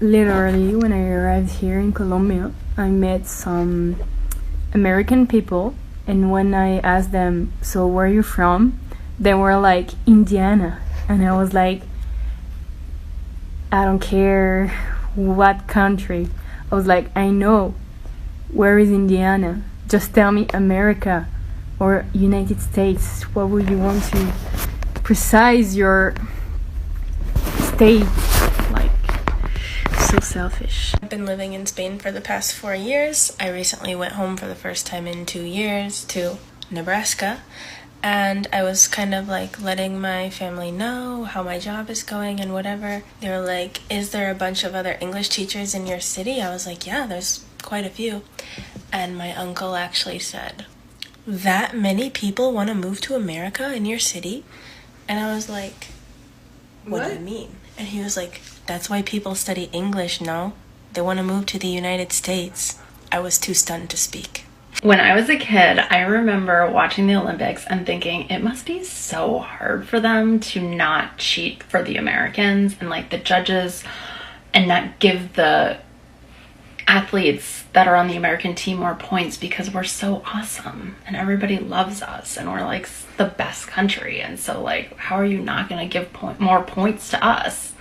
Literally, when I arrived here in Colombia, I met some American people, and when I asked them, so where are you from? They were like, Indiana. And I was like, I don't care what country. I was like, I know. Where is Indiana? Just tell me America or United States. What would you want to precise your state? Like, so selfish. I've been living in Spain for the past 4 years. I recently went home for the first time in 2 years to Nebraska. And I was kind of like letting my family know how my job is going and whatever. They were like, is there a bunch of other English teachers in your city? I was like, yeah, there's quite a few. And my uncle actually said, that many people want to move to America in your city? And I was like, what do you mean? And he was like, that's why people study English, no? They want to move to the United States. I was too stunned to speak. When I was a kid, I remember watching the Olympics and thinking it must be so hard for them to not cheat for the Americans and like the judges and not give the athletes that are on the American team more points because we're so awesome and everybody loves us and we're like the best country. And so like, how are you not going to give more points to us?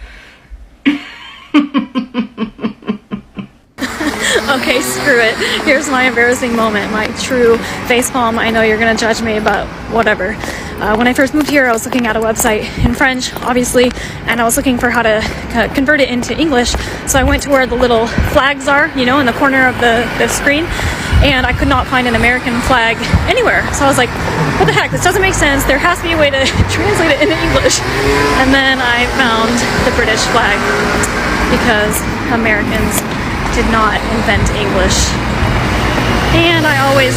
Okay, screw it. Here's my embarrassing moment, my true facepalm. I know you're gonna judge me, but whatever. When I first moved here, I was looking at a website in French, obviously, and I was looking for how to convert it into English. So I went to where the little flags are, you know, in the corner of the screen, and I could not find an American flag anywhere. So I was like, what the heck, this doesn't make sense. There has to be a way to translate it into English. And then I found the British flag because Americans did not invent English, and I always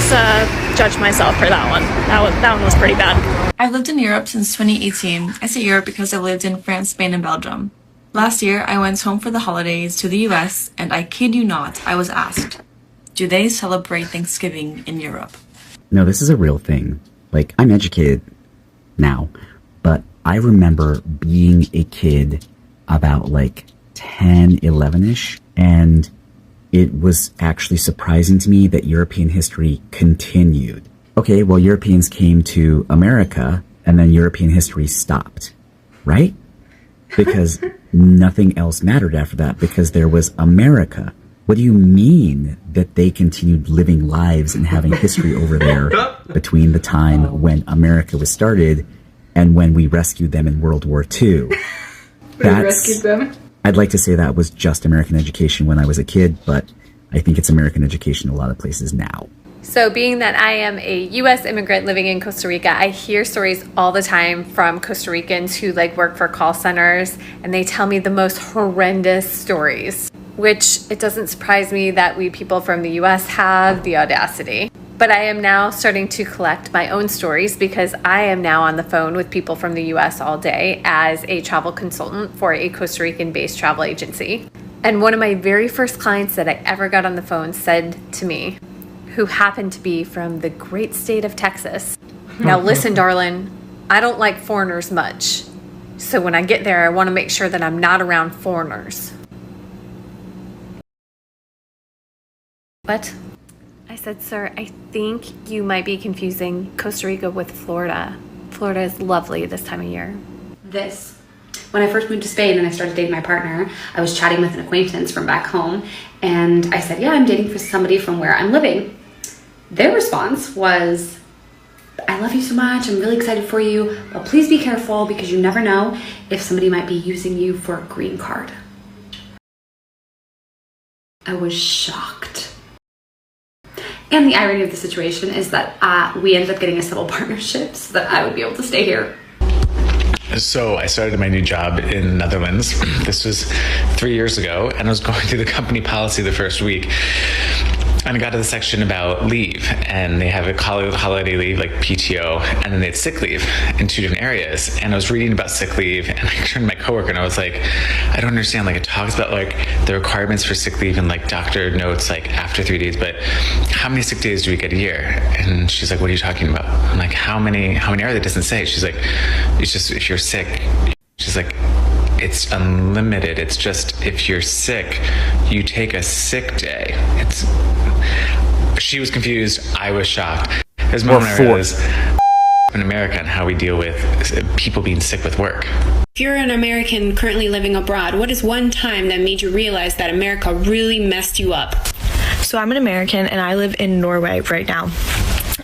judge myself for that one. That one was pretty bad. I've lived in Europe since 2018. I say Europe because I've lived in France, Spain, and Belgium. Last year, I went home for the holidays to the US, and I kid you not, I was asked, do they celebrate Thanksgiving in Europe? No, this is a real thing. Like, I'm educated now, but I remember being a kid about like 10, 11-ish, and it was actually surprising to me that European history continued. Okay, well, Europeans came to America, and then European history stopped, right? Because nothing else mattered after that, because there was America. What do you mean that they continued living lives and having history over there between the time when America was started and when we rescued them in World War II? We rescued them? I'd like to say that was just American education when I was a kid, but I think it's American education in a lot of places now. So being that I am a U.S. immigrant living in Costa Rica, I hear stories all the time from Costa Ricans who like work for call centers, and they tell me the most horrendous stories, which it doesn't surprise me that we people from the U.S. have the audacity. But I am now starting to collect my own stories because I am now on the phone with people from the US all day as a travel consultant for a Costa Rican-based travel agency. And one of my very first clients that I ever got on the phone said to me, who happened to be from the great state of Texas, now listen, darling, I don't like foreigners much. So when I get there, I want to make sure that I'm not around foreigners. What? I said, sir, I think you might be confusing Costa Rica with Florida. Florida is lovely this time of year. When I first moved to Spain and I started dating my partner, I was chatting with an acquaintance from back home, and I said, yeah, I'm dating for somebody from where I'm living. Their response was, I love you so much, I'm really excited for you, but please be careful because you never know if somebody might be using you for a green card. I was shocked. And the irony of the situation is that we ended up getting a civil partnership so that I would be able to stay here. So I started my new job in the Netherlands. This was 3 years ago, and I was going through the company policy the first week. And I got to the section about leave, and they have a holiday leave, like PTO, and then they had sick leave in 2 different areas. And I was reading about sick leave, and I turned to my coworker, and I was like, I don't understand. Like, it talks about like the requirements for sick leave and like doctor notes, like after 3 days, but how many sick days do we get a year? And she's like, what are you talking about? I'm like, how many are they? It doesn't say. She's like, it's just if you're sick. She's like, it's unlimited. It's just, if you're sick, you take a sick day. She was confused. I was shocked. There's a moment I realized in America and how we deal with people being sick with work. If you're an American currently living abroad, what is one time that made you realize that America really messed you up? So I'm an American and I live in Norway right now.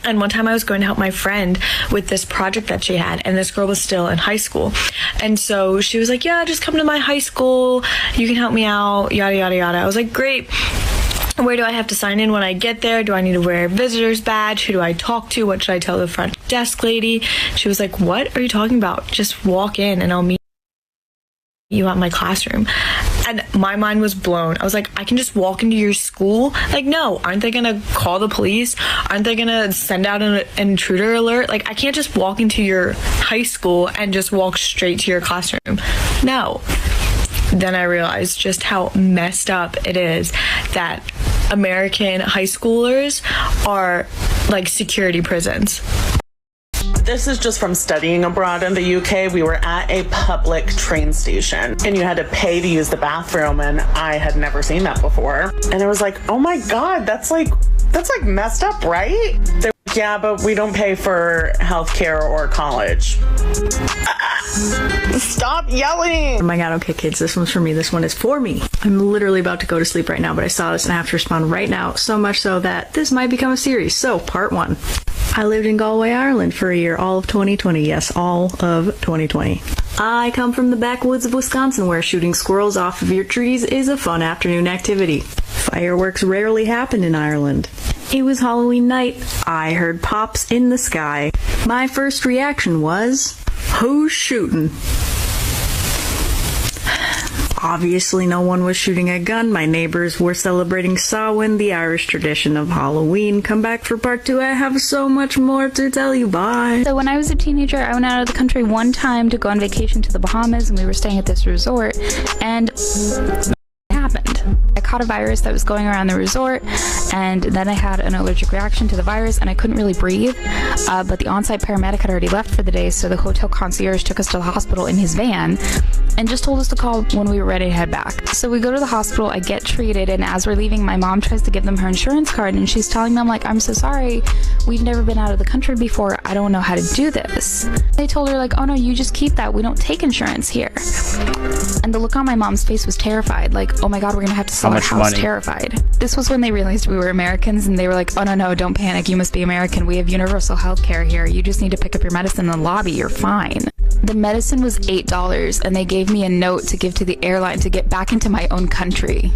And one time I was going to help my friend with this project that she had, and this girl was still in high school. And so she was like, yeah, just come to my high school. You can help me out, yada, yada, yada. I was like, great. Where do I have to sign in when I get there? Do I need to wear a visitor's badge? Who do I talk to? What should I tell the front desk lady? She was like, what are you talking about? Just walk in and I'll meet you at my classroom. And my mind was blown. I was like, I can just walk into your school? Like, no, aren't they gonna call the police? Aren't they gonna send out an intruder alert? Like, I can't just walk into your high school and just walk straight to your classroom. No. Then I realized just how messed up it is that American high schoolers are like security prisons. This is just from studying abroad in the UK. We were at a public train station and you had to pay to use the bathroom, and I had never seen that before. And it was like, oh my God, that's like messed up, right? They're like, yeah, but we don't pay for healthcare or college. Stop yelling! Oh my God, okay kids, this one's for me. This one is for me. I'm literally about to go to sleep right now, but I saw this and I have to respond right now, so much so that this might become a series. So, part 1. I lived in Galway, Ireland for a year, all of 2020. Yes, all of 2020. I come from the backwoods of Wisconsin, where shooting squirrels off of your trees is a fun afternoon activity. Fireworks rarely happen in Ireland. It was Halloween night. I heard pops in the sky. My first reaction was, who's shooting? Obviously, no one was shooting a gun. My neighbors were celebrating Samhain, the Irish tradition of Halloween. Come back for part 2. I have so much more to tell you. Bye. So when I was a teenager, I went out of the country one time to go on vacation to the Bahamas, and we were staying at this resort, and it happened. I caught a virus that was going around the resort, and then I had an allergic reaction to the virus, and I couldn't really breathe, but the on-site paramedic had already left for the day, so the hotel concierge took us to the hospital in his van and just told us to call when we were ready to head back. So we go to the hospital, I get treated, and as we're leaving, my mom tries to give them her insurance card, and she's telling them, like, I'm so sorry, we've never been out of the country before, I don't know how to do this. They told her, like, oh no, you just keep that, we don't take insurance here. And the look on my mom's face was terrified, like, oh my God, we're gonna have to sell our house, terrified. This was when they realized we were Americans, and they were like, oh no, don't panic, you must be American, we have universal health care here, you just need to pick up your medicine in the lobby, you're fine. The medicine was $8, and they gave me a note to give to the airline to get back into my own country.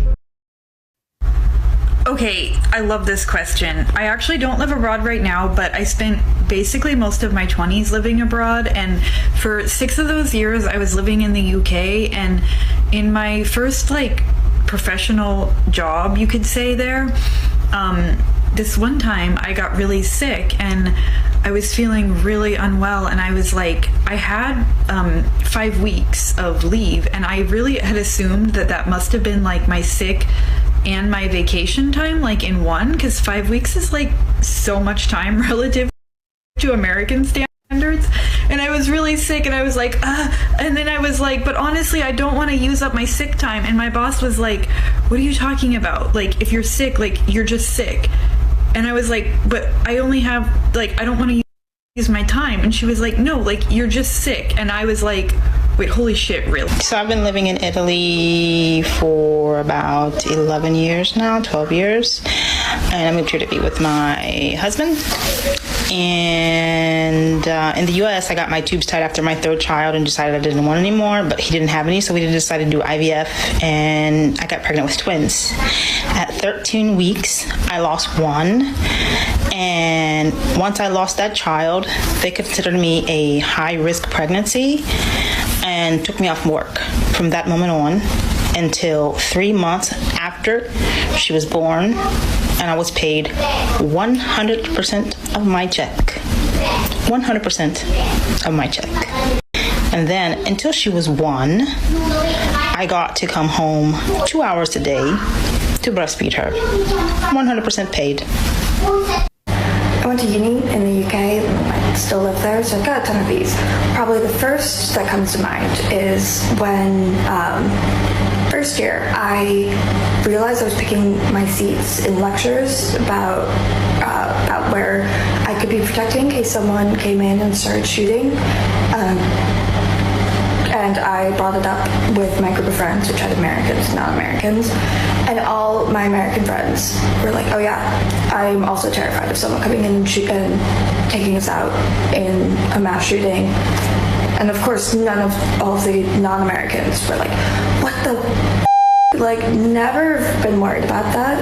Okay, I love this question. I actually don't live abroad right now, but I spent basically most of my 20s living abroad, and for 6 of those years I was living in the UK, and in my first professional job, you could say there, this one time I got really sick and I was feeling really unwell, and I was like, I had 5 weeks of leave, and I really had assumed that must have been like my sick and my vacation time in one, because 5 weeks is so much time relative to American standards. And I was really sick, and I was like, and then I was like, but honestly, I don't want to use up my sick time. And my boss was like, what are you talking about? If you're sick, you're just sick. And I was like, but I only have, I don't want to use my time. And she was like, no, you're just sick. And I was like, wait, holy shit, really? So I've been living in Italy for about 11 years now, 12 years. And I moved here to be with my husband. And in the US, I got my tubes tied after my 3rd child and decided I didn't want any more, but he didn't have any, so we decided to do IVF, and I got pregnant with twins. At 13 weeks, I lost one, and once I lost that child, they considered me a high-risk pregnancy and took me off work from that moment on until 3 months after she was born, and I was paid 100% of my check. 100% of my check. And then until she was 1, I got to come home 2 hours a day to breastfeed her. 100% paid. I went to uni in the UK. still live there, so I've got a ton of these. Probably the first that comes to mind is when first year I realized I was picking my seats in lectures about where I could be protecting in case someone came in and started shooting. And I brought it up with my group of friends, which had Americans and non-Americans, and all my American friends were like, oh yeah, I'm also terrified of someone coming in and taking us out in a mass shooting. And of course, none of all of the non-Americans were like, what the like, never been worried about that,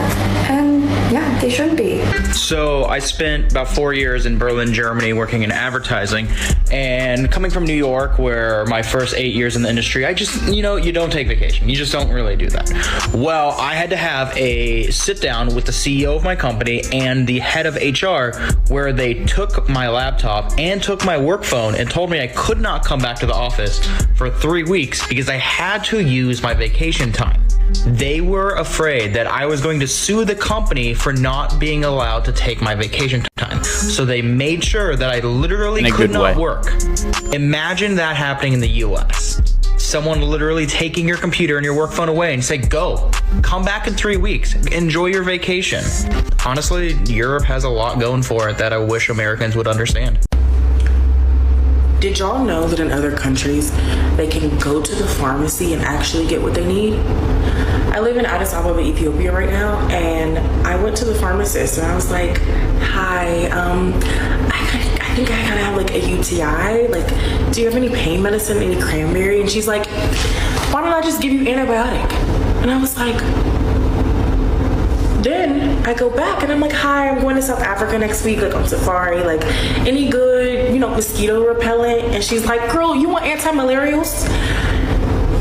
and yeah, they shouldn't be. So I spent about 4 years in Berlin, Germany, working in advertising, and coming from New York, where my first 8 years in the industry, I just, you don't take vacation. You just don't really do that. Well, I had to have a sit down with the CEO of my company and the head of HR, where they took my laptop and took my work phone and told me I could not come back to the office for 3 weeks because I had to use my vacation time. They were afraid that I was going to sue the company for not being allowed to take my vacation time. So they made sure that I literally could not work. Imagine that happening in the US. Someone literally taking your computer and your work phone away and say, go, come back in 3 weeks, enjoy your vacation. Honestly, Europe has a lot going for it that I wish Americans would understand. Did y'all know that in other countries, they can go to the pharmacy and actually get what they need? I live in Addis Ababa, Ethiopia right now, and I went to the pharmacist and I was like, hi, I think I gotta have like a UTI. Like, do you have any pain medicine, any cranberry? And she's like, why don't I just give you antibiotic? And I was like, then I go back and I'm like, hi, I'm going to South Africa next week, like on safari, like any good, mosquito repellent? And she's like, girl, you want anti-malarials?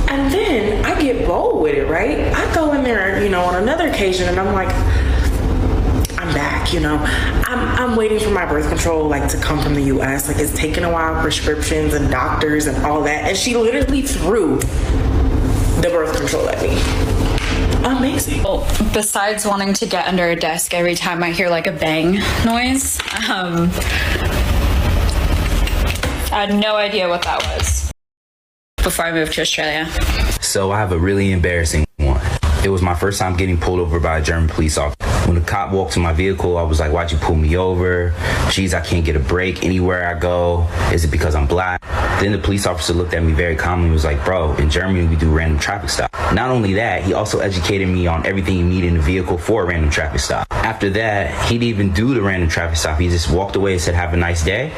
And then I get bold with it, right? I go in there, on another occasion and I'm like, I'm back, I'm waiting for my birth control, like, to come from the US. Like, it's taken a while, prescriptions and doctors and all that. And she literally threw the birth control at me. Amazing. Well, besides wanting to get under a desk every time I hear like a bang noise, I had no idea what that was before I moved to Australia. So I have a really embarrassing one. It was my first time getting pulled over by a German police officer. When the cop walked to my vehicle, I was like, why'd you pull me over? Geez, I can't get a break anywhere I go. Is it because I'm black? Then the police officer looked at me very calmly and was like, bro, in Germany, we do random traffic stops. Not only that, he also educated me on everything you need in the vehicle for a random traffic stop. After that, he didn't even do the random traffic stop. He just walked away and said, have a nice day.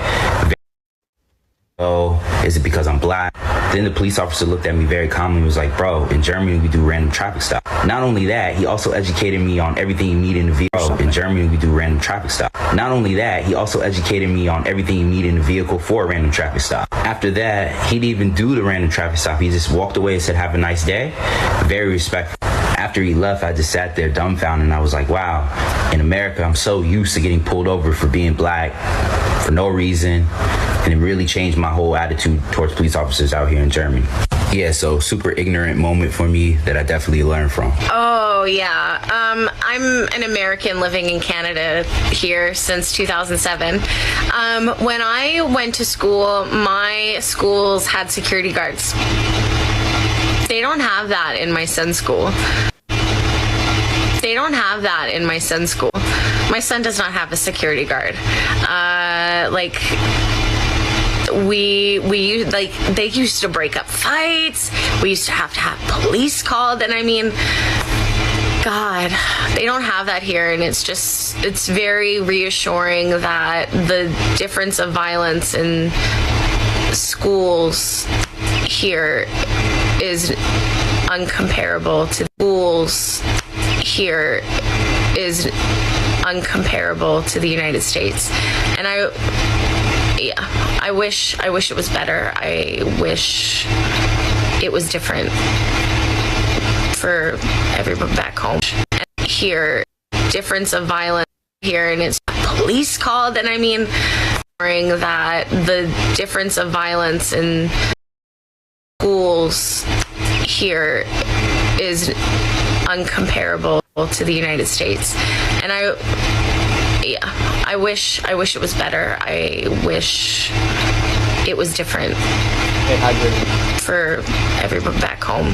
Oh, is it because I'm black? Then the police officer looked at me very calmly and was like, bro, in Germany, we do random traffic stops. Not only that, he also educated me on everything you need in the vehicle. In Germany, we do random traffic stops. Not only that, he also educated me on everything you need in the vehicle for a random traffic stop. After that, he didn't even do the random traffic stop. He just walked away and said, have a nice day. Very respectful. After he left, I just sat there dumbfounded and I was like, wow, in America, I'm so used to getting pulled over for being black for no reason. And it really changed my whole attitude towards police officers out here in Germany. Yeah, so super ignorant moment for me that I definitely learned from. Oh, yeah. I'm an American living in Canada here since 2007. When I went to school, my schools had security guards. They don't have that in my son's school. They don't have that in my son's school. My son does not have a security guard. They used to break up fights. We used to have police called, and I mean, God, they don't have that here, and it's very reassuring that the difference of violence in schools here is uncomparable to schools here is uncomparable to the United States. And I wish it was better. I wish it was different for everyone back home. And here, difference of violence here, and it's police called, and I mean, that the difference of violence in schools here is uncomparable to the United States. And yeah, I wish it was better. I wish it was different for everyone back home.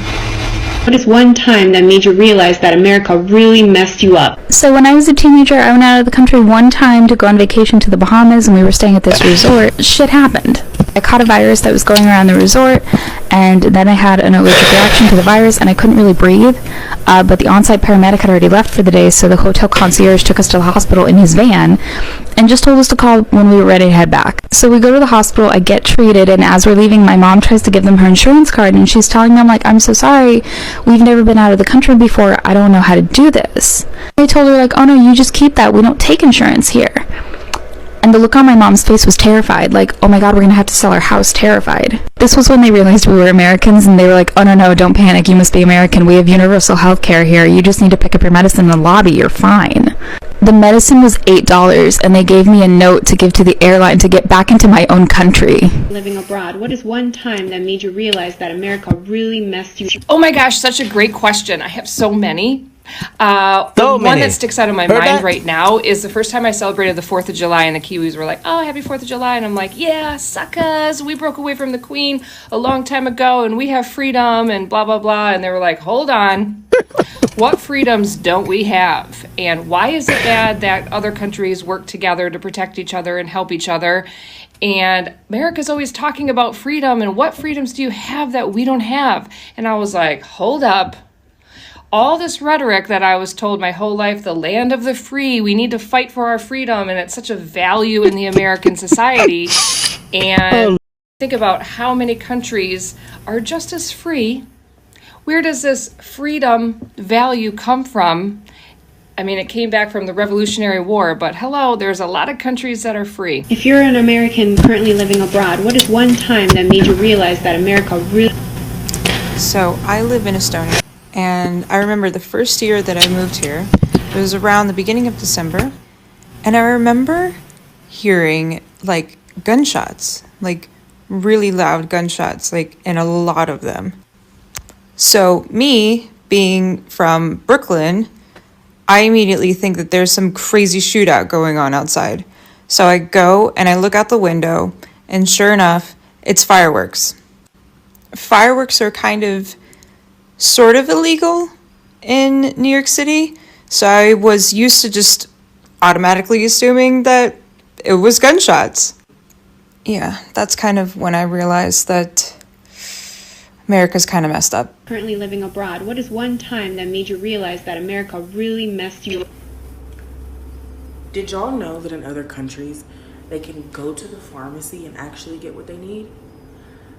What is one time that made you realize that America really messed you up? So when I was a teenager, I went out of the country one time to go on vacation to the Bahamas, and we were staying at this resort. Shit happened. I caught a virus that was going around the resort, and then I had an allergic reaction to the virus, and I couldn't really breathe. But the on-site paramedic had already left for the day, so the hotel concierge took us to the hospital in his van and just told us to call when we were ready to head back. So we go to the hospital, I get treated, and as we're leaving, my mom tries to give them her insurance card, and she's telling them, like, I'm so sorry, we've never been out of the country before, I don't know how to do this. I told her, like, oh no, you just keep that, we don't take insurance here. And the look on my mom's face was terrified, like, oh my god, we're gonna have to sell our house, terrified. This was when they realized we were Americans, and they were like, oh no, don't panic, you must be American, we have universal health care here, you just need to pick up your medicine in the lobby, you're fine. The medicine was $8, and they gave me a note to give to the airline to get back into my own country. Living abroad, what is one time that made you realize that America really messed you up? Oh my gosh, such a great question. I have so many. The one that sticks out of my mind right now is the first time I celebrated the 4th of July, and the Kiwis were like, oh, happy 4th of July. And I'm like, yeah, suckers. We broke away from the Queen a long time ago, and we have freedom and blah, blah, blah. And they were like, hold on. What freedoms don't we have? And why is it bad that other countries work together to protect each other and help each other? And America's always talking about freedom, and what freedoms do you have that we don't have? And I was like, hold up. All this rhetoric that I was told my whole life, the land of the free, we need to fight for our freedom, and it's such a value in the American society. And think about how many countries are just as free. Where does this freedom value come from? I mean, it came back from the Revolutionary War, but hello, there's a lot of countries that are free. If you're an American currently living abroad, what is one time that made you realize that America really... So, I live in Estonia, and I remember the first year that I moved here, it was around the beginning of December, and I remember hearing, like, gunshots, like, really loud gunshots, like, and a lot of them. So, me, being from Brooklyn, I immediately think that there's some crazy shootout going on outside. So I go and I look out the window, and sure enough, it's fireworks. Fireworks are kind of, sort of illegal in New York City, so I was used to just automatically assuming that it was gunshots. Yeah, that's kind of when I realized that America's kind of messed up. Currently living abroad, what is one time that made you realize that America really messed you up? Did y'all know that in other countries, they can go to the pharmacy and actually get what they need?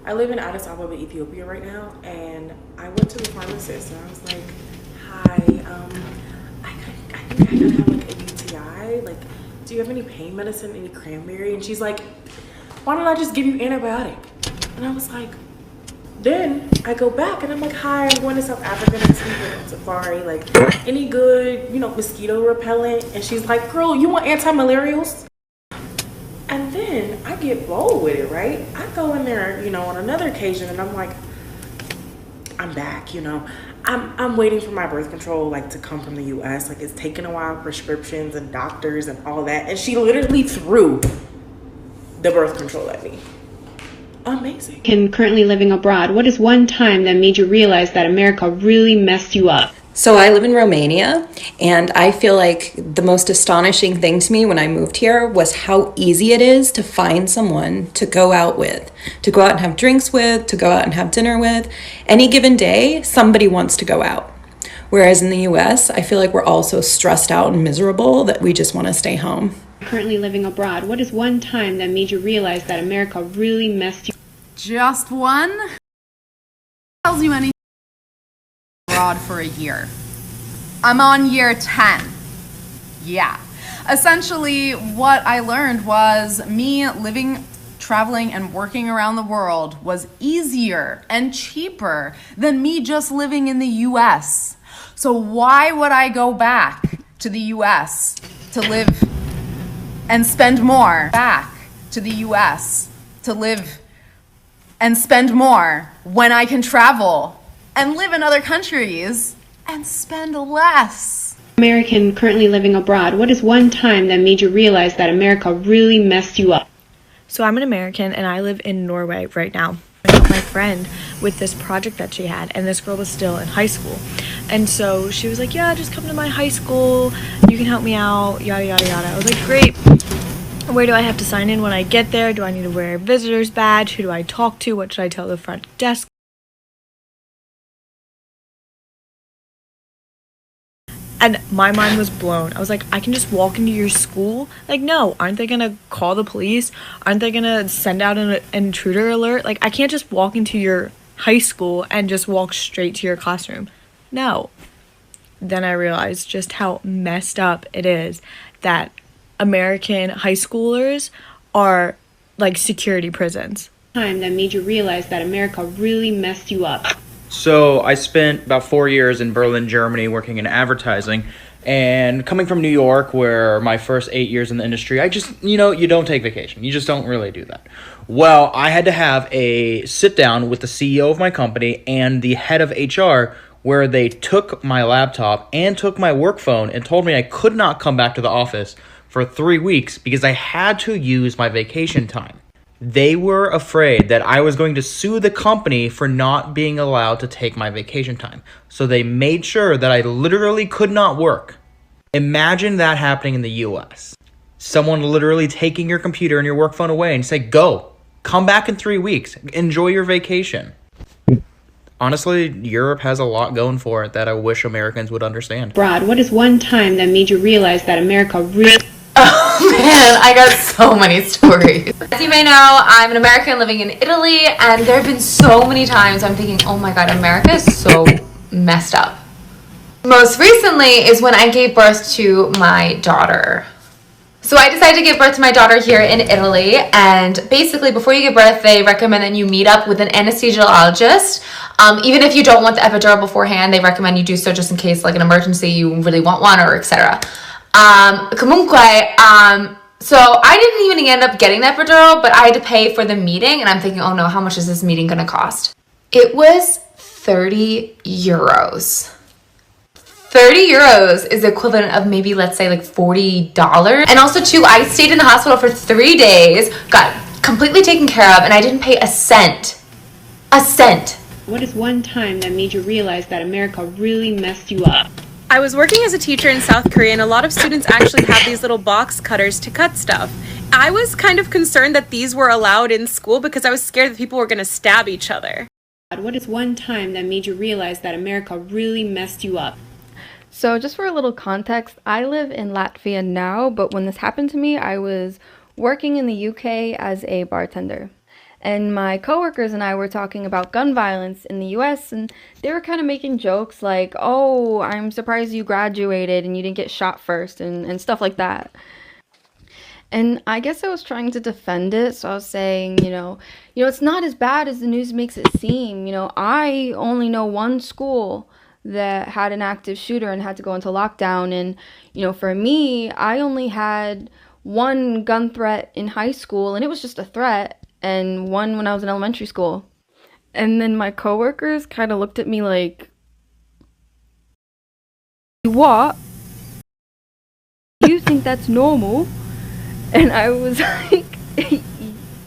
I live in Addis Ababa, Ethiopia right now, and I went to the pharmacist and I was like, hi, I think I have like a UTI, like, do you have any pain medicine, any cranberry? And she's like, why don't I just give you antibiotic? And I was like, then I go back and I'm like, hi, I'm going to South Africa next week on safari. Like, any good, mosquito repellent? And she's like, girl, you want anti-malarials? And then I get bold with it, right? I go in there, on another occasion and I'm like, I'm back, I'm waiting for my birth control, like, to come from the US. Like, it's taken a while, prescriptions and doctors and all that. And she literally threw the birth control at me. Amazing. Currently living abroad, what is one time that made you realize that America really messed you up? So I live in Romania, and I feel like the most astonishing thing to me when I moved here was how easy it is to find someone to go out with, to go out and have drinks with, to go out and have dinner with. Any given day, somebody wants to go out. Whereas in the US, I feel like we're all so stressed out and miserable that we just want to stay home. Currently living abroad, what is one time that made you realize that America really messed you up? Just one? Tells you anything abroad for a year. I'm on year 10. Yeah. Essentially, what I learned was me living, traveling, and working around the world was easier and cheaper than me just living in the US. So why would I go back to the US to live and spend more? Back to the US to live and spend more when I can travel and live in other countries and spend less? American currently living abroad, what is one time that made you realize that America really messed you up? So I'm an American and I live in Norway right now. I helped my friend with this project that she had, and this girl was still in high school. And so she was like, yeah, just come to my high school, you can help me out, yada yada yada. I was like, great. Where do I have to sign in when I get there? Do I need to wear a visitor's badge? Who do I talk to? What should I tell the front desk? And my mind was blown. I was like, I can just walk into your school? Like, no, aren't they gonna call the police? Aren't they gonna send out an intruder alert? Like, I can't just walk into your high school and just walk straight to your classroom. No. Then I realized just how messed up it is that American high schoolers are like security prisons. Time that made you realize that America really messed you up. So I spent about 4 years in Berlin, Germany, working in advertising. And coming from New York, where my first 8 years in the industry, I just, you don't take vacation. You just don't really do that. Well, I had to have a sit down with the CEO of my company and the head of HR, where they took my laptop and took my work phone and told me I could not come back to the office for 3 weeks because I had to use my vacation time. They were afraid that I was going to sue the company for not being allowed to take my vacation time. So they made sure that I literally could not work. Imagine that happening in the US. Someone literally taking your computer and your work phone away and say, go, come back in 3 weeks, enjoy your vacation. Honestly, Europe has a lot going for it that I wish Americans would understand. Brad, what is one time that made you realize that America really... Oh man, I got so many stories. As you may know, I'm an American living in Italy, and there have been so many times I'm thinking, oh my god, America is so messed up. Most recently is when I gave birth to my daughter. So I decided to give birth to my daughter here in Italy, and basically before you give birth, they recommend that you meet up with an anesthesiologist. Even if you don't want the epidural beforehand, they recommend you do so just in case, like an emergency, you really want one, or etc. So I didn't even end up getting the epidural, but I had to pay for the meeting, and I'm thinking, oh no, how much is this meeting gonna cost? It was 30 euros. 30 euros is the equivalent of maybe, let's say, like $40. And also too, I stayed in the hospital for 3 days, got completely taken care of, and I didn't pay a cent. A cent. What is one time that made you realize that America really messed you up? I was working as a teacher in South Korea, and a lot of students actually have these little box cutters to cut stuff. I was kind of concerned that these were allowed in school because I was scared that people were going to stab each other. What is one time that made you realize that America really messed you up? So just for a little context, I live in Latvia now, but when this happened to me, I was working in the UK as a bartender. And my coworkers and I were talking about gun violence in the US, and they were kind of making jokes like, oh, I'm surprised you graduated and you didn't get shot first, and stuff like that. And I guess I was trying to defend it, so I was saying, it's not as bad as the news makes it seem. I only know one school that had an active shooter and had to go into lockdown, and, for me, I only had one gun threat in high school, and it was just a threat. And one when I was in elementary school. And then my coworkers kind of looked at me like, what? You think that's normal? And I was like,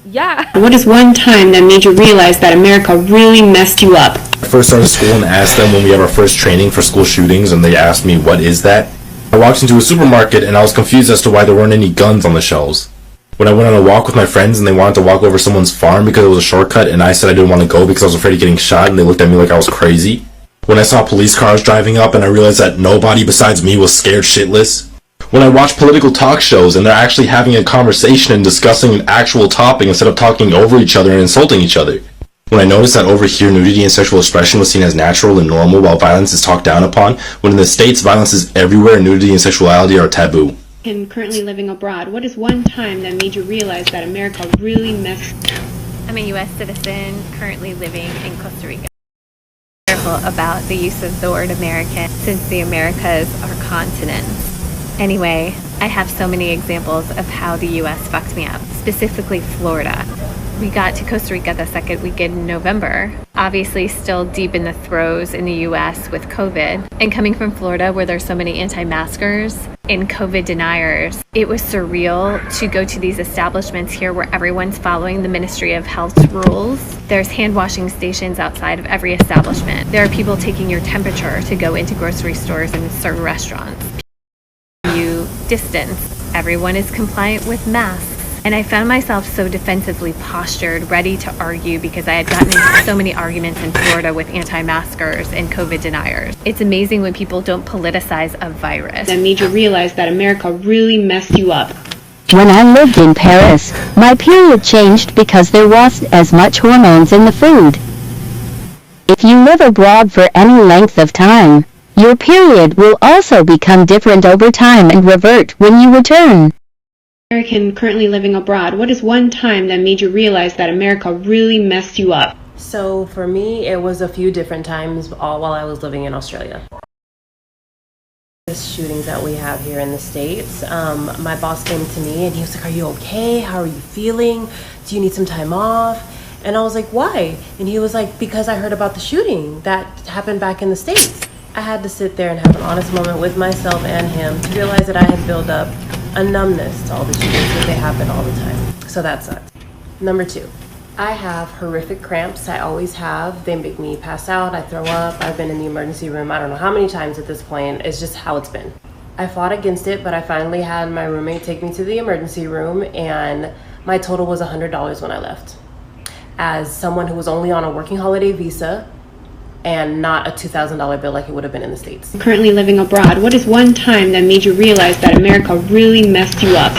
yeah. What is one time that made you realize that America really messed you up? I first started school and asked them when we have our first training for school shootings, and they asked me, what is that? I walked into a supermarket and I was confused as to why there weren't any guns on the shelves. When I went on a walk with my friends and they wanted to walk over someone's farm because it was a shortcut, and I said I didn't want to go because I was afraid of getting shot, and they looked at me like I was crazy. When I saw police cars driving up and I realized that nobody besides me was scared shitless. When I watch political talk shows and they're actually having a conversation and discussing an actual topic instead of talking over each other and insulting each other. When I noticed that over here nudity and sexual expression was seen as natural and normal while violence is talked down upon, when in the States violence is everywhere and nudity and sexuality are taboo. And currently living abroad, what is one time that made you realize that America really messed up? I'm a U.S. citizen currently living in Costa Rica. I'm careful about the use of the word American since the Americas are continents. Anyway, I have so many examples of how the U.S. fucked me up, specifically Florida. We got to Costa Rica the second weekend in November, obviously still deep in the throes in the US with COVID. And coming from Florida, where there's so many anti-maskers and COVID deniers, it was surreal to go to these establishments here where everyone's following the Ministry of Health's rules. There's hand washing stations outside of every establishment. There are people taking your temperature to go into grocery stores and certain restaurants. You distance. Everyone is compliant with masks. And I found myself so defensively postured, ready to argue because I had gotten into so many arguments in Florida with anti-maskers and COVID deniers. It's amazing when people don't politicize a virus. That made you realize that America really messed you up. When I lived in Paris, my period changed because there wasn't as much hormones in the food. If you live abroad for any length of time, your period will also become different over time and revert when you return. American currently living abroad, what is one time that made you realize that America really messed you up? So for me, it was a few different times all while I was living in Australia. The shootings that we have here in the States, my boss came to me and he was like, "Are you okay? How are you feeling? Do you need some time off?" And I was like, "Why?" And he was like, "Because I heard about the shooting that happened back in the States." I had to sit there and have an honest moment with myself and him to realize that I had built up a numbness to all the shootings because they happen all the time. So that sucks. Number 2, I have horrific cramps. I always have. They make me pass out. I throw up. I've been in the emergency room I don't know how many times at this point. It's just how it's been. I fought against it, but I finally had my roommate take me to the emergency room, and my total was $100 when I left. As someone who was only on a working holiday visa, and not a $2,000 bill like it would have been in the States. Currently living abroad, what is one time that made you realize that America really messed you up?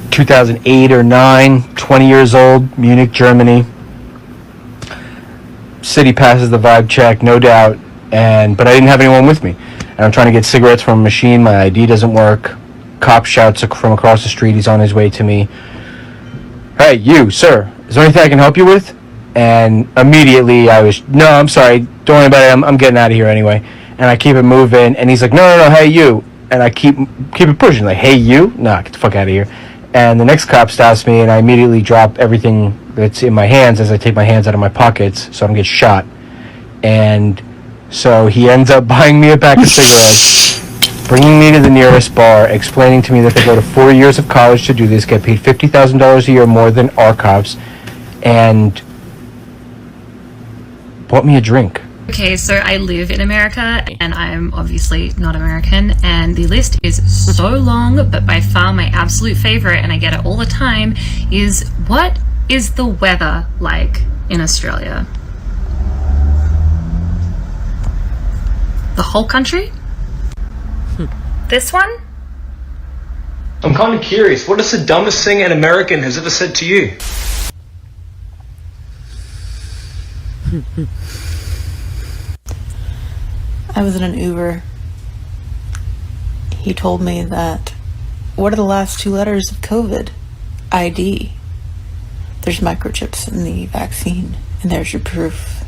2008 or 9, 20 years old, Munich, Germany. City passes the vibe check, no doubt, but I didn't have anyone with me. And I'm trying to get cigarettes from a machine, my ID doesn't work. Cop shouts from across the street, he's on his way to me. "Hey, you, sir, is there anything I can help you with?" And immediately no, I'm sorry, don't worry about it, I'm getting out of here anyway. And I keep it moving, and he's like, no, hey, you. And I keep it pushing, like, hey, you? Nah, get the fuck out of here. And the next cop stops me, and I immediately drop everything that's in my hands as I take my hands out of my pockets, so I don't get shot. And so he ends up buying me a pack of cigarettes, bringing me to the nearest bar, explaining to me that they go to 4 years of college to do this, get paid $50,000 a year more than our cops, and bought me a drink. Okay, so I live in America and I'm obviously not American, and the list is so long, but by far my absolute favorite, and I get it all the time, is what is the weather like in Australia? The whole country? This one? I'm kind of curious, what is the dumbest thing an American has ever said to you? I was in an Uber. He told me that, what are the last 2 letters of COVID? ID. There's microchips in the vaccine, and there's your proof.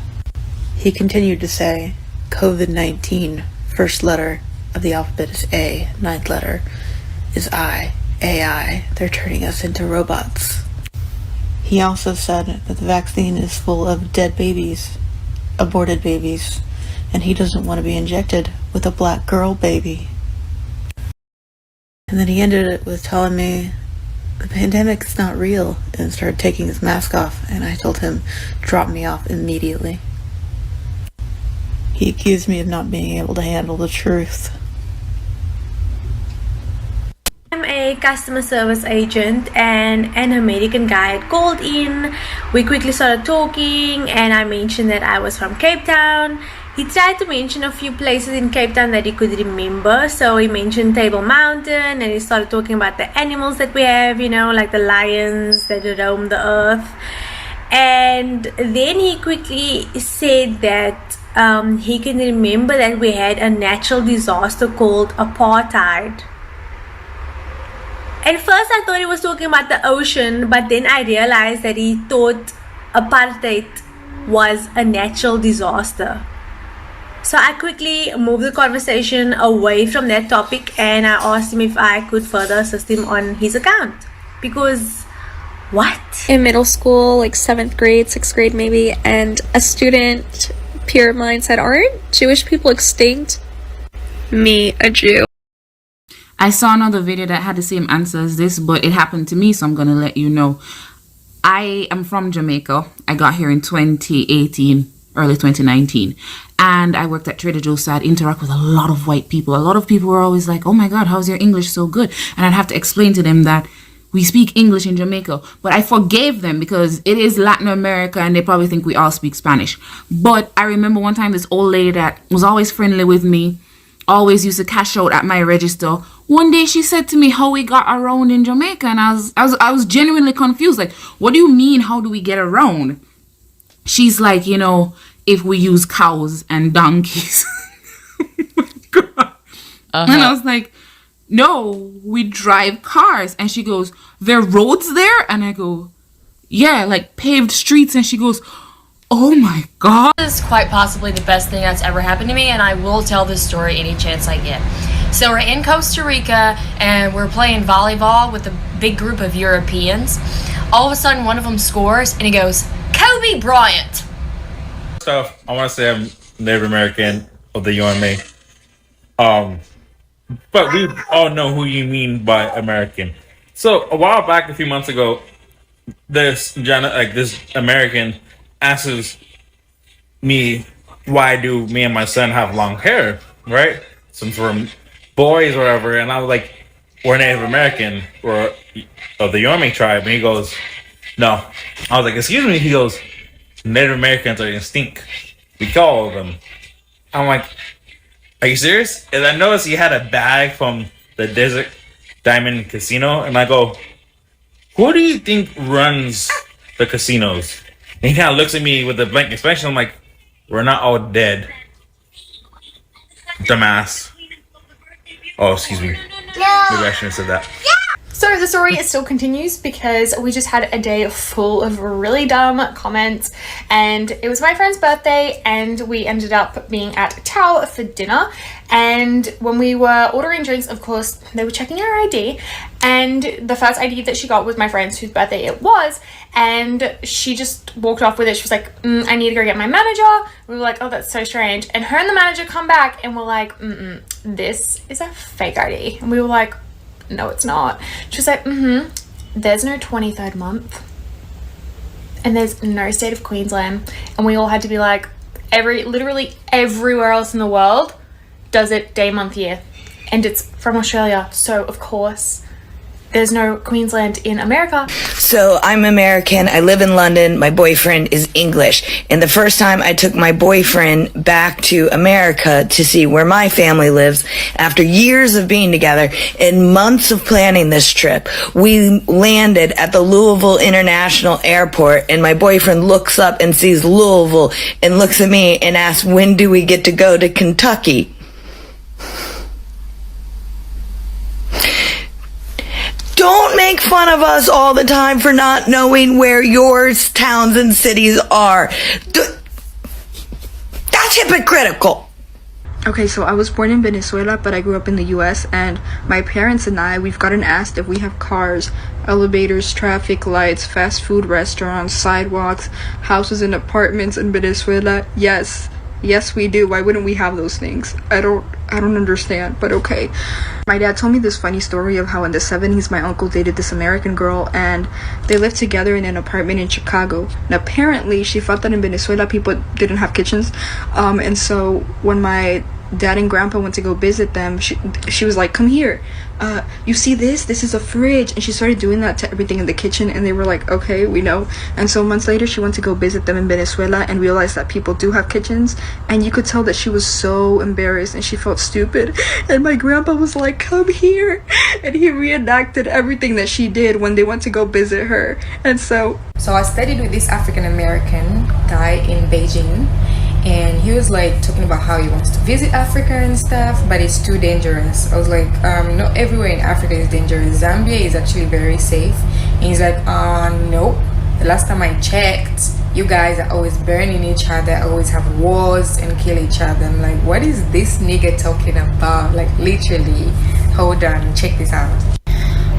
He continued to say, COVID-19, first letter of the alphabet is A, 9th letter is I, AI. They're turning us into robots. He also said that the vaccine is full of dead babies, aborted babies, and he doesn't want to be injected with a black girl baby. And then he ended it with telling me the pandemic's not real, and started taking his mask off, and I told him, drop me off immediately. He accused me of not being able to handle the truth. I'm a customer service agent, and an American guy had called in. We quickly started talking, and I mentioned that I was from Cape Town. He tried to mention a few places in Cape Town that he could remember. So he mentioned Table Mountain, and he started talking about the animals that we have, you know, like the lions that roam the earth. And then he quickly said that he can remember that we had a natural disaster called apartheid. At first I thought he was talking about the ocean, but then I realized that he thought apartheid was a natural disaster. So I quickly moved the conversation away from that topic, and I asked him if I could further assist him on his account, because What? In middle school, like 7th grade, 6th grade maybe, and a student peer of mine said, aren't Jewish people extinct? Me, a Jew. I saw another video that had the same answer as this, but it happened to me, so I'm going to let you know. I am from Jamaica. I got here in 2018, early 2019, and I worked at Trader Joe's, so I'd interact with a lot of white people. A lot of people were always like, oh my God, how's your English so good? And I'd have to explain to them that we speak English in Jamaica, but I forgave them because it is Latin America and they probably think we all speak Spanish. But I remember one time this old lady that was always friendly with me, always used to cash out at my register. One day she said to me how we got around in Jamaica, and I was genuinely confused. Like, what do you mean, how do we get around? She's like, you know, if we use cows and donkeys. Oh my God. And I was like, no, we drive cars. And she goes, there are roads there? And I go, yeah, like paved streets. And she goes, oh my God. This is quite possibly the best thing that's ever happened to me, and I will tell this story any chance I get. So we're in Costa Rica and we're playing volleyball with a big group of Europeans. All of a sudden one of them scores and he goes, Kobe Bryant. So I want to say I'm Native American of the UMA. But we all know who you mean by American. So a while back, a few months ago, this American asks me, why do me and my son have long hair, right? Since we're boys or whatever, and I was like, we're Native American or of the Yomi tribe, and he goes, no. I was like, excuse me. He goes, Native Americans are extinct. We call them. I'm like, are you serious? And I noticed he had a bag from the Desert Diamond Casino, and I go, who do you think runs the casinos? And he kind of looks at me with a blank expression. I'm like, we're not all dead. Dumbass. Oh, excuse me. Maybe I shouldn't have said that. So the story still continues because we just had a day full of really dumb comments, and it was my friend's birthday and we ended up being at Tao for dinner. And when we were ordering drinks, of course, they were checking our ID, and the first ID that she got was my friend's whose birthday it was, and she just walked off with it. She was like, I need to go get my manager. We were like, oh, that's so strange. And her and the manager come back and we're like, this is a fake ID. And we were like, no, it's not. She was like, there's no 23rd month and there's no state of Queensland. And we all had to be like, literally everywhere else in the world does it day, month, year, and it's from Australia, so of course there's no Queensland in America. So I'm American, I live in London, my boyfriend is English, and the first time I took my boyfriend back to America to see where my family lives, after years of being together and months of planning this trip, we landed at the Louisville International Airport, and my boyfriend looks up and sees Louisville and looks at me and asks, when do we get to go to Kentucky? Don't make fun of us all the time for not knowing where your towns and cities are. That's hypocritical. Okay, so I was born in Venezuela, but I grew up in the US, and my parents and we've gotten asked if we have cars, elevators, traffic lights, fast food restaurants, sidewalks, houses and apartments in Venezuela. Yes, we do. Why wouldn't we have those things? I don't understand, but okay. My dad told me this funny story of how in the 70s my uncle dated this American girl and they lived together in an apartment in Chicago. And apparently she thought that in Venezuela people didn't have kitchens. And so when my dad and grandpa went to go visit them, she was like, come here. You see this is a fridge. And she started doing that to everything in the kitchen, and they were like, okay, we know. And so months later she went to go visit them in Venezuela and realized that people do have kitchens, and you could tell that she was so embarrassed and she felt stupid. And my grandpa was like, come here, and he reenacted everything that she did when they went to go visit her. And so I studied with this African American guy in Beijing, and he was like talking about how he wants to visit Africa and stuff, but it's too dangerous. I was like, not everywhere in Africa is dangerous. Zambia is actually very safe. And he's like, nope. The last time I checked, you guys are always burning each other, always have wars and kill each other. I'm like, what is this nigga talking about? Like, literally, hold on, check this out.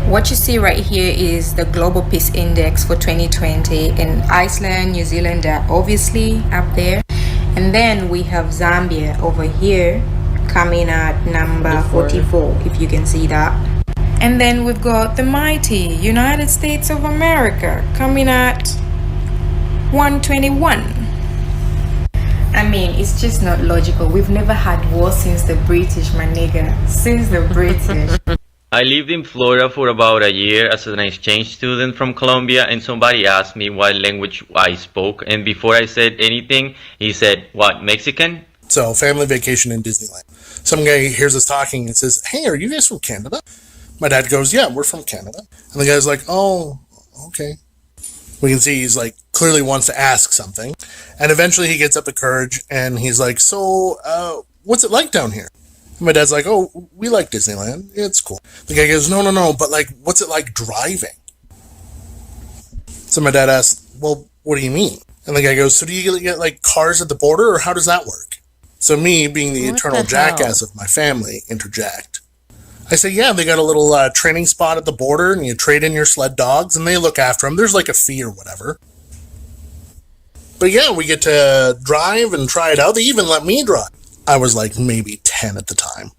What you see right here is the Global Peace Index for 2020, and Iceland, New Zealand are obviously up there. And then we have Zambia over here coming at number 44, if you can see that. And then we've got the mighty United States of America coming at 121. I mean, it's just not logical. We've never had war since the British, my nigga. Since the British. I lived in Florida for about a year as an exchange student from Colombia, and somebody asked me what language I spoke, and before I said anything, he said, "What, Mexican?" So, family vacation in Disneyland. Some guy hears us talking and says, "Hey, are you guys from Canada?" My dad goes, "Yeah, we're from Canada." And the guy's like, "Oh, okay." We can see he's like, clearly wants to ask something. And eventually he gets up the courage and he's like, "So, what's it like down here?" And my dad's like, "Oh, we like Disneyland. Yeah, it's cool." The guy goes, No, but like, what's it like driving?" So my dad asks, "Well, what do you mean?" And the guy goes, "So do you get like cars at the border, or how does that work?" So me, being the eternal jackass of my family, interject. I say, "Yeah, they got a little training spot at the border, and you trade in your sled dogs, and they look after them. There's like a fee or whatever. But yeah, we get to drive and try it out. They even let me drive." I was like maybe 10 at the time.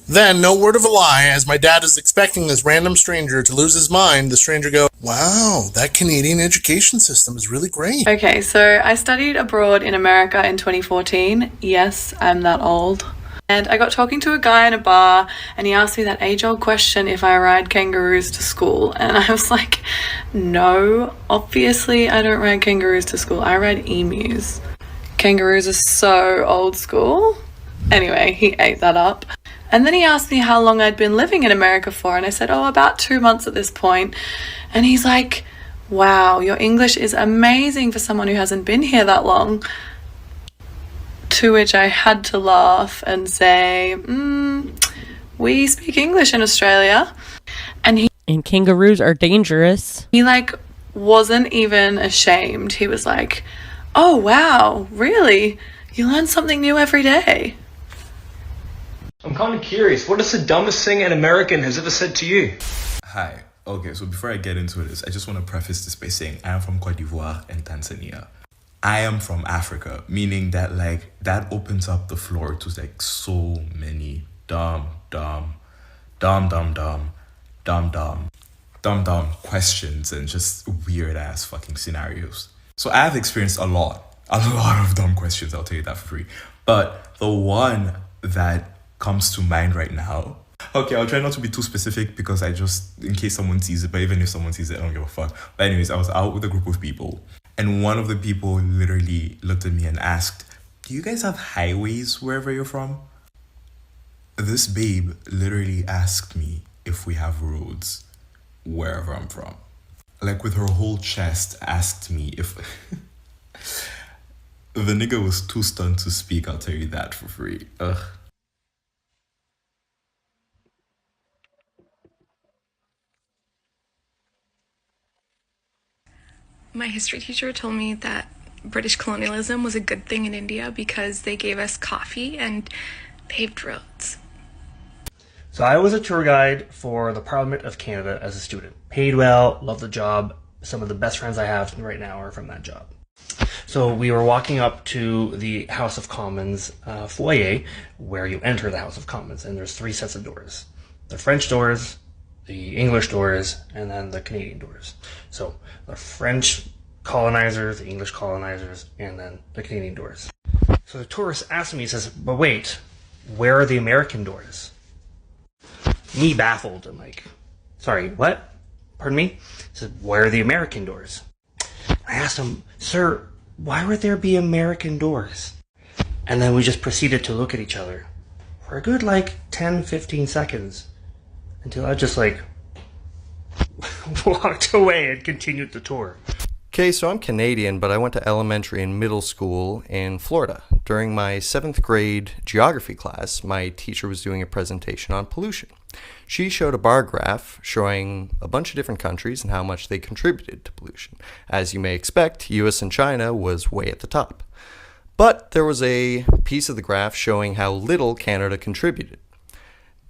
Then, no word of a lie, as my dad is expecting this random stranger to lose his mind, the stranger goes, "Wow, that Canadian education system is really great." Okay, so I studied abroad in America in 2014. Yes, I'm that old. And I got talking to a guy in a bar, and he asked me that age-old question if I ride kangaroos to school. And I was like, no, obviously I don't ride kangaroos to school. I ride emus. Kangaroos are so old school. Anyway, he ate that up. And then he asked me how long I'd been living in America for, and I said, "Oh, about 2 months at this point." And he's like, "Wow, your English is amazing for someone who hasn't been here that long." To which I had to laugh and say, "We speak English in Australia." And kangaroos are dangerous. He like wasn't even ashamed. He was like, "Oh, wow, really? You learn something new every day." I'm kind of curious, what is the dumbest thing an American has ever said to you? Hi. Okay, so before I get into this, I just want to preface this by saying I am from Cote d'Ivoire and Tanzania. I am from Africa, meaning that like that opens up the floor to like so many dumb questions and just weird ass fucking scenarios. So I've experienced a lot of dumb questions, I'll tell you that for free. But the one that comes to mind right now, okay, I'll try not to be too specific because I just, in case someone sees it, but even if someone sees it, I don't give a fuck. But anyways, I was out with a group of people, and one of the people literally looked at me and asked, "Do you guys have highways wherever you're from?" This babe literally asked me if we have roads wherever I'm from. Like with her whole chest asked me if... The nigga was too stunned to speak, I'll tell you that for free. Ugh. My history teacher told me that British colonialism was a good thing in India because they gave us coffee and paved roads. So I was a tour guide for the Parliament of Canada as a student. Paid well, loved the job. Some of the best friends I have right now are from that job. So we were walking up to the House of Commons foyer where you enter the House of Commons, and there's 3 sets of doors. The French doors, the English doors, and then the Canadian doors. So the French colonizers, the English colonizers, and then the Canadian doors. So the tourist asked me, he says, "But wait, where are the American doors?" Me baffled, I'm like, "Sorry, what? Pardon me?" He said, "Where are the American doors?" I asked him, "Sir, why would there be American doors?" And then we just proceeded to look at each other for a good 10-15 seconds until I just walked away and continued the tour. Okay, so I'm Canadian, but I went to elementary and middle school in Florida. During my 7th grade geography class, my teacher was doing a presentation on pollution. She showed a bar graph showing a bunch of different countries and how much they contributed to pollution. As you may expect, US and China was way at the top. But there was a piece of the graph showing how little Canada contributed.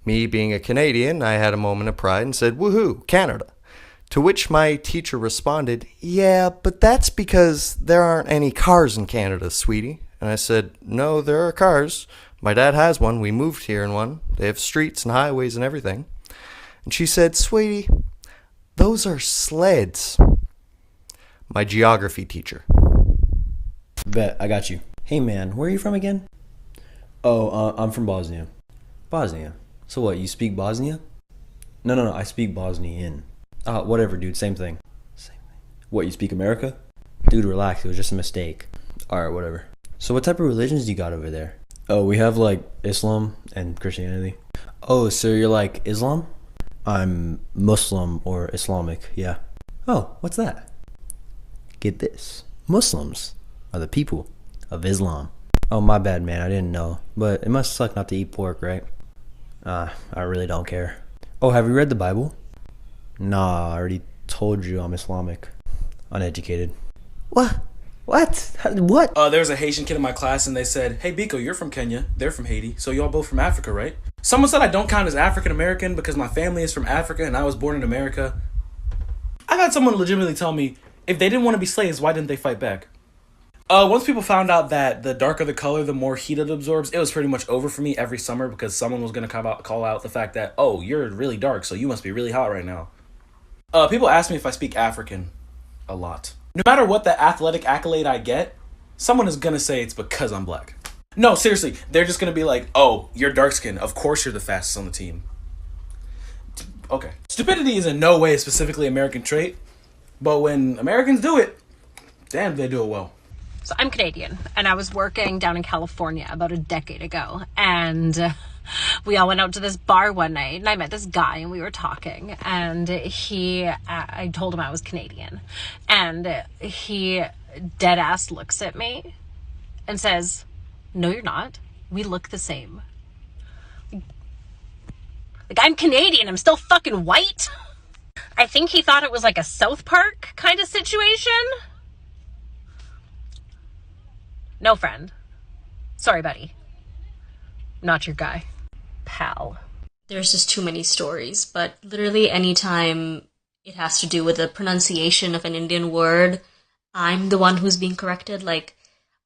Me being a Canadian, I had a moment of pride and said, "Woohoo, Canada." To which my teacher responded, "Yeah, but that's because there aren't any cars in Canada, sweetie." And I said, "No, there are cars. My dad has one. We moved here in one. They have streets and highways and everything." And she said, "Sweetie, those are sleds." My geography teacher. Bet, I got you. Hey man, where are you from again? Oh, I'm from Bosnia. Bosnia? So what, you speak Bosnia? No, I speak Bosnian. Whatever, dude, same thing. What, you speak America? Dude, relax, it was just a mistake. Alright, whatever. So what type of religions do you got over there? Oh, we have like Islam and Christianity. Oh, so you're like Islam? I'm Muslim or Islamic, yeah. Oh, what's that? Get this. Muslims are the people of Islam. Oh, my bad, man, I didn't know. But it must suck not to eat pork, right? I really don't care. Oh, have you read the Bible? Nah, I already told you I'm Islamic. Uneducated. What? What? What? There was a Haitian kid in my class and they said, "Hey, Biko, you're from Kenya. They're from Haiti. So y'all both from Africa, right?" Someone said I don't count as African American because my family is from Africa and I was born in America. I've had someone legitimately tell me, if they didn't want to be slaves, why didn't they fight back? Once people found out that the darker the color, the more heat it absorbs, it was pretty much over for me every summer because someone was going to call out the fact that, "Oh, you're really dark, so you must be really hot right now." People ask me if I speak African a lot. No matter what the athletic accolade I get, someone is going to say it's because I'm black. No, seriously, they're just going to be like, "Oh, you're dark skinned. Of course you're the fastest on the team." Okay. Stupidity is in no way a specifically American trait, but when Americans do it, damn, they do it well. So I'm Canadian, and I was working down in California about a decade ago, and we all went out to this bar one night, and I met this guy, and we were talking, and I told him I was Canadian, and he dead-ass looks at me and says, "No, you're not. We look the same." Like, I'm Canadian, I'm still fucking white? I think he thought it was like a South Park kind of situation. No, friend. Sorry, buddy. Not your guy. Pal. There's just too many stories, but literally anytime it has to do with the pronunciation of an Indian word, I'm the one who's being corrected. Like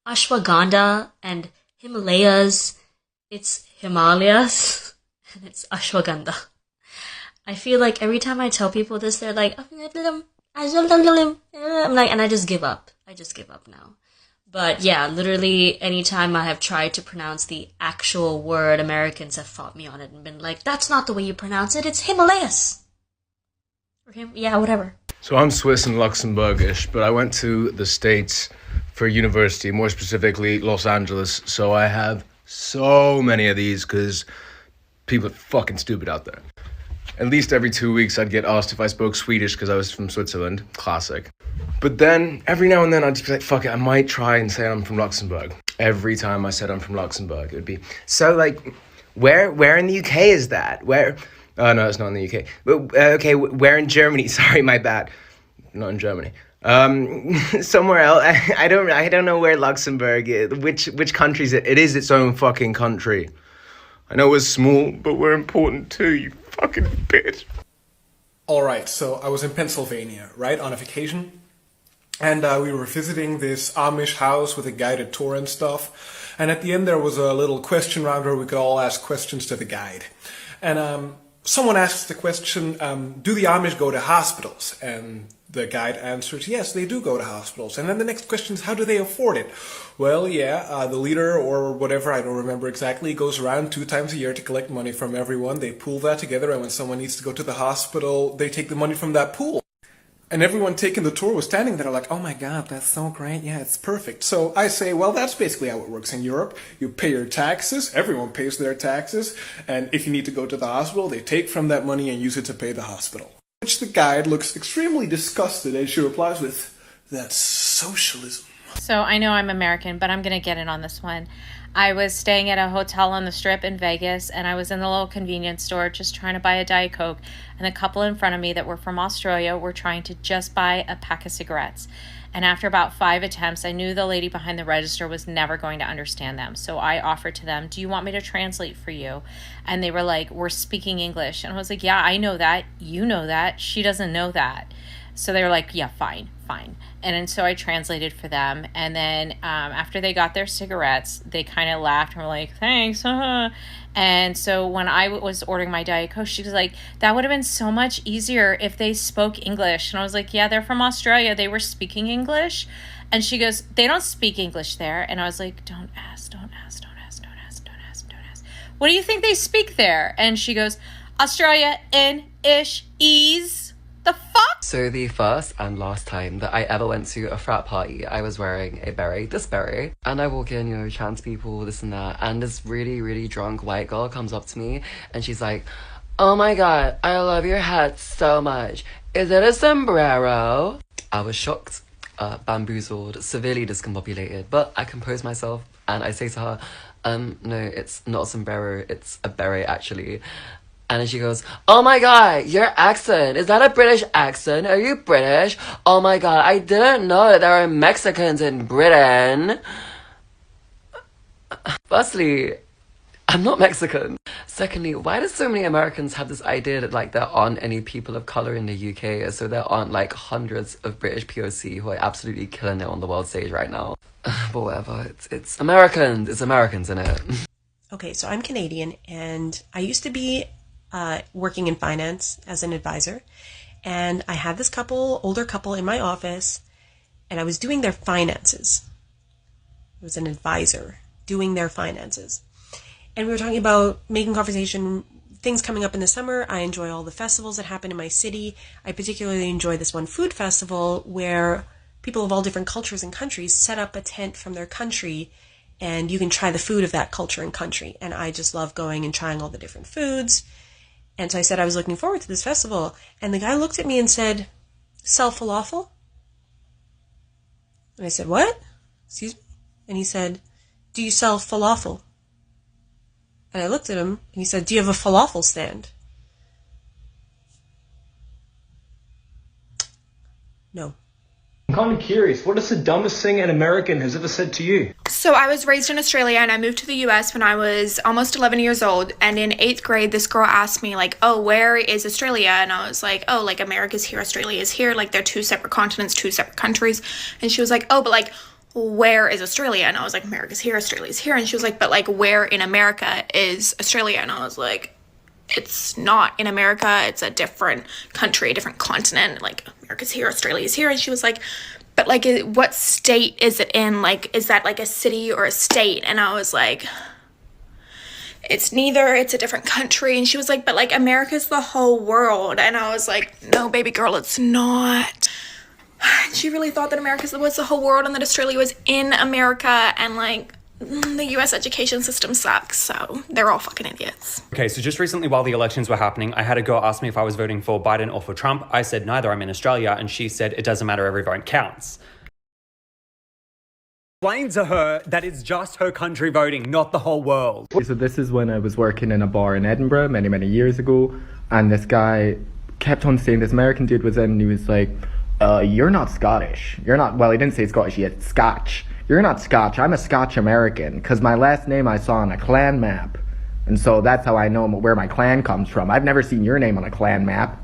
ashwagandha and Himalayas, it's Himalayas, and it's ashwagandha. I feel like every time I tell people this, they're like, I'm like, and I just give up. I just give up now. But yeah, literally anytime I have tried to pronounce the actual word, Americans have fought me on it and been like, "That's not the way you pronounce it, it's Himalayas." Or yeah, whatever. So I'm Swiss and Luxembourgish, but I went to the States for university, more specifically Los Angeles, so I have so many of these because people are fucking stupid out there. At least every 2 weeks I'd get asked if I spoke Swedish because I was from Switzerland. Classic. But then, every now and then I'd just be like, fuck it, I might try and say I'm from Luxembourg. Every time I said I'm from Luxembourg, it would be, "So, like, where in the UK is that? Where?" Oh, no, it's not in the UK. But, okay, where in Germany? Sorry, my bad. Not in Germany. Somewhere else. I don't know where Luxembourg is. Which country is it? It is its own fucking country. I know we're small, but we're important too, you fucking bitch. Alright, so I was in Pennsylvania, right, on a vacation. And we were visiting this Amish house with a guided tour and stuff. And at the end there was a little question round where we could all ask questions to the guide. And someone asks the question, do the Amish go to hospitals? And the guide answers, yes, they do go to hospitals. And then the next question is, how do they afford it? Well, yeah, the leader or whatever, I don't remember exactly, goes around 2 times a year to collect money from everyone. They pool that together, and when someone needs to go to the hospital, they take the money from that pool. And everyone taking the tour was standing there like, "Oh my god, that's so great, yeah, it's perfect." So I say, well, that's basically how it works in Europe. You pay your taxes, everyone pays their taxes, and if you need to go to the hospital, they take from that money and use it to pay the hospital. Which the guide looks extremely disgusted as she replies with, "That's socialism." So I know I'm American, but I'm going to get in on this one. I was staying at a hotel on the Strip in Vegas, and I was in the little convenience store just trying to buy a Diet Coke, and the couple in front of me that were from Australia were trying to just buy a pack of cigarettes. And after about 5 attempts, I knew the lady behind the register was never going to understand them. So I offered to them, do you want me to translate for you? And they were like, we're speaking English. And I was like, yeah, I know that. You know that. She doesn't know that. So they were like, yeah, fine. And so I translated for them. And then after they got their cigarettes, they kind of laughed and were like, thanks. And so when I was ordering my Diet Coke, she was like, that would have been so much easier if they spoke English. And I was like, yeah, they're from Australia. They were speaking English. And she goes, they don't speak English there. And I was like, don't ask. What do you think they speak there? And she goes, Australia in ish ease. The fuck? So the first and last time that I ever went to a frat party, I was wearing a beret, this beret, and I walk in, trans people, this and that, and this really, really drunk white girl comes up to me, and she's like, oh my god, I love your hat so much. Is it a sombrero? I was shocked, bamboozled, severely discombobulated, but I composed myself, and I say to her, no, it's not a sombrero, it's a beret, actually. And then she goes, oh my god, your accent, is that a British accent? Are you British? Oh my god, I didn't know that there are Mexicans in Britain. Firstly, I'm not Mexican. Secondly, why do so many Americans have this idea that there aren't any people of colour in the UK, so there aren't hundreds of British POC who are absolutely killing it on the world stage right now? But whatever, it's Americans, innit? Okay, so I'm Canadian, and I used to be working in finance as an advisor, and I had this older couple in my office, and I was doing their finances. I was an advisor doing their finances, and we were talking about making conversation, things coming up in the summer. I enjoy all the festivals that happen in my city. I particularly enjoy this one food festival where people of all different cultures and countries set up a tent from their country, and you can try the food of that culture and country. And I just love going and trying all the different foods. And so I said I was looking forward to this festival. And the guy looked at me and said, sell falafel? And I said, what? Excuse me? And he said, do you sell falafel? And I looked at him and he said, do you have a falafel stand? No. I'm kind of curious, what is the dumbest thing an American has ever said to you? So I was raised in Australia and I moved to the US when I was almost 11 years old, and in 8th grade this girl asked me oh, where is Australia? And I was like, oh, America's here, Australia's here, they're two separate continents, two separate countries. And she was like, oh, but where is Australia? And I was like, America's here, Australia's here. And she was like, but where in America is Australia? And I was like, it's not in America, it's a different country, a different continent, America's here, Australia's here. And she was like, but what state is it in? Is that a city or a state? And I was like, it's neither, it's a different country. And she was like, but America's the whole world. And I was like, no, baby girl, it's not. And she really thought that America was the whole world and that Australia was in America, and the US education system sucks, so they're all fucking idiots. Okay, so just recently while the elections were happening, I had a girl ask me if I was voting for Biden or for Trump. I said neither, I'm in Australia, and she said it doesn't matter, every vote counts. Explain to her that it's just her country voting, not the whole world. So this is when I was working in a bar in Edinburgh many years ago, and this guy kept on saying, this American dude was in, and he was like, you're not Scottish. You're not, well, he didn't say Scottish, he said Scotch. You're not Scotch, I'm a Scotch American, because my last name I saw on a clan map. And so that's how I know where my clan comes from. I've never seen your name on a clan map.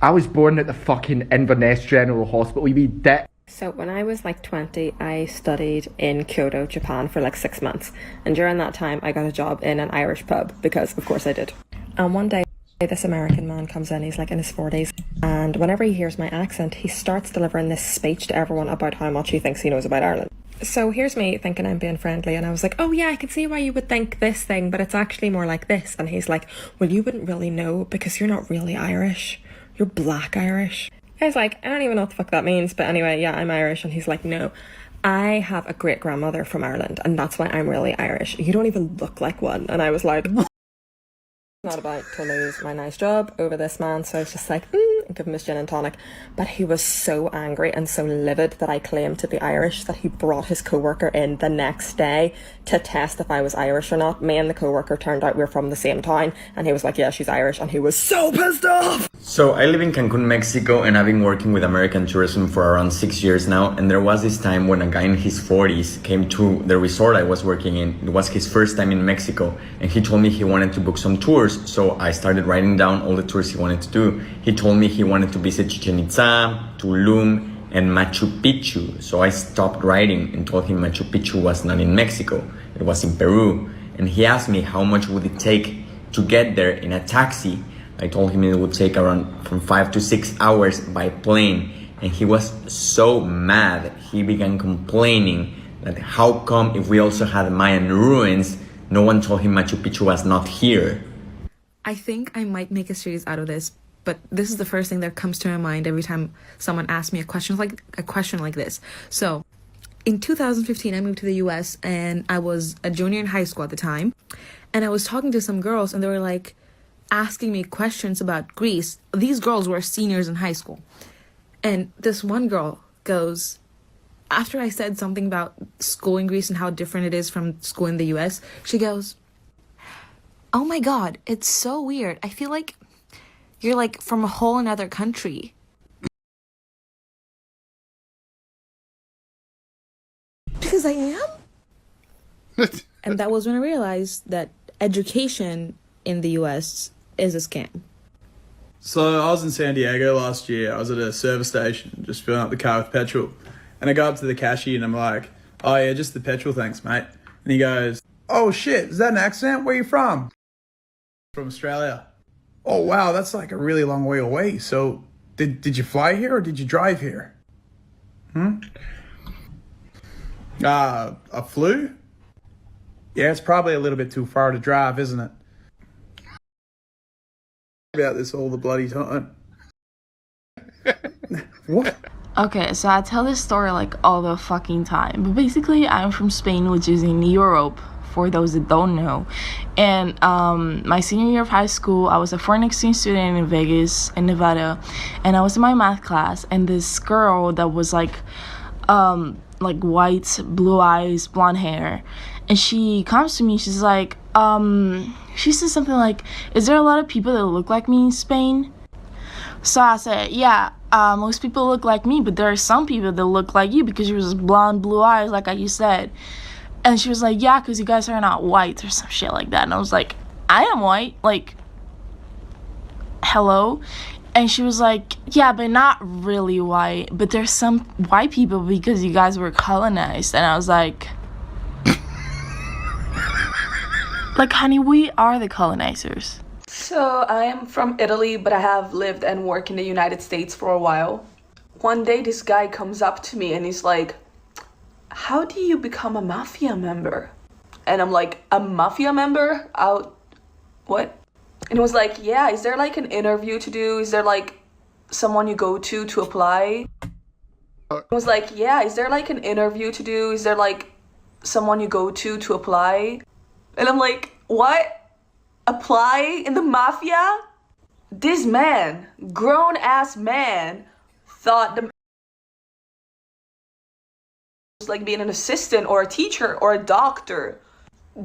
I was born at the fucking Inverness General Hospital, you be dead. So when I was 20, I studied in Kyoto, Japan for 6 months. And during that time, I got a job in an Irish pub, because of course I did. And one day, this American man comes in, he's in his 40s, and whenever he hears my accent, he starts delivering this speech to everyone about how much he thinks he knows about Ireland. So here's me thinking I'm being friendly, and I was like, oh yeah, I can see why you would think this thing, but it's actually more like this. And he's like, well, you wouldn't really know because you're not really Irish. You're black Irish. I was like, I don't even know what the fuck that means, but anyway, yeah, I'm Irish. And he's like, no, I have a great grandmother from Ireland, and that's why I'm really Irish. You don't even look like one. And I was like, not about to lose my nice job over this man, so I was just give him his gin and tonic. But he was so angry and so livid that I claimed to be Irish that he brought his co-worker in the next day to test if I was Irish or not. Me and the co-worker turned out we were from the same town, and he was like, yeah, she's Irish, and he was so pissed off. So I live in Cancun, Mexico, and I've been working with American tourism for around 6 years now. And there was this time when a guy in his 40s came to the resort I was working in. It was his first time in Mexico, and he told me he wanted to book some tours. So I started writing down all the tours he wanted to do. He told me he wanted to visit Chichen Itza, Tulum, and Machu Picchu. So I stopped writing and told him Machu Picchu was not in Mexico, it was in Peru. And he asked me how much would it take to get there in a taxi. I told him it would take around from 5 to 6 hours by plane, and he was so mad. He began complaining that how come if we also had Mayan ruins, no one told him Machu Picchu was not here. I think I might make a series out of this, but this is the first thing that comes to my mind every time someone asks me a question like this. So, in 2015, I moved to the US, and I was a junior in high school at the time, and I was talking to some girls, and they were like asking me questions about Greece. These girls were seniors in high school, and this one girl goes, after I said something about school in Greece and how different it is from school in the US, she goes, "Oh my god, it's so weird. I feel like you're like from a whole another country." Because I am. And that was when I realized that education in the US is a scam. So I was in San Diego last year. I was at a service station just filling up the car with petrol. And I go up to the cashier and I'm like, "Oh yeah, just the petrol, thanks mate." And he goes, "Oh shit, is that an accent? Where are you from?" "From Australia." "Oh wow, that's like a really long way away. So did you fly here or did you drive here?" I flew? Yeah, it's probably a little bit too far to drive, isn't it? About this all the bloody time. What? Okay, so I tell this story like all the fucking time. But basically, I'm from Spain, which is in Europe, for those that don't know. And my senior year of high school, I was a foreign exchange student in Vegas, in Nevada. And I was in my math class, and this girl that was like white, blue eyes, blonde hair. And she comes to me, she's like, she says something like, "Is there a lot of people that look like me in Spain?" So I said, "Yeah, most people look like me, but there are some people that look like you because you're just blonde, blue eyes, like you said." And she was like, "Yeah, because you guys are not white," or some shit like that. And I was like, "I am white, like, hello?" And she was like, "Yeah, but not really white, but there's some white people because you guys were colonized." And I was like, honey, we are the colonizers. So I am from Italy, but I have lived and worked in the United States for a while. One day this guy comes up to me and he's like, "How do you become a mafia member?" And I'm like, "A mafia member? What?" And he was like, "Yeah, is there like an interview to do? Is there like someone you go to apply?" I was like, "Yeah, is there like an interview to do? Is there like someone you go to apply?" And I'm like, "What? Apply in the mafia?" This man, grown ass man, thought the was like being an assistant or a teacher or a doctor.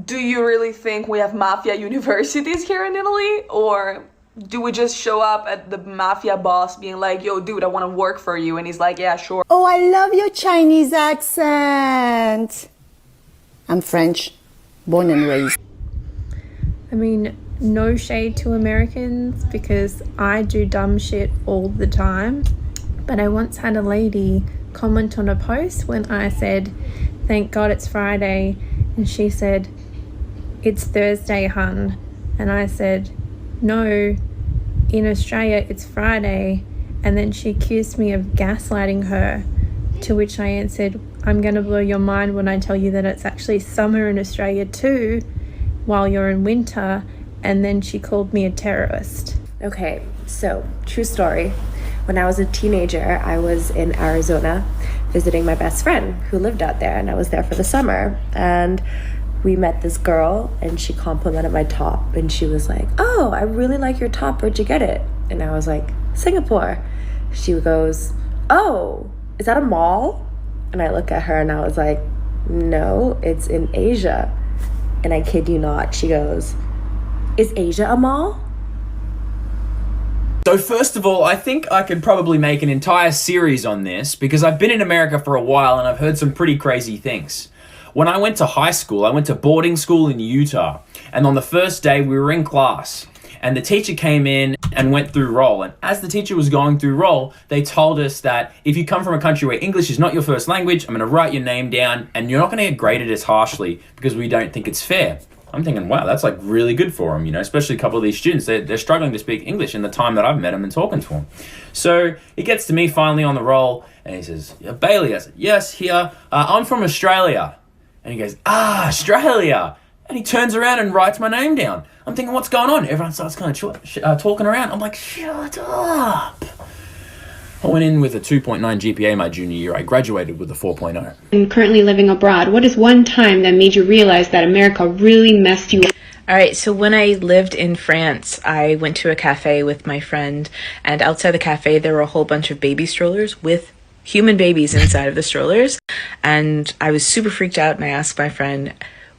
Do you really think we have mafia universities here in Italy? Or do we just show up at the mafia boss being like, "Yo, dude, I want to work for you," and he's like, "Yeah, sure." Oh, I love your Chinese accent. I'm French, born and raised. I mean, no shade to Americans because I do dumb shit all the time. But I once had a lady comment on a post when I said, "Thank God it's Friday." And she said, "It's Thursday, hun." And I said, "No, in Australia it's Friday." And then she accused me of gaslighting her, to which I answered, "I'm going to blow your mind when I tell you that it's actually summer in Australia too, while you're in winter." And then she called me a terrorist. Okay, so true story. When I was a teenager, I was in Arizona visiting my best friend who lived out there, and I was there for the summer. And we met this girl, and she complimented my top, and she was like, "Oh, I really like your top. Where'd you get it?" And I was like, "Singapore." She goes, "Oh, is that a mall?" And I look at her and I was like, "No, it's in Asia." And I kid you not, she goes, "Is Asia a mall?" So first of all, I think I could probably make an entire series on this because I've been in America for a while and I've heard some pretty crazy things. When I went to high school, I went to boarding school in Utah, and on the first day we were in class and the teacher came in and went through roll, and as the teacher was going through roll, they told us that if you come from a country where English is not your first language, I'm going to write your name down and you're not going to get graded as harshly because we don't think it's fair. I'm thinking, wow, that's like really good for them, especially a couple of these students. They're struggling to speak English in the time that I've met them and talking to them. So it gets to me finally on the roll, and he says, Bailey. I said, yes, here. I'm from Australia. And he goes, Australia. And he turns around and writes my name down. I'm thinking, what's going on? Everyone starts kind of talking around. I'm like, shut up. I went in with a 2.9 GPA my junior year. I graduated with a 4.0. I'm currently living abroad. What is one time that made you realize that America really messed you up? All right, so when I lived in France, I went to a cafe with my friend, and outside the cafe there were a whole bunch of baby strollers with human babies inside of the strollers, and I was super freaked out, and I asked my friend,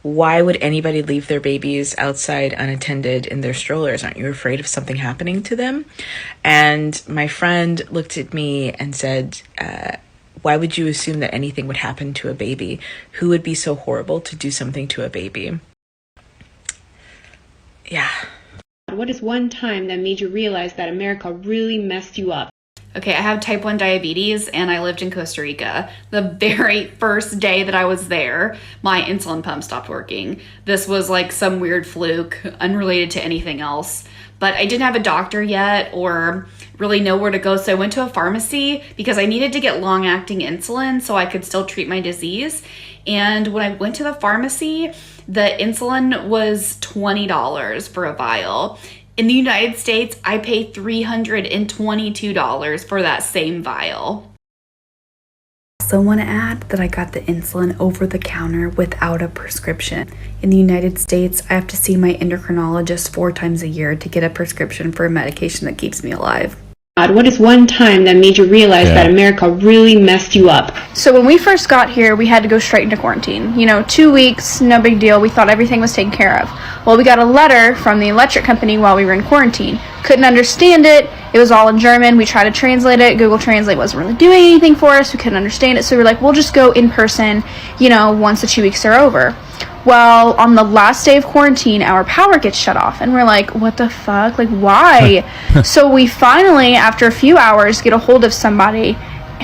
why would anybody leave their babies outside unattended in their strollers? Aren't you afraid of something happening to them? And my friend looked at me and said, why would you assume that anything would happen to a baby? Who would be so horrible to do something to a baby? Yeah. What is one time that made you realize that America really messed you up? Okay, I have type 1 diabetes and I lived in Costa Rica. The very first day that I was there, my insulin pump stopped working. This was like some weird fluke, unrelated to anything else. But I didn't have a doctor yet or really know where to go, so I went to a pharmacy because I needed to get long-acting insulin so I could still treat my disease. And when I went to the pharmacy, the insulin was $20 for a vial. In the United States, I pay $322 for that same vial. I also want to add that I got the insulin over the counter without a prescription. In the United States, I have to see my endocrinologist 4 times a year to get a prescription for a medication that keeps me alive. What is one time that made you realize that America really messed you up? So when we first got here, we had to go straight into quarantine. 2 weeks, no big deal. We thought everything was taken care of. Well, we got a letter from the electric company while we were in quarantine. Couldn't understand it. It was all in German. We tried to translate it. Google Translate wasn't really doing anything for us. We couldn't understand it. So we were like, we'll just go in person, once the 2 weeks are over. Well, on the last day of quarantine, our power gets shut off, and we're like, what the fuck? Like, why? So we finally, after a few hours, get a hold of somebody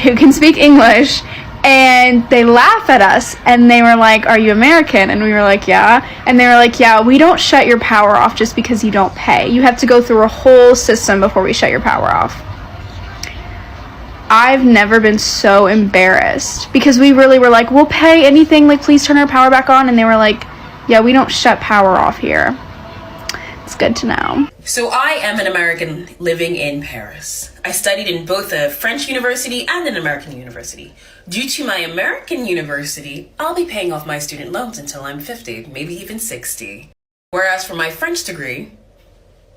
who can speak English, and they laugh at us, and they were like, are you American? And we were like, yeah. And they were like, yeah, we don't shut your power off just because you don't pay. You have to go through a whole system before we shut your power off. I've never been so embarrassed because we really were like, we'll pay anything, like please turn our power back on, and they were like, yeah, we don't shut power off here. It's good to know. So I am an American living in Paris. I studied in both a French university and an American university. Due to my American university, I'll be paying off my student loans until I'm 50, maybe even 60. Whereas for my French degree,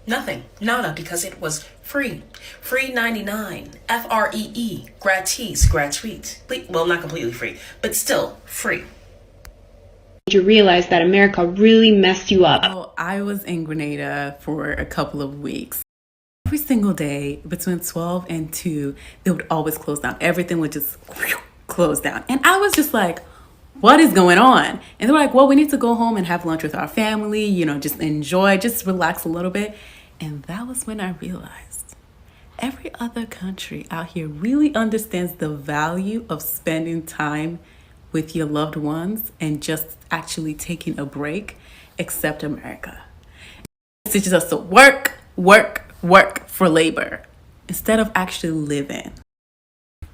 nothing. Nada, because it was free. Free 99. Free. Gratis. Gratuit. Well, not completely free, but still free. Did you realize that America really messed you up? Oh, I was in Grenada for a couple of weeks. Every single day between 12 and 2, they would always close down. Everything would just close down. And I was just like, what is going on? And they were like, well, we need to go home and have lunch with our family, just enjoy, just relax a little bit. And that was when I realized every other country out here really understands the value of spending time with your loved ones and just actually taking a break, except America. It teaches us to work for labor instead of actually living.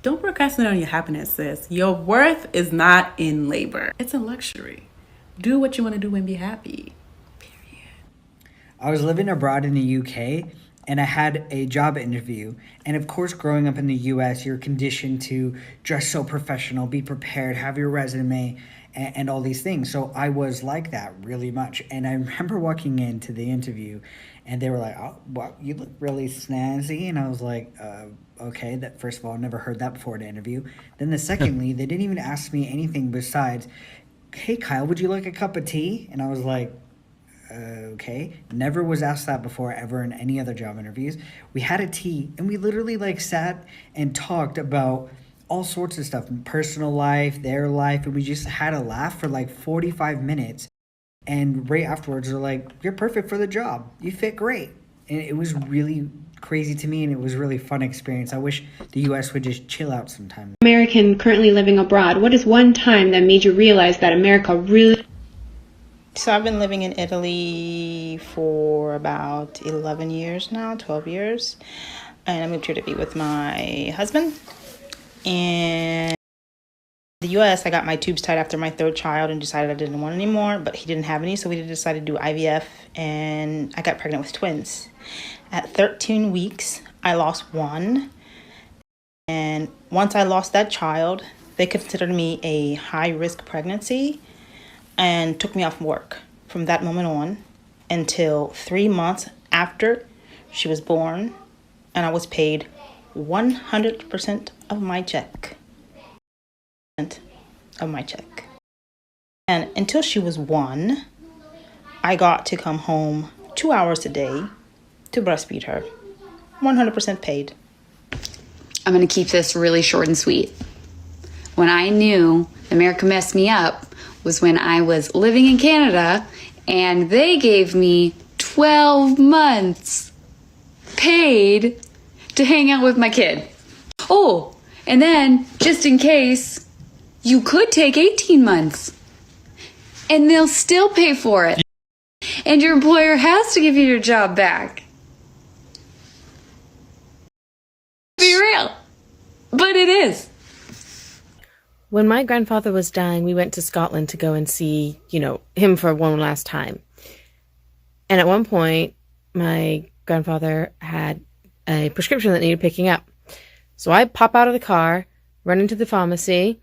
Don't procrastinate on your happiness, sis. Your worth is not in labor. It's a luxury. Do what you want to do and be happy. I was living abroad in the UK and I had a job interview. And of course, growing up in the US, you're conditioned to dress so professional, be prepared, have your resume, and all these things. So I was like that really much. And I remember walking into the interview and they were like, oh, well, you look really snazzy. And I was like, okay, that first of all, never heard that before at an interview. Then secondly, they didn't even ask me anything besides, hey, Kyle, would you like a cup of tea? And I was like, okay. Never was asked that before ever in any other job interviews. We had a tea and we literally like sat and talked about all sorts of stuff, personal life, their life, and we just had a laugh for like 45 minutes. And right afterwards, they're like, "You're perfect for the job. You fit great." And it was really crazy to me, and it was a really fun experience. I wish the U.S. would just chill out sometime. American currently living abroad, what is one time that made you realize that America really... So I've been living in Italy for about 11 years now, 12 years. And I moved here to be with my husband. And in the U.S., I got my tubes tied after my third child and decided I didn't want any more, but he didn't have any, so we decided to do IVF, and I got pregnant with twins. At 13 weeks, I lost one. And once I lost that child, they considered me a high-risk pregnancy and took me off work from that moment on until 3 months after she was born, and I was paid 100% of my check. And until she was 1, I got to come home 2 hours a day to breastfeed her. 100% paid. I'm going to keep this really short and sweet. When I knew America messed me up was when I was living in Canada and they gave me 12 months paid to hang out with my kid. Oh, and then just in case, you could take 18 months and they'll still pay for it. And your employer has to give you your job back. Be real. But it is. When my grandfather was dying, we went to Scotland to go and see, him for one last time. And at one point, my grandfather had a prescription that needed picking up. So I pop out of the car, run into the pharmacy,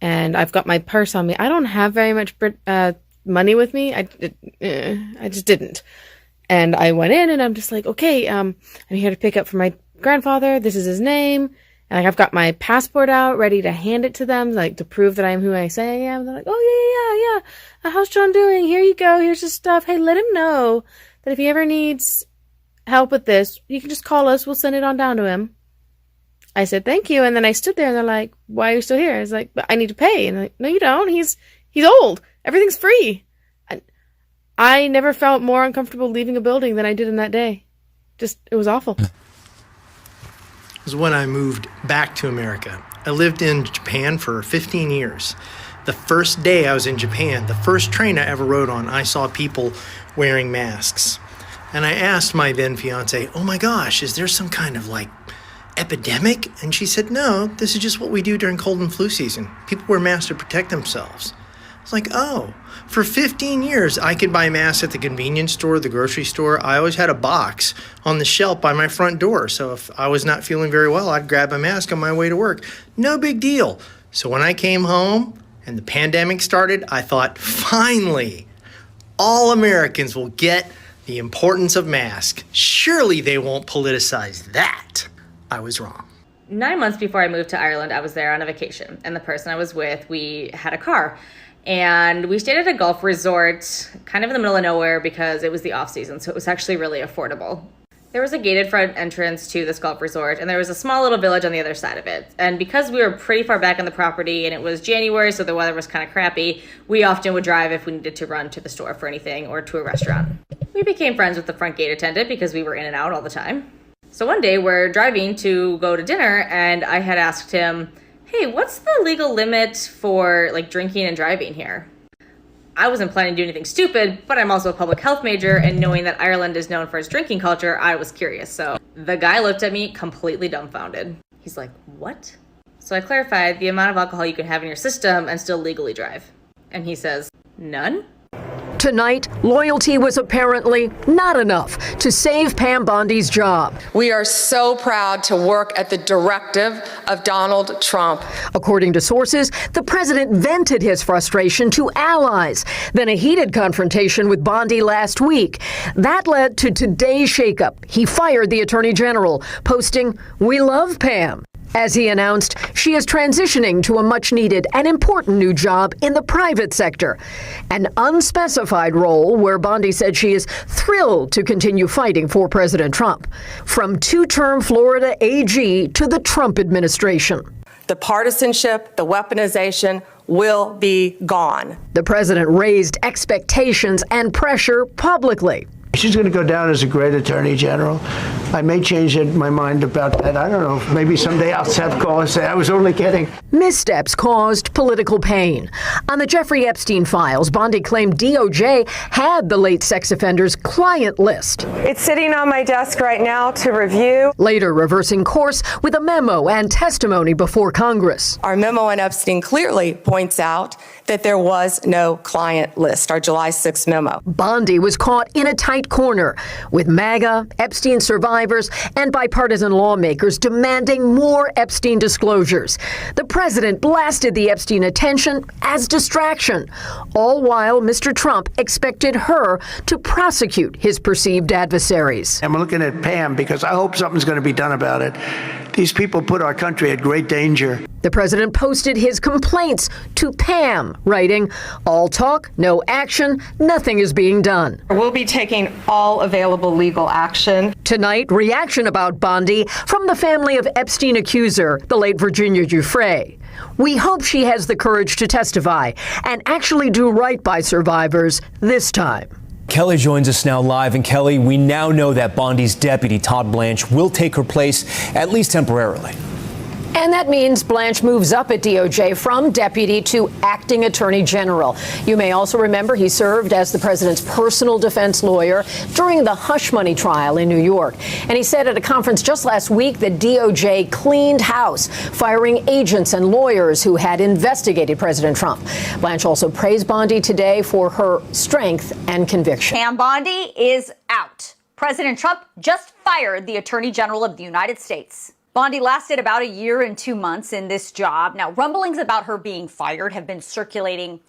and I've got my purse on me. I don't have very much money with me. I just didn't. And I went in and I'm just like, okay, I'm here to pick up for my grandfather. This is his name. And I've got my passport out, ready to hand it to them, to prove that I'm who I say I am. And they're like, oh, yeah. How's John doing? Here you go. Here's his stuff. Hey, let him know that if he ever needs help with this, you can just call us. We'll send it on down to him. I said, thank you. And then I stood there and they're like, why are you still here? I was like, but I need to pay. And I'm like, no, you don't. He's old. Everything's free. I never felt more uncomfortable leaving a building than I did in that day. It was awful. It was when I moved back to America. I lived in Japan for 15 years. The first day I was in Japan, the first train I ever rode on, I saw people wearing masks. And I asked my then fiance, oh my gosh, is there some kind of epidemic? And she said, no, this is just what we do during cold and flu season. People wear masks to protect themselves. I was like, oh, for 15 years, I could buy masks at the convenience store, the grocery store. I always had a box on the shelf by my front door. So if I was not feeling very well, I'd grab a mask on my way to work. No big deal. So when I came home and the pandemic started, I thought, finally, all Americans will get the importance of masks. Surely they won't politicize that. I was wrong. 9 months before I moved to Ireland, I was there on a vacation. And the person I was with, we had a car. And we stayed at a golf resort kind of in the middle of nowhere because it was the off season. So it was actually really affordable. There was a gated front entrance to this golf resort, and there was a small little village on the other side of it. And because we were pretty far back on the property and it was January, so the weather was kind of crappy, we often would drive if we needed to run to the store for anything or to a restaurant. We became friends with the front gate attendant because we were in and out all the time. So one day we're driving to go to dinner, and I had asked him, hey, what's the legal limit for drinking and driving here? I wasn't planning to do anything stupid, but I'm also a public health major, and knowing that Ireland is known for its drinking culture, I was curious. So the guy looked at me completely dumbfounded. He's like, what? So I clarified the amount of alcohol you can have in your system and still legally drive. And he says, none? Tonight, loyalty was apparently not enough to save Pam Bondi's job. We are so proud to work at the directive of Donald Trump. According to sources, the president vented his frustration to allies, then a heated confrontation with Bondi last week. That led to today's shakeup. He fired the attorney general, posting, "We love Pam." As he announced, she is transitioning to a much-needed and important new job in the private sector, an unspecified role where Bondi said she is thrilled to continue fighting for President Trump, from two-term Florida AG to the Trump administration. The partisanship, the weaponization will be gone. The president raised expectations and pressure publicly. She's going to go down as a great attorney general. I may change my mind about that. I don't know. Maybe someday I'll have call and say I was only kidding. Missteps caused political pain. On the Jeffrey Epstein files, Bondi claimed DOJ had the late sex offender's client list. It's sitting on my desk right now to review. Later reversing course with a memo and testimony before Congress. Our memo on Epstein clearly points out that there was no client list, our July 6th memo. Bondi was caught in a tight corner with MAGA, Epstein survivors, and bipartisan lawmakers demanding more Epstein disclosures. The president blasted the Epstein attention as distraction, all while Mr. Trump expected her to prosecute his perceived adversaries. I'm looking at Pam because I hope something's going to be done about it. These people put our country at great danger. The president posted his complaints to Pam, writing, "All talk, no action, nothing is being done." We'll be taking all available legal action. Tonight, reaction about Bondi from the family of Epstein accuser, the late Virginia Giuffre. We hope she has the courage to testify and actually do right by survivors this time. Kelly joins us now live. And Kelly, we now know that Bondi's deputy, Todd Blanche, will take her place, at least temporarily. And that means Blanche moves up at DOJ from deputy to acting attorney general. You may also remember he served as the president's personal defense lawyer during the hush money trial in New York. And he said at a conference just last week that DOJ cleaned house, firing agents and lawyers who had investigated President Trump. Blanche also praised Bondi today for her strength and conviction. Pam Bondi is out. President Trump just fired the Attorney General of the United States. Bondi lasted about a year and 2 months in this job. Now, rumblings about her being fired have been circulating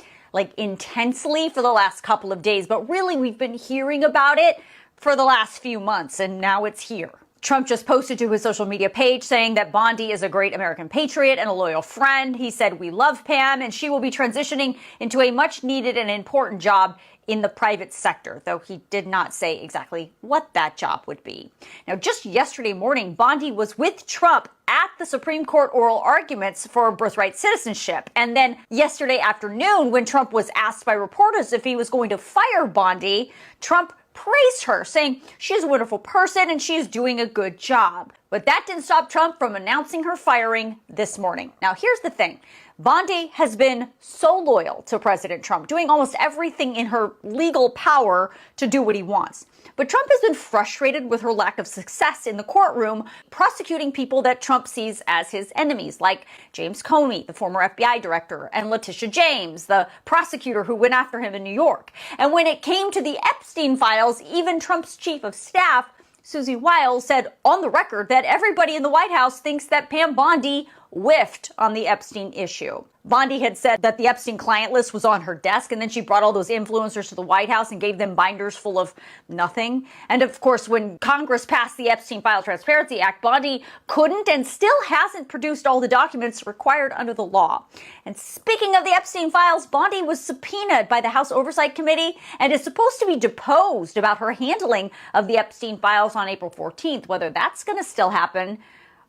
intensely for the last couple of days, but really we've been hearing about it for the last few months, and now it's here. Trump just posted to his social media page saying that Bondi is a great American patriot and a loyal friend. He said, "We love Pam, and she will be transitioning into a much needed and important job in the private sector," though he did not say exactly what that job would be. Now, just yesterday morning, Bondi was with Trump at the Supreme Court oral arguments for birthright citizenship. And then yesterday afternoon, when Trump was asked by reporters if he was going to fire Bondi, Trump praised her, saying she's a wonderful person and she's doing a good job. But that didn't stop Trump from announcing her firing this morning. Now, here's the thing. Bondi has been so loyal to President Trump, doing almost everything in her legal power to do what he wants. But Trump has been frustrated with her lack of success in the courtroom, prosecuting people that Trump sees as his enemies, like James Comey, the former FBI director, and Letitia James, the prosecutor who went after him in New York. And when it came to the Epstein files, even Trump's chief of staff, Susie Wiles, said on the record that everybody in the White House thinks that Pam Bondi whiffed on the Epstein issue. Bondi had said that the Epstein client list was on her desk, and then she brought all those influencers to the White House and gave them binders full of nothing. And of course, when Congress passed the Epstein File Transparency Act, Bondi couldn't and still hasn't produced all the documents required under the law. And speaking of the Epstein files, Bondi was subpoenaed by the House Oversight Committee and is supposed to be deposed about her handling of the Epstein files on April 14th. Whether that's going to still happen,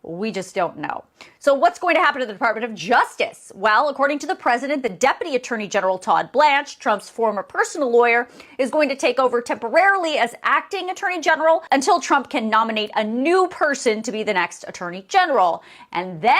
we just don't know. So what's going to happen to the Department of Justice? Well, according to the president, the Deputy Attorney General Todd Blanche, Trump's former personal lawyer, is going to take over temporarily as acting Attorney General until Trump can nominate a new person to be the next Attorney General. And then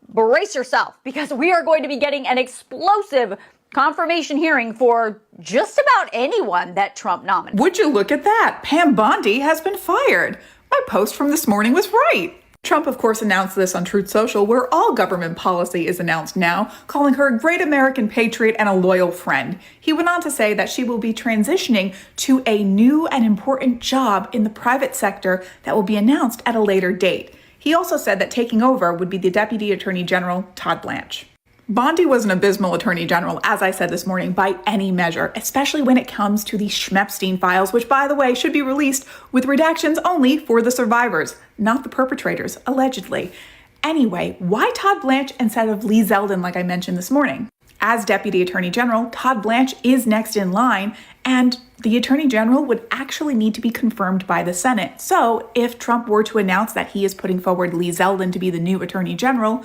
brace yourself, because we are going to be getting an explosive confirmation hearing for just about anyone that Trump nominates. Would you look at that? Pam Bondi has been fired. My post from this morning was right. Trump, of course, announced this on Truth Social, where all government policy is announced now, calling her a great American patriot and a loyal friend. He went on to say that she will be transitioning to a new and important job in the private sector that will be announced at a later date. He also said that taking over would be the Deputy Attorney General, Todd Blanche. Bondi was an abysmal attorney general, as I said this morning, by any measure, especially when it comes to the Schmepstein files, which, by the way, should be released with redactions only for the survivors, not the perpetrators, allegedly. Anyway, why Todd Blanche instead of Lee Zeldin like I mentioned this morning? As Deputy Attorney General, Todd Blanche is next in line, and the Attorney General would actually need to be confirmed by the Senate. So if Trump were to announce that he is putting forward Lee Zeldin to be the new Attorney General,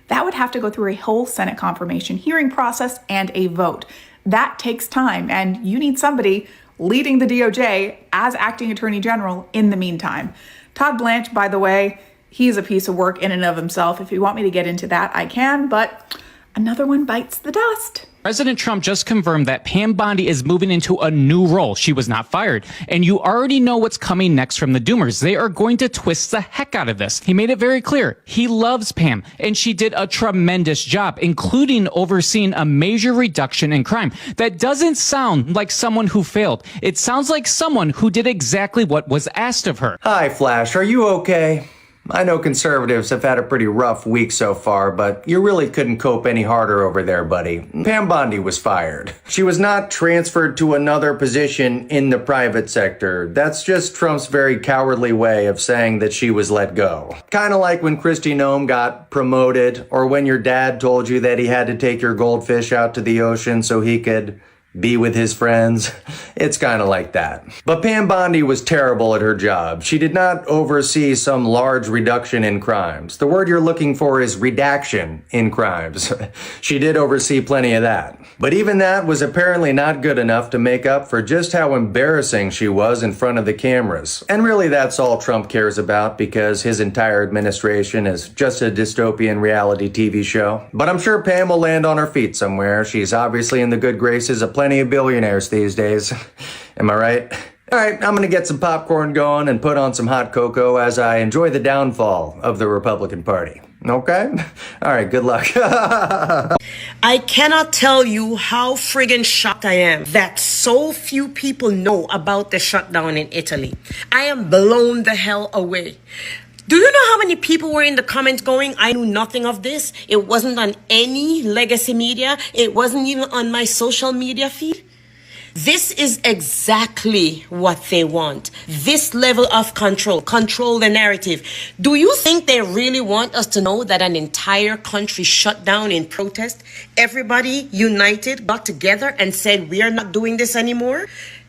that would have to go through a whole Senate confirmation hearing process and a vote. That takes time, and you need somebody leading the DOJ as acting Attorney General in the meantime. Todd Blanche, by the way, he's a piece of work in and of himself. If you want me to get into that, I can, but another one bites the dust. President Trump just confirmed that Pam Bondi is moving into a new role. She was not fired. And you already know what's coming next from the Doomers. They are going to twist the heck out of this. He made it very clear. He loves Pam, and she did a tremendous job, including overseeing a major reduction in crime. That doesn't sound like someone who failed. It sounds like someone who did exactly what was asked of her. Hi, Flash. Are you okay? I know conservatives have had a pretty rough week so far, but you really couldn't cope any harder over there, buddy. Pam Bondi was fired. She was not transferred to another position in the private sector. That's just Trump's very cowardly way of saying that she was let go. Kind of like when Kristi Noem got promoted, or when your dad told you that he had to take your goldfish out to the ocean so he could be with his friends. It's kind of like that. But Pam Bondi was terrible at her job. She did not oversee some large reduction in crimes. The word you're looking for is redaction in crimes. She did oversee plenty of that. But even that was apparently not good enough to make up for just how embarrassing she was in front of the cameras. And really that's all Trump cares about, because his entire administration is just a dystopian reality TV show. But I'm sure Pam will land on her feet somewhere. She's obviously in the good graces of plenty of billionaires these days. Am I right? All right, I'm gonna get some popcorn going and put on some hot cocoa as I enjoy the downfall of the Republican Party. Okay? All right, good luck. I cannot tell you how friggin' shocked I am that so few people know about the shutdown in Italy. I am blown the hell away. Do you know how many people were in the comments going, I knew nothing of this? It wasn't on any legacy media. It wasn't even on my social media feed. This is exactly what they want. This level of control the narrative. Do you think they really want us to know that an entire country shut down in protest? Everybody united, got together and said, we are not doing this anymore?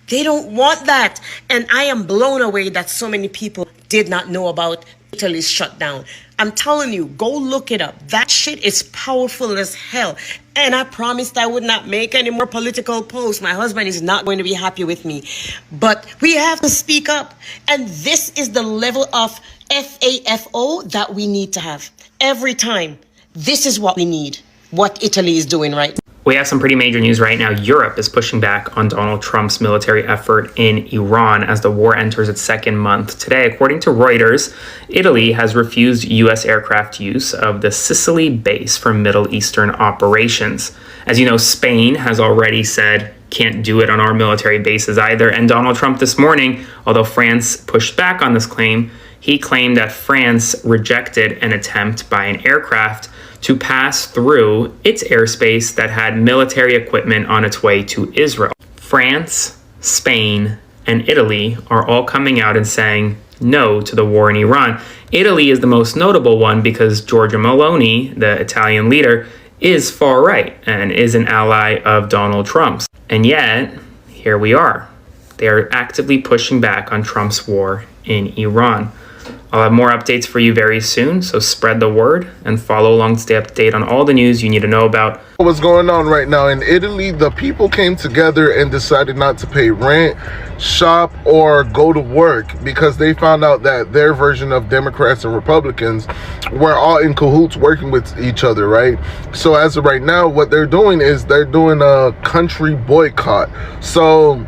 They don't want that. And I am blown away that so many people did not know about Italy's shutdown. I'm telling you, go look it up. That shit is powerful as hell. And I promised I would not make any more political posts. My husband is not going to be happy with me. But we have to speak up. And this is the level of FAFO that we need to have. Every time, this is what we need. What Italy is doing right now. We have some pretty major news right now. Europe is pushing back on Donald Trump's military effort in Iran as the war enters its second month. Today, according to Reuters, Italy has refused U.S. aircraft use of the Sicily base for Middle Eastern operations. As you know, Spain has already said, can't do it on our military bases either. And Donald Trump this morning, although France pushed back on this claim, he claimed that France rejected an attempt by an aircraft to pass through its airspace that had military equipment on its way to Israel. France, Spain, and Italy are all coming out and saying no to the war in Iran. Italy is the most notable one because Giorgia Meloni, the Italian leader, is far right and is an ally of Donald Trump's. And yet, here we are. They are actively pushing back on Trump's war in Iran. I'll have more updates for you very soon, so spread the word and follow along to stay up to date on all the news you need to know about. What's going on right now in Italy? The people came together and decided not to pay rent, shop, or go to work because they found out that their version of Democrats and Republicans were all in cahoots working with each other, right? So as of right now, what they're doing is they're doing a country boycott. So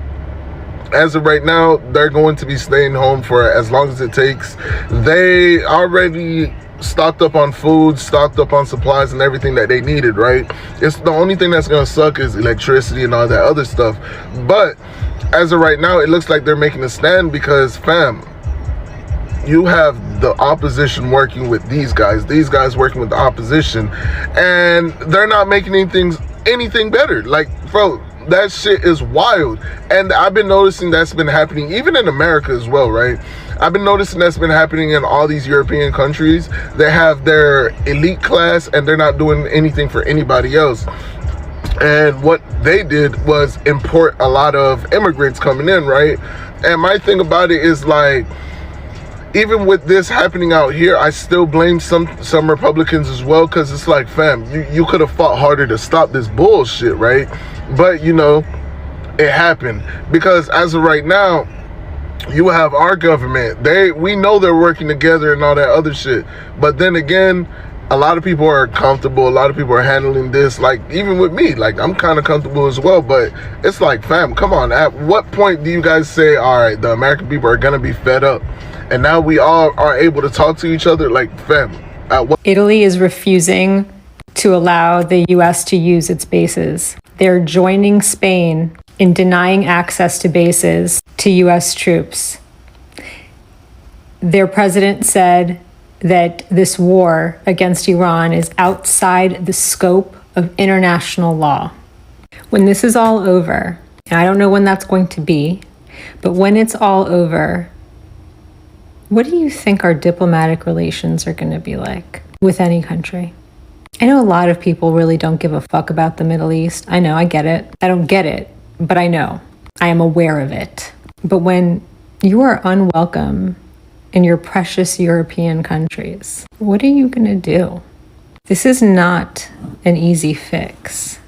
as of right now, they're going to be staying home for as long as it takes. They already stocked up on food, stocked up on supplies and everything that they needed, right? It's the only thing that's going to suck is electricity and all that other stuff. But as of right now, it looks like they're making a stand because, fam, you have the opposition working with these guys working with the opposition, and they're not making anything better. Like, bro, that shit is wild. And I've been noticing that's been happening even in America as well, right? I've been noticing that's been happening in all these European countries. They have their elite class and they're not doing anything for anybody else. And what they did was import a lot of immigrants coming in, right? And my thing about it is, like, even with this happening out here, I still blame some Republicans as well, because it's like, fam, you could have fought harder to stop this bullshit, right? But, you know, it happened. Because as of right now, you have our government. We know they're working together and all that other shit. But then again, a lot of people are comfortable. A lot of people are handling this. Like, even with me, like, I'm kind of comfortable as well. But it's like, fam, come on. At what point do you guys say, all right, the American people are going to be fed up? And now we all are able to talk to each other? Like, fam, at what? Italy is refusing to allow the U.S. to use its bases. They're joining Spain in denying access to bases to U.S. troops. Their president said that this war against Iran is outside the scope of international law. When this is all over, and I don't know when that's going to be, but when it's all over, what do you think our diplomatic relations are going to be like with any country? I know a lot of people really don't give a fuck about the Middle East. I know, I get it. I don't get it, but I know. I am aware of it. But when you are unwelcome in your precious European countries, what are you going to do? This is not an easy fix.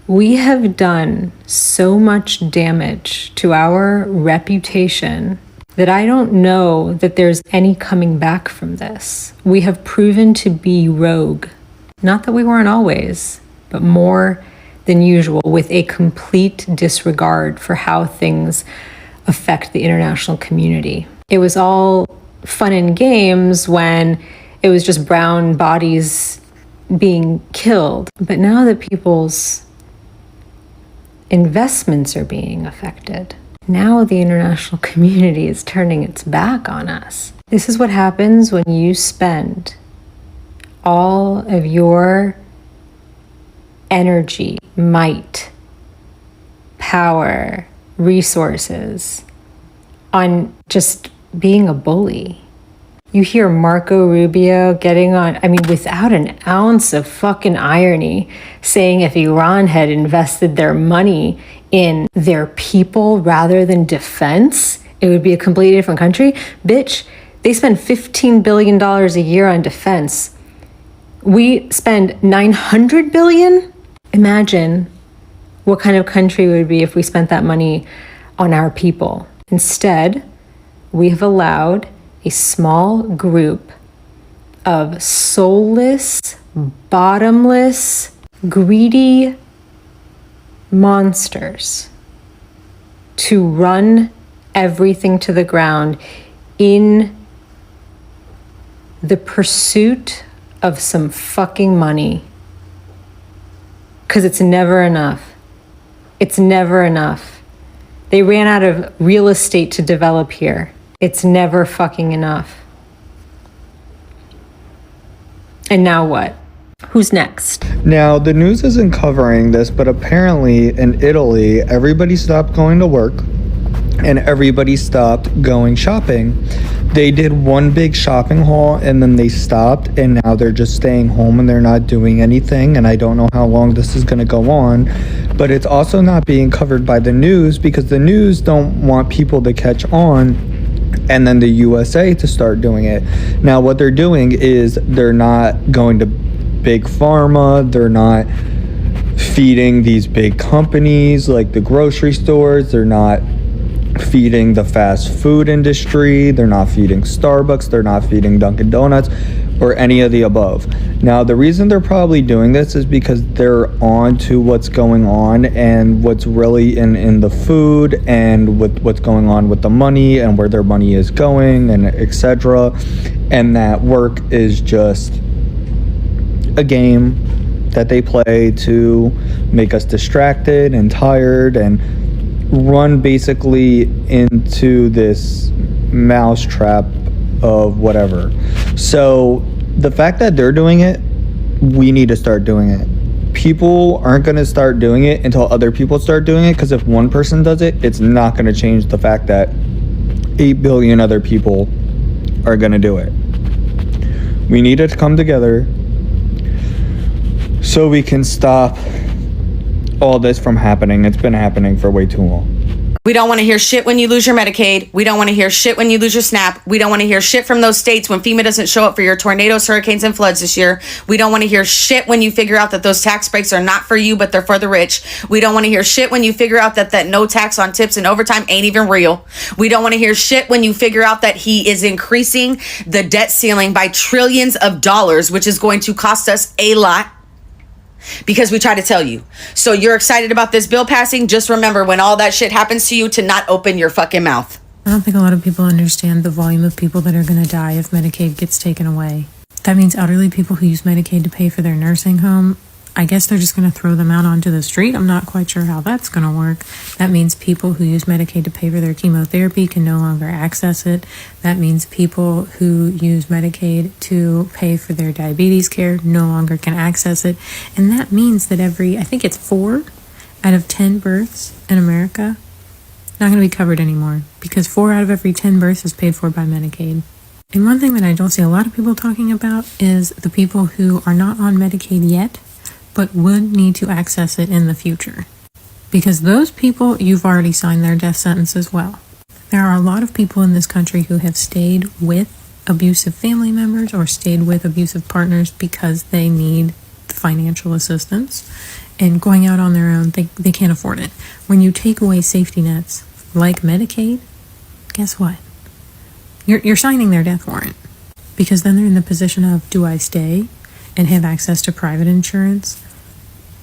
We have done so much damage to our reputation that I don't know that there's any coming back from this. We have proven to be rogue. Not that we weren't always, but more than usual, with a complete disregard for how things affect the international community. It was all fun and games when it was just brown bodies being killed. But now that people's investments are being affected, now the international community is turning its back on us. This is what happens when you spend all of your energy, might, power, resources on just being a bully. You hear Marco Rubio getting on, I mean, without an ounce of fucking irony, saying if Iran had invested their money in their people rather than defense, it would be a completely different country. Bitch, they spend $15 billion a year on defense. We spend $900 billion? Imagine what kind of country it would be if we spent that money on our people. Instead, we have allowed a small group of soulless, bottomless, greedy monsters to run everything to the ground in the pursuit of some fucking money. Because it's never enough. It's never enough. They ran out of real estate to develop here. It's never fucking enough. And now what? Who's next? Now, the news isn't covering this, but apparently in Italy, everybody stopped going to work and everybody stopped going shopping. They did one big shopping haul and then they stopped, and now they're just staying home and they're not doing anything. And I don't know how long this is going to go on, but it's also not being covered by the news because the news don't want people to catch on and then the USA to start doing it. Now, what they're doing is they're not going to big pharma, they're not feeding these big companies like the grocery stores, they're not feeding the fast food industry, they're not feeding Starbucks, they're not feeding Dunkin' Donuts or any of the above. Now, the reason they're probably doing this is because they're on to what's going on and what's really in the food and with what's going on with the money and where their money is going and etc. And that work is just a game that they play to make us distracted and tired and run basically into this mousetrap of whatever. So the fact that they're doing it, we need to start doing it. people aren't going to start doing it until other people start doing it, because if one person does it, it's not going to change the fact that 8 billion other people are going to do it. We need to come together so we can stop all this from happening. It's been happening for way too long. We don't want to hear shit when you lose your Medicaid. We don't want to hear shit when you lose your SNAP. We don't want to hear shit from those states when FEMA doesn't show up for your tornadoes, hurricanes, and floods this year. We don't want to hear shit when you figure out that those tax breaks are not for you, but they're for the rich. We don't want to hear shit when you figure out that no tax on tips and overtime ain't even real. We don't want to hear shit when you figure out that he is increasing the debt ceiling by trillions of dollars, which is going to cost us a lot. Because we try to tell you. So you're excited about this bill passing? Just remember, when all that shit happens to you, to not open your fucking mouth. I don't think a lot of people understand the volume of people that are going to die if Medicaid gets taken away. That means elderly people who use Medicaid to pay for their nursing home. I guess they're just going to throw them out onto the street. I'm not quite sure how that's going to work. That means people who use Medicaid to pay for their chemotherapy can no longer access it. That means people who use Medicaid to pay for their diabetes care no longer can access it. And that means that I think it's 4 out of 10 births in America not going to be covered anymore, because 4 out of every 10 births is paid for by Medicaid. And one thing that I don't see a lot of people talking about is the people who are not on Medicaid yet, but would need to access it in the future. Because those people, you've already signed their death sentence as well. There are a lot of people in this country who have stayed with abusive family members or stayed with abusive partners because they need financial assistance, and going out on their own, they can't afford it. When you take away safety nets like Medicaid, guess what? You're signing their death warrant, because then they're in the position of, do I stay and have access to private insurance,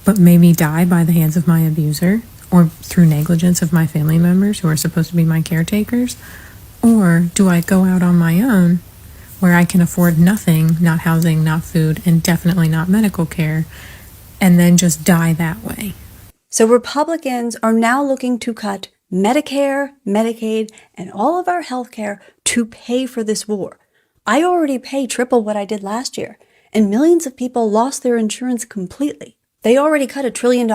but maybe die by the hands of my abuser or through negligence of my family members who are supposed to be my caretakers? Or do I go out on my own where I can afford nothing, not housing, not food, and definitely not medical care, and then just die that way? So Republicans are now looking to cut Medicare, Medicaid, and all of our health care to pay for this war. I already pay triple what I did last year, and millions of people lost their insurance completely. They already cut $1 trillion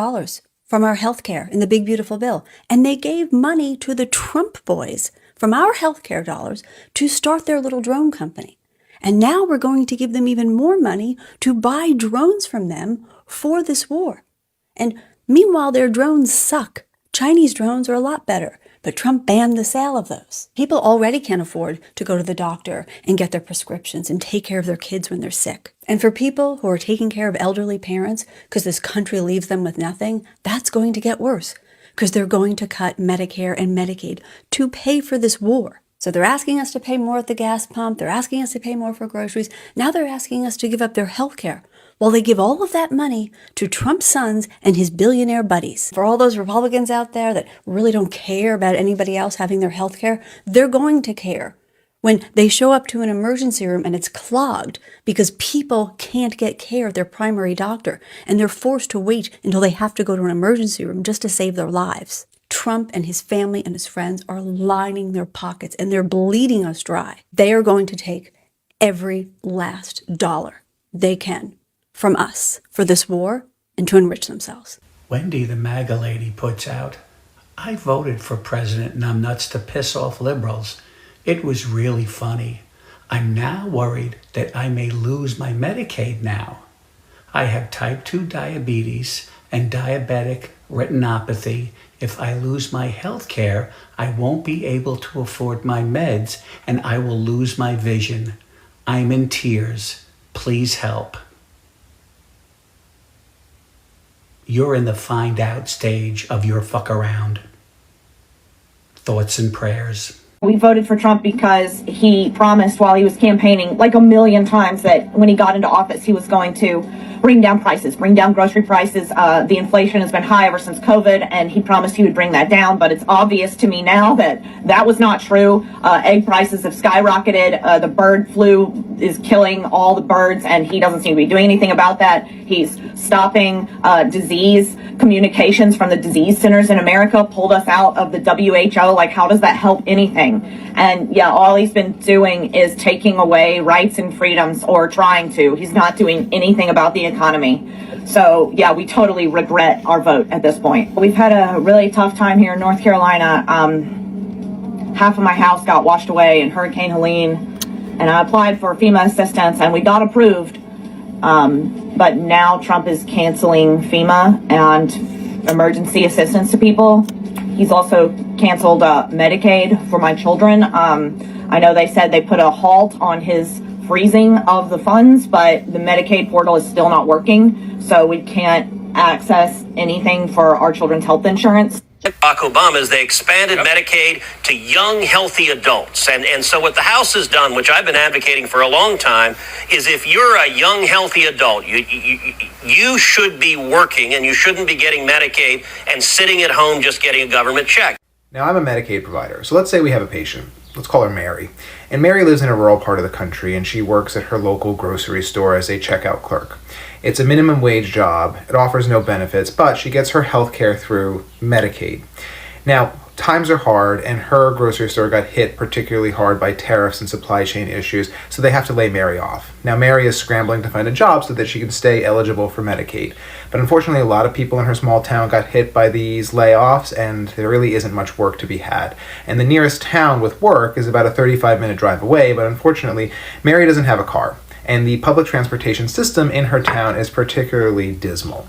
from our health care in the big, beautiful bill, and they gave money to the Trump boys from our health care dollars to start their little drone company. And now we're going to give them even more money to buy drones from them for this war. And meanwhile, their drones suck. Chinese drones are a lot better, but Trump banned the sale of those. People already can't afford to go to the doctor and get their prescriptions and take care of their kids when they're sick. And for people who are taking care of elderly parents because this country leaves them with nothing, that's going to get worse, because they're going to cut Medicare and Medicaid to pay for this war. So they're asking us to pay more at the gas pump. They're asking us to pay more for groceries. Now they're asking us to give up their health care. Well, they give all of that money to Trump's sons and his billionaire buddies. For all those Republicans out there that really don't care about anybody else having their health care, they're going to care when they show up to an emergency room and it's clogged because people can't get care at their primary doctor, and they're forced to wait until they have to go to an emergency room just to save their lives. Trump and his family and his friends are lining their pockets, and they're bleeding us dry. They are going to take every last dollar they can from us for this war and to enrich themselves. Wendy, the MAGA lady, puts out, I voted for President Numbnuts to piss off liberals. It was really funny. I'm now worried that I may lose my Medicaid now. I have type 2 diabetes and diabetic retinopathy. If I lose my health care, I won't be able to afford my meds and I will lose my vision. I'm in tears. Please help. You're in the find out stage of your fuck around. Thoughts and prayers. We voted for Trump because he promised while he was campaigning like 1,000,000 times that when he got into office, he was going to bring down prices, bring down grocery prices. The inflation has been high ever since COVID, and he promised he would bring that down. But it's obvious to me now that that was not true. Egg prices have skyrocketed. The bird flu is killing all the birds, and he doesn't seem to be doing anything about that. He's stopping disease communications from the disease centers in America, pulled us out of the WHO. Like, how does that help anything? And yeah, all he's been doing is taking away rights and freedoms, or trying to. He's not doing anything about the economy. So yeah, we totally regret our vote at this point. We've had a really tough time here in North Carolina. Half of my house got washed away in Hurricane Helene, and I applied for FEMA assistance and we got approved. But now Trump is canceling FEMA and emergency assistance to people. He's also canceled Medicaid for my children. I know they said they put a halt on his freezing of the funds, but the Medicaid portal is still not working, so we can't access anything for our children's health insurance. Barack Obama's, they expanded Medicaid to young, healthy adults. And so what the House has done, which I've been advocating for a long time, is if you're a young, healthy adult, you should be working, and you shouldn't be getting Medicaid and sitting at home just getting a government check. Now, I'm a Medicaid provider, so let's say we have a patient. Let's call her Mary. And Mary lives in a rural part of the country, and she works at her local grocery store as a checkout clerk. It's a minimum wage job. It offers no benefits, but she gets her health care through Medicaid. Now, times are hard, and her grocery store got hit particularly hard by tariffs and supply chain issues, so they have to lay Mary off. Now, Mary is scrambling to find a job so that she can stay eligible for Medicaid. But unfortunately, a lot of people in her small town got hit by these layoffs, and there really isn't much work to be had. And the nearest town with work is about a 35-minute drive away, but unfortunately, Mary doesn't have a car, and the public transportation system in her town is particularly dismal.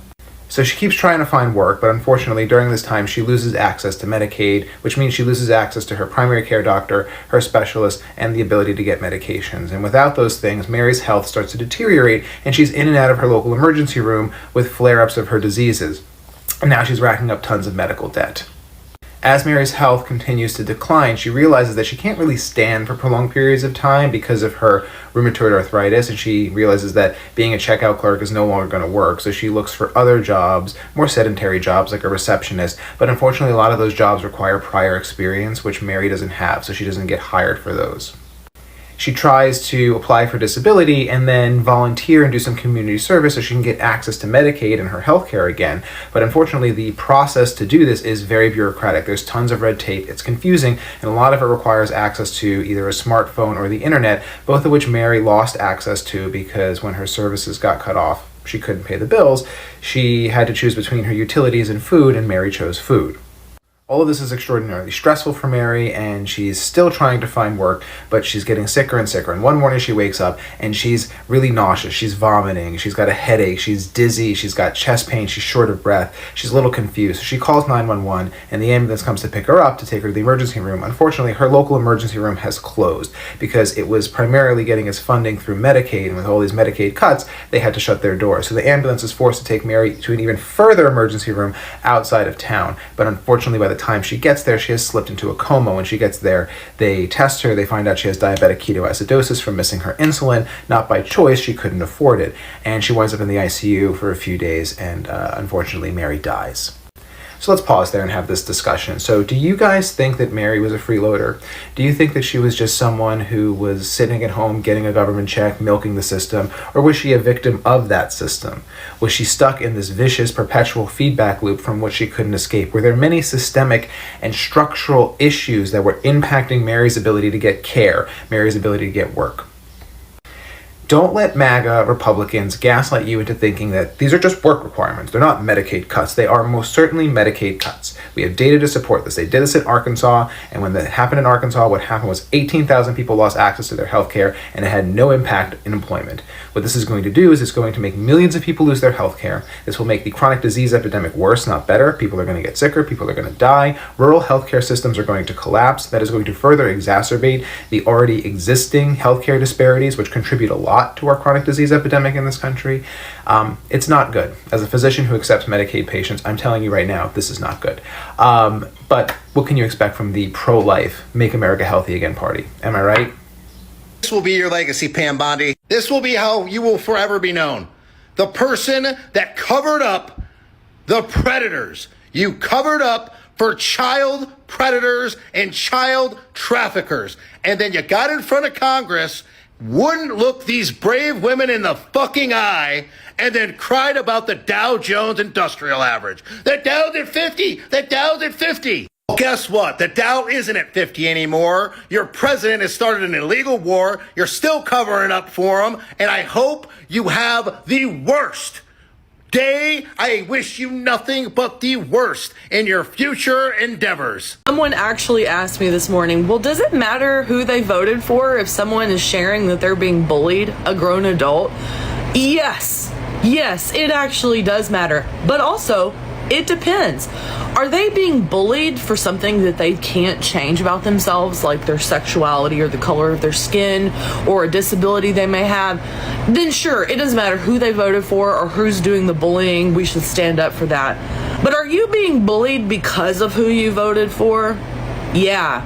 So she keeps trying to find work, but unfortunately during this time she loses access to Medicaid, which means she loses access to her primary care doctor, her specialist, and the ability to get medications. And without those things, Mary's health starts to deteriorate, and she's in and out of her local emergency room with flare-ups of her diseases. And now she's racking up tons of medical debt. As Mary's health continues to decline, she realizes that she can't really stand for prolonged periods of time because of her rheumatoid arthritis, and she realizes that being a checkout clerk is no longer going to work, so she looks for other jobs, more sedentary jobs like a receptionist, but unfortunately a lot of those jobs require prior experience, which Mary doesn't have, so she doesn't get hired for those. She tries to apply for disability and then volunteer and do some community service so she can get access to Medicaid and her health care again. But unfortunately, the process to do this is very bureaucratic. There's tons of red tape. It's confusing, and a lot of it requires access to either a smartphone or the internet, both of which Mary lost access to because when her services got cut off, she couldn't pay the bills. She had to choose between her utilities and food, and Mary chose food. All of this is extraordinarily stressful for Mary, and she's still trying to find work, but she's getting sicker and sicker. And one morning she wakes up and she's really nauseous. She's vomiting. She's got a headache. She's dizzy. She's got chest pain. She's short of breath. She's a little confused. So she calls 911, and the ambulance comes to pick her up to take her to the emergency room. Unfortunately, her local emergency room has closed because it was primarily getting its funding through Medicaid, and with all these Medicaid cuts, they had to shut their doors. So the ambulance is forced to take Mary to an even further emergency room outside of town. But unfortunately, by the time she gets there, she has slipped into a coma. When she gets there, they test her. They find out she has diabetic ketoacidosis from missing her insulin, not by choice. She couldn't afford it. And she winds up in the ICU for a few days, and unfortunately, Mary dies. So let's pause there and have this discussion. So do you guys think that Mary was a freeloader? Do you think that she was just someone who was sitting at home getting a government check, milking the system? Or was she a victim of that system? Was she stuck in this vicious, perpetual feedback loop from which she couldn't escape? Were there many systemic and structural issues that were impacting Mary's ability to get care, Mary's ability to get work? Don't let MAGA Republicans gaslight you into thinking that these are just work requirements. They're not Medicaid cuts. They are most certainly Medicaid cuts. We have data to support this. They did this in Arkansas, and when that happened in Arkansas, what happened was 18,000 people lost access to their health care, and it had no impact in employment. What this is going to do is it's going to make millions of people lose their health care. This will make the chronic disease epidemic worse, not better. People are going to get sicker. People are going to die. Rural healthcare systems are going to collapse. That is going to further exacerbate the already existing healthcare disparities, which contribute a lot to our chronic disease epidemic in this country. It's not good. As a physician who accepts Medicaid patients, I'm telling you right now, this is not good. But what can you expect from the pro-life, Make America Healthy Again party? Am I right? This will be your legacy, Pam Bondi. This will be how you will forever be known. The person that covered up the predators. You covered up for child predators and child traffickers. And then you got in front of Congress wouldn't look these brave women in the fucking eye and then cried about the Dow Jones Industrial Average. The Dow's at 50. The Dow's at 50. Well, guess what? The Dow isn't at 50 anymore. Your president has started an illegal war. You're still covering up for him. And I hope you have the worst day. I wish you nothing but the worst in your future endeavors. Someone actually asked me this morning, well, does it matter who they voted for if someone is sharing that they're being bullied, a grown adult? Yes, it actually does matter. But also, it depends. Are they being bullied for something that they can't change about themselves, like their sexuality or the color of their skin or a disability they may have? Then sure, it doesn't matter who they voted for or who's doing the bullying. We should stand up for that. But are you being bullied because of who you voted for? Yeah.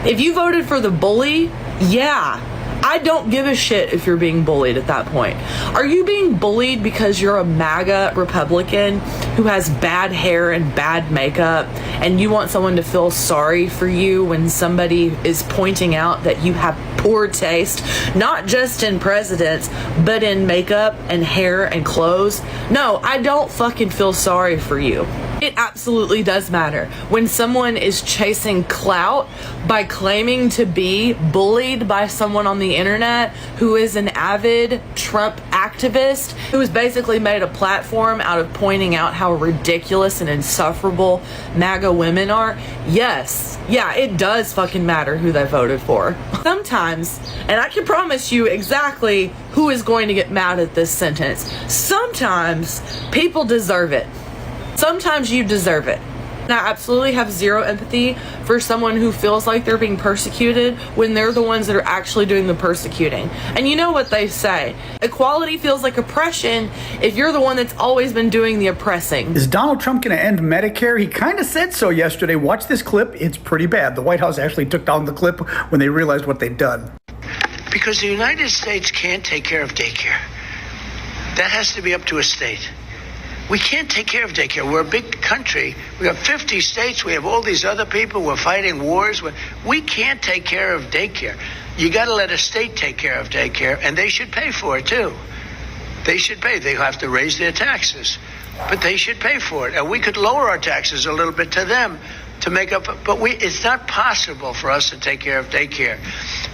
If you voted for the bully, yeah. I don't give a shit if you're being bullied at that point. Are you being bullied because you're a MAGA Republican who has bad hair and bad makeup and you want someone to feel sorry for you when somebody is pointing out that you have poor taste, not just in presidents, but in makeup and hair and clothes? No, I don't fucking feel sorry for you. It absolutely does matter when someone is chasing clout by claiming to be bullied by someone on the internet who is an avid Trump activist who has basically made a platform out of pointing out how ridiculous and insufferable MAGA women are. Yes, yeah, it does fucking matter who they voted for. Sometimes, and I can promise you exactly who is going to get mad at this sentence, sometimes people deserve it. Sometimes you deserve it. And I absolutely have zero empathy for someone who feels like they're being persecuted when they're the ones that are actually doing the persecuting. And you know what they say, equality feels like oppression if you're the one that's always been doing the oppressing. Is Donald Trump going to end Medicare? He kind of said so yesterday. Watch this clip. It's pretty bad. The White House actually took down the clip when they realized what they'd done. Because the United States can't take care of daycare. That has to be up to a state. We can't take care of daycare. We're a big country. We have 50 states. We have all these other people. We're fighting wars. We can't take care of daycare. You got to let a state take care of daycare, and they should pay for it, too. They should pay. They have to raise their taxes, but they should pay for it. And we could lower our taxes a little bit to them to make up. But it's not possible for us to take care of daycare.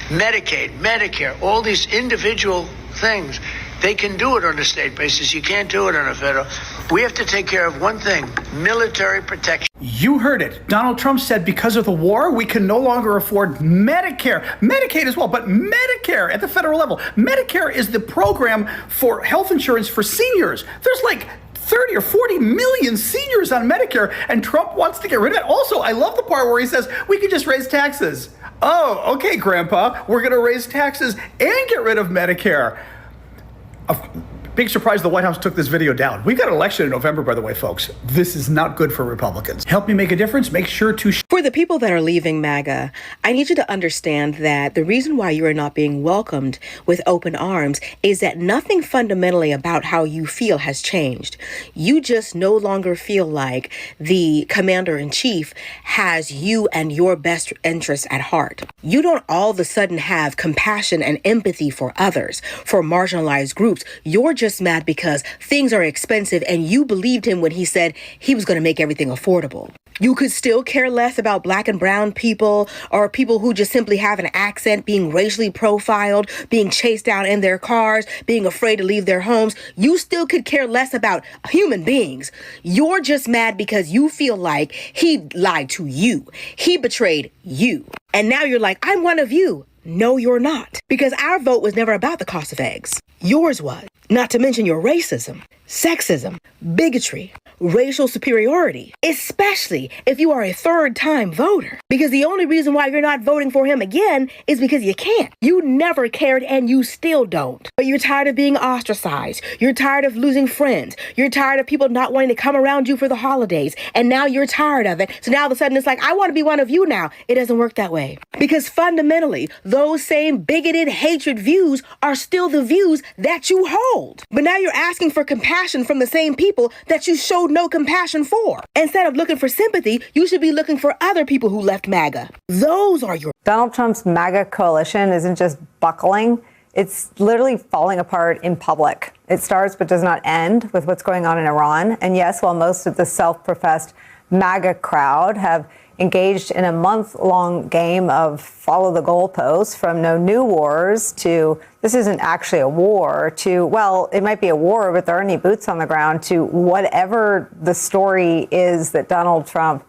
Medicaid, Medicare, all these individual things. They can do it on a state basis. You can't do it on a federal. We have to take care of one thing, military protection. You heard it. Donald Trump said because of the war, we can no longer afford Medicare. Medicaid as well, but Medicare at the federal level. Medicare is the program for health insurance for seniors. There's like 30 or 40 million seniors on Medicare, and Trump wants to get rid of it. Also, I love the part where he says, we could just raise taxes. Oh, okay, Grandpa, we're going to raise taxes and get rid of Medicare. Big surprise the White House took this video down. We got an election in November, by the way, folks. This is not good for Republicans. Help me make a difference. Make sure to... For the people that are leaving MAGA, I need you to understand that the reason why you are not being welcomed with open arms is that nothing fundamentally about how you feel has changed. You just no longer feel like the commander-in-chief has you and your best interests at heart. You don't all of a sudden have compassion and empathy for others, for marginalized groups. You're just mad because things are expensive and you believed him when he said he was going to make everything affordable. You could still care less about black and brown people or people who just simply have an accent, being racially profiled, being chased down in their cars, being afraid to leave their homes. You still could care less about human beings. You're just mad because you feel like he lied to you. He betrayed you. And now you're like, I'm one of you. No, you're not. Because our vote was never about the cost of eggs. Yours was. Not to mention your racism, sexism, bigotry, racial superiority, especially if you are a third-time voter. Because the only reason why you're not voting for him again is because you can't. You never cared and you still don't. But you're tired of being ostracized. You're tired of losing friends. You're tired of people not wanting to come around you for the holidays. And now you're tired of it. So now all of a sudden it's like, I want to be one of you now. It doesn't work that way. Because fundamentally, those same bigoted hatred views are still the views that you hold. But now you're asking for compassion from the same people that you showed no compassion for. Instead of looking for sympathy, you should be looking for other people who left MAGA. Those are your... Donald Trump's MAGA coalition isn't just buckling, It's literally falling apart in public. It starts but does not end with what's going on in Iran. And yes, while most of the self-professed MAGA crowd have engaged in a month-long game of follow the goalposts, from no new wars to this isn't actually a war to, well, it might be a war, but there aren't any boots on the ground, to whatever the story is that Donald Trump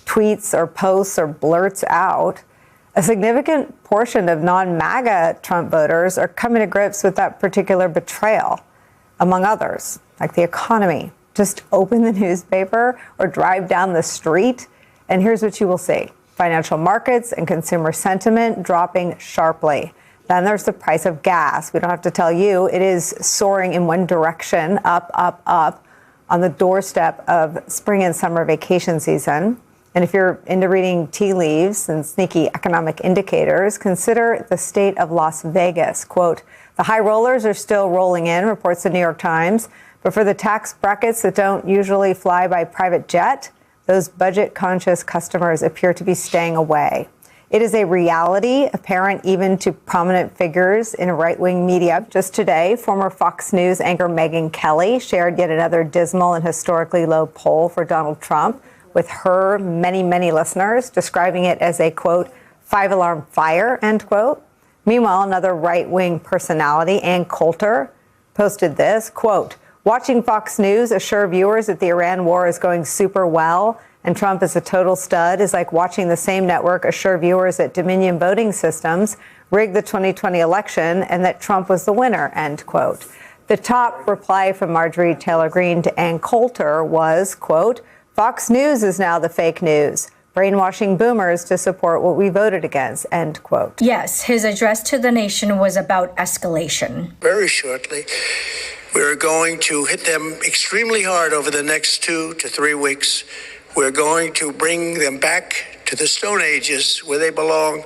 tweets or posts or blurts out, a significant portion of non-MAGA Trump voters are coming to grips with that particular betrayal, among others, like the economy. Just open the newspaper or drive down the street, and here's what you will see. Financial markets and consumer sentiment dropping sharply. Then there's the price of gas. We don't have to tell you, it is soaring in one direction, up, up, up, on the doorstep of spring and summer vacation season. And if you're into reading tea leaves and sneaky economic indicators, consider the state of Las Vegas. Quote, the high rollers are still rolling in, reports the New York Times. But for the tax brackets that don't usually fly by private jet, those budget-conscious customers appear to be staying away. It is a reality apparent even to prominent figures in right-wing media. Just today, former Fox News anchor Megyn Kelly shared yet another dismal and historically low poll for Donald Trump with her many, many listeners, describing it as a, quote, five-alarm fire, end quote. Meanwhile, another right-wing personality, Ann Coulter, posted this, quote, watching Fox News assure viewers that the Iran war is going super well and Trump is a total stud is like watching the same network assure viewers that Dominion voting systems rigged the 2020 election and that Trump was the winner, end quote. The top reply from Marjorie Taylor Greene to Ann Coulter was, quote, Fox News is now the fake news, brainwashing boomers to support what we voted against, end quote. Yes, his address to the nation was about escalation. Very shortly, we're going to hit them extremely hard over the next 2 to 3 weeks. We're going to bring them back to the Stone Ages where they belong.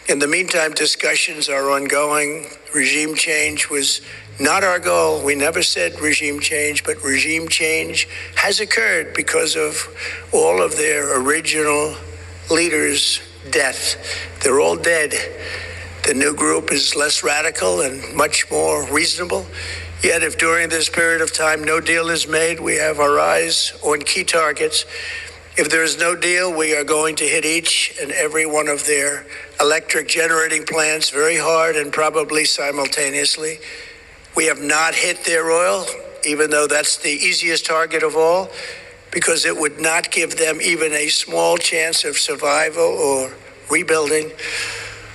In the meantime, discussions are ongoing. Regime change was not our goal. We never said regime change, but regime change has occurred because of all of their original leaders' death. They're all dead. The new group is less radical and much more reasonable. Yet if during this period of time no deal is made, we have our eyes on key targets. If there is no deal, we are going to hit each and every one of their electric generating plants very hard and probably simultaneously. We have not hit their oil, even though that's the easiest target of all, because it would not give them even a small chance of survival or rebuilding.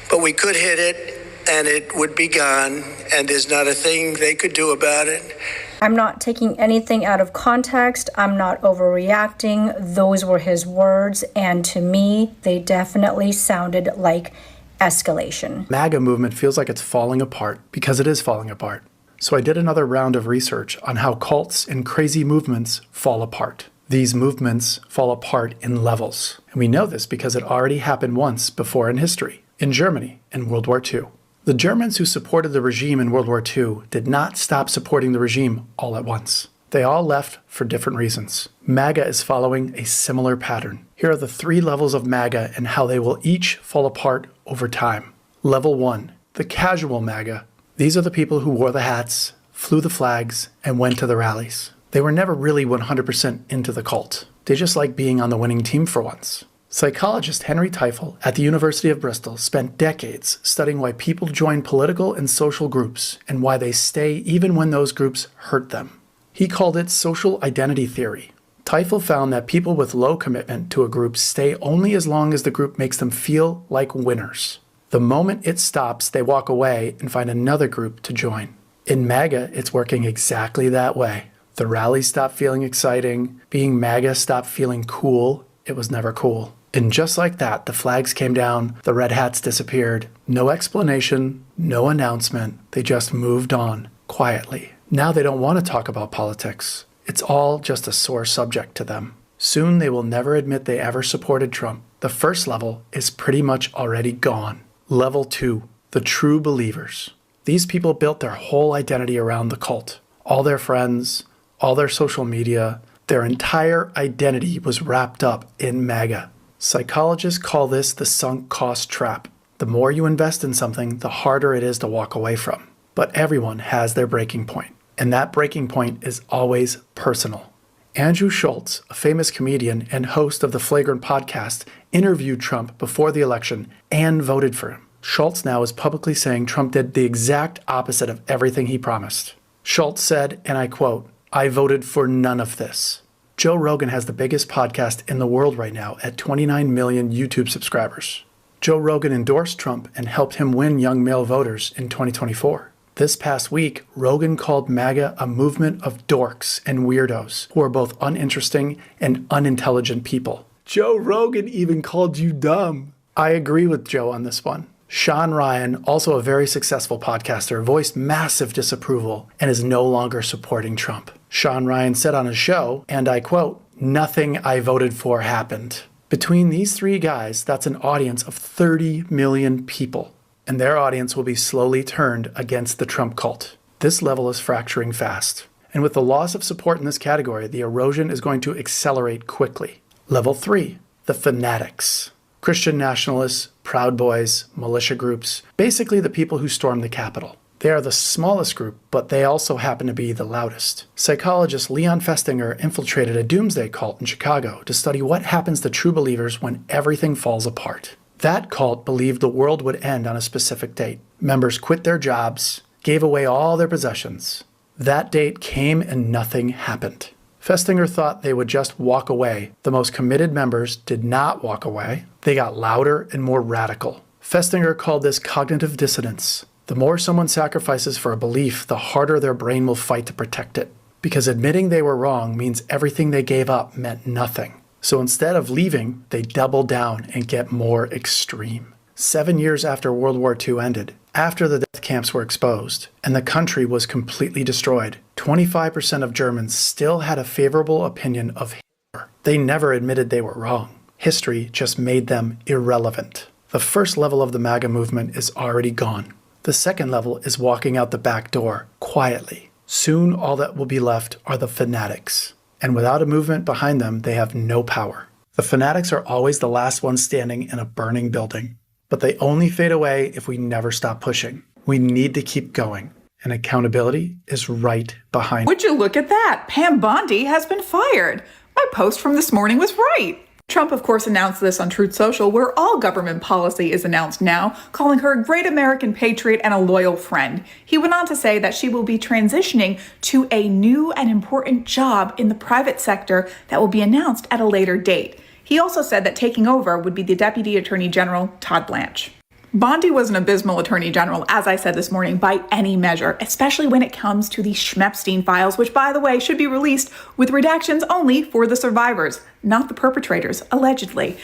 But we could hit it, and it would be gone, and there's not a thing they could do about it. I'm not taking anything out of context. I'm not overreacting. Those were his words, and to me, they definitely sounded like escalation. MAGA movement feels like it's falling apart because it is falling apart. So I did another round of research on how cults and crazy movements fall apart. These movements fall apart in levels. And we know this because it already happened once before in history, in Germany in World War II. The Germans who supported the regime in World War II did not stop supporting the regime all at once. They all left for different reasons. MAGA is following a similar pattern. Here are the 3 levels of MAGA and how they will each fall apart over time. Level 1, the casual MAGA. These are the people who wore the hats, flew the flags, and went to the rallies. They were never really 100% into the cult. They just liked being on the winning team for once. Psychologist Henry Teifel at the University of Bristol spent decades studying why people join political and social groups and why they stay even when those groups hurt them. He called it social identity theory. Teifel found that people with low commitment to a group stay only as long as the group makes them feel like winners. The moment it stops, they walk away and find another group to join. In MAGA, it's working exactly that way. The rallies stopped feeling exciting. Being MAGA stopped feeling cool. It was never cool. And just like that, the flags came down, the red hats disappeared. No explanation, no announcement. They just moved on, quietly. Now they don't want to talk about politics. It's all just a sore subject to them. Soon they will never admit they ever supported Trump. The first level is pretty much already gone. Level 2, the true believers. These people built their whole identity around the cult. All their friends, all their social media, their entire identity was wrapped up in MAGA. Psychologists call this the sunk cost trap. The more you invest in something, the harder it is to walk away from. but everyone has their breaking point. And that breaking point is always personal. Andrew Schulz, a famous comedian and host of the Flagrant podcast, interviewed Trump before the election and voted for him. Schulz now is publicly saying Trump did the exact opposite of everything he promised. Schulz said, and I quote, "I voted for none of this." Joe Rogan has the biggest podcast in the world right now at 29 million YouTube subscribers. Joe Rogan endorsed Trump and helped him win young male voters in 2024. This past week, Rogan called MAGA a movement of dorks and weirdos who are both uninteresting and unintelligent people. Joe Rogan even called you dumb. I agree with Joe on this one. Sean Ryan, also a very successful podcaster, voiced massive disapproval and is no longer supporting Trump. Sean Ryan said on his show, and I quote, "Nothing I voted for happened." Between these three guys, that's an audience of 30 million people, and their audience will be slowly turned against the Trump cult. This level is fracturing fast. And with the loss of support in this category, the erosion is going to accelerate quickly. Level 3, the fanatics. Christian nationalists, Proud Boys, militia groups, basically the people who stormed the Capitol. They are the smallest group, but they also happen to be the loudest. Psychologist Leon Festinger infiltrated a doomsday cult in Chicago to study what happens to true believers when everything falls apart. That cult believed the world would end on a specific date. Members quit their jobs, gave away all their possessions. That date came and nothing happened. Festinger thought they would just walk away. The most committed members did not walk away. They got louder and more radical. Festinger called this cognitive dissonance. The more someone sacrifices for a belief, the harder their brain will fight to protect it. Because admitting they were wrong means everything they gave up meant nothing. So instead of leaving, they double down and get more extreme. 7 years after World War II ended, after the death camps were exposed, and the country was completely destroyed, 25% of Germans still had a favorable opinion of Hitler. They never admitted they were wrong. History just made them irrelevant. The first level of the MAGA movement is already gone. The second level is walking out the back door, quietly. Soon all that will be left are the fanatics. And without a movement behind them, they have no power. The fanatics are always the last ones standing in a burning building. But they only fade away if we never stop pushing. We need to keep going. And accountability is right behind. Would you look at that? Pam Bondi has been fired. My post from this morning was right. Trump, of course, announced this on Truth Social, where all government policy is announced now, calling her a great American patriot and a loyal friend. He went on to say that she will be transitioning to a new and important job in the private sector that will be announced at a later date. He also said that taking over would be the Deputy Attorney General, Todd Blanche. Bondi was an abysmal attorney general, as I said this morning, by any measure, especially when it comes to the Schmepstein files, which, by the way, should be released with redactions only for the survivors, not the perpetrators, allegedly.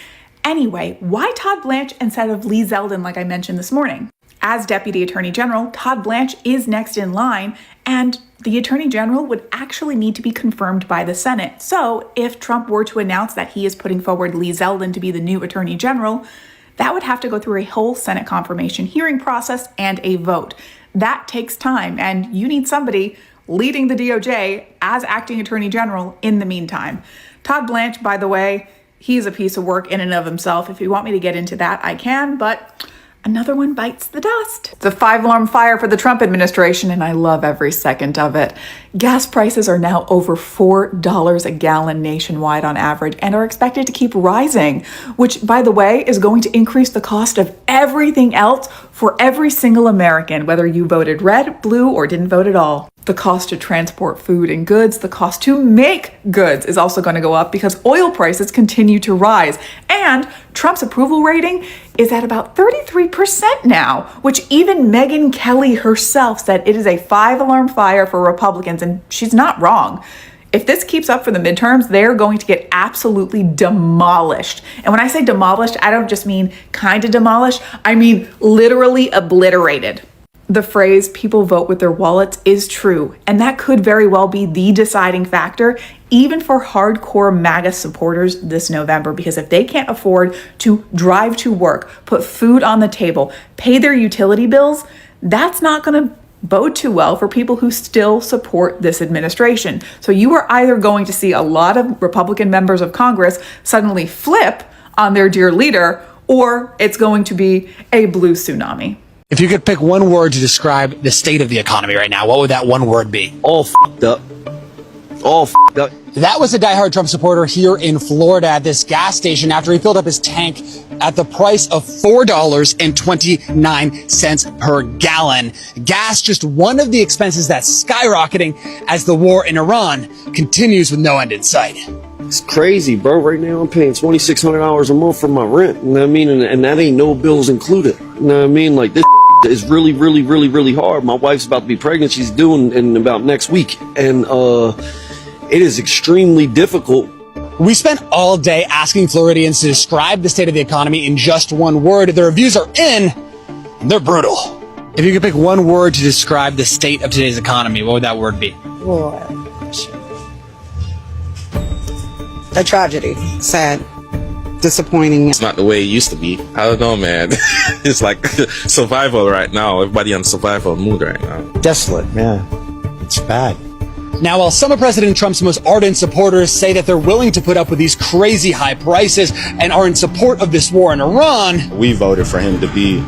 Anyway, why Todd Blanche instead of Lee Zeldin, like I mentioned this morning? As Deputy Attorney General, Todd Blanche is next in line, and the Attorney General would actually need to be confirmed by the Senate. So if Trump were to announce that he is putting forward Lee Zeldin to be the new Attorney General, that would have to go through a whole Senate confirmation hearing process and a vote. That takes time, and you need somebody leading the DOJ as acting Attorney General in the meantime. Todd Blanche, by the way, he's a piece of work in and of himself. If you want me to get into that, I can, but another one bites the dust. It's a 5-alarm fire for the Trump administration, and I love every second of it. Gas prices are now over $4 a gallon nationwide on average and are expected to keep rising, which, by the way, is going to increase the cost of everything else for every single American, whether you voted red, blue, or didn't vote at all. The cost to transport food and goods, the cost to make goods is also going to go up because oil prices continue to rise. And Trump's approval rating is at about 33% now, which even Megyn Kelly herself said it is a 5-alarm fire for Republicans, and she's not wrong. If this keeps up for the midterms, they're going to get absolutely demolished. And when I say demolished, I don't just mean kind of demolished, I mean literally obliterated. The phrase "people vote with their wallets" is true, and that could very well be the deciding factor, even for hardcore MAGA supporters this November, because if they can't afford to drive to work, put food on the table, pay their utility bills, that's not going to bode too well for people who still support this administration. So you are either going to see a lot of Republican members of Congress suddenly flip on their dear leader, or it's going to be a blue tsunami. If you could pick one word to describe the state of the economy right now, what would that one word be? All f***ed up. All f***ed up. That was a diehard Trump supporter here in Florida at this gas station after he filled up his tank at the price of $4.29 per gallon. Gas, just one of the expenses that's skyrocketing as the war in Iran continues with no end in sight. It's crazy, bro. Right now I'm paying $2,600 a month for my rent. You know what I mean? And that ain't no bills included. You know what I mean? Like, this is really, really, really, really hard. My wife's about to be pregnant. She's due in about next week. And it is extremely difficult. We spent all day asking Floridians to describe the state of the economy in just one word. The reviews are in, and they're brutal. If you could pick one word to describe the state of today's economy, what would that word be? A tragedy. Sad. Disappointing. It's not the way it used to be. I don't know, man. It's like survival right now. Everybody on survival mood right now. Desolate, yeah. It's bad. Now, while some of President Trump's most ardent supporters say that they're willing to put up with these crazy high prices and are in support of this war in Iran, we voted for him to be,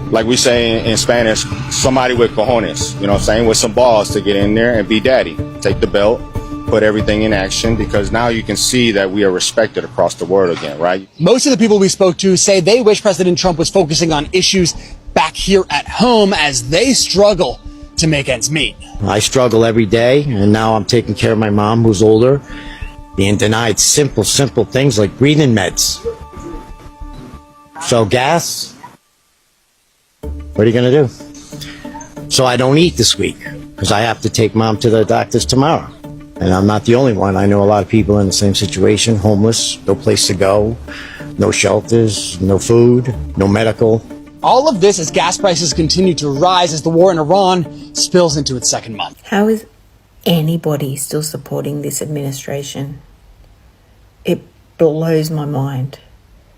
like we say in Spanish, somebody with cojones, you know what I'm saying, with some balls to get in there and be daddy. Take the belt, put everything in action, because now you can see that we are respected across the world again, right? most of the people we spoke to say they wish President Trump was focusing on issues back here at home as they struggle to make ends meet. I struggle every day, and now I'm taking care of my mom who's older, being denied simple things like breathing meds. So gas, what are you gonna do? So I don't eat this week because I have to take mom to the doctor's tomorrow. And I'm not the only one. I know a lot of people in the same situation, homeless, no place to go, no shelters, no food, no medical. All of this as gas prices continue to rise as the war in Iran spills into its second month. How is anybody still supporting this administration? It blows my mind.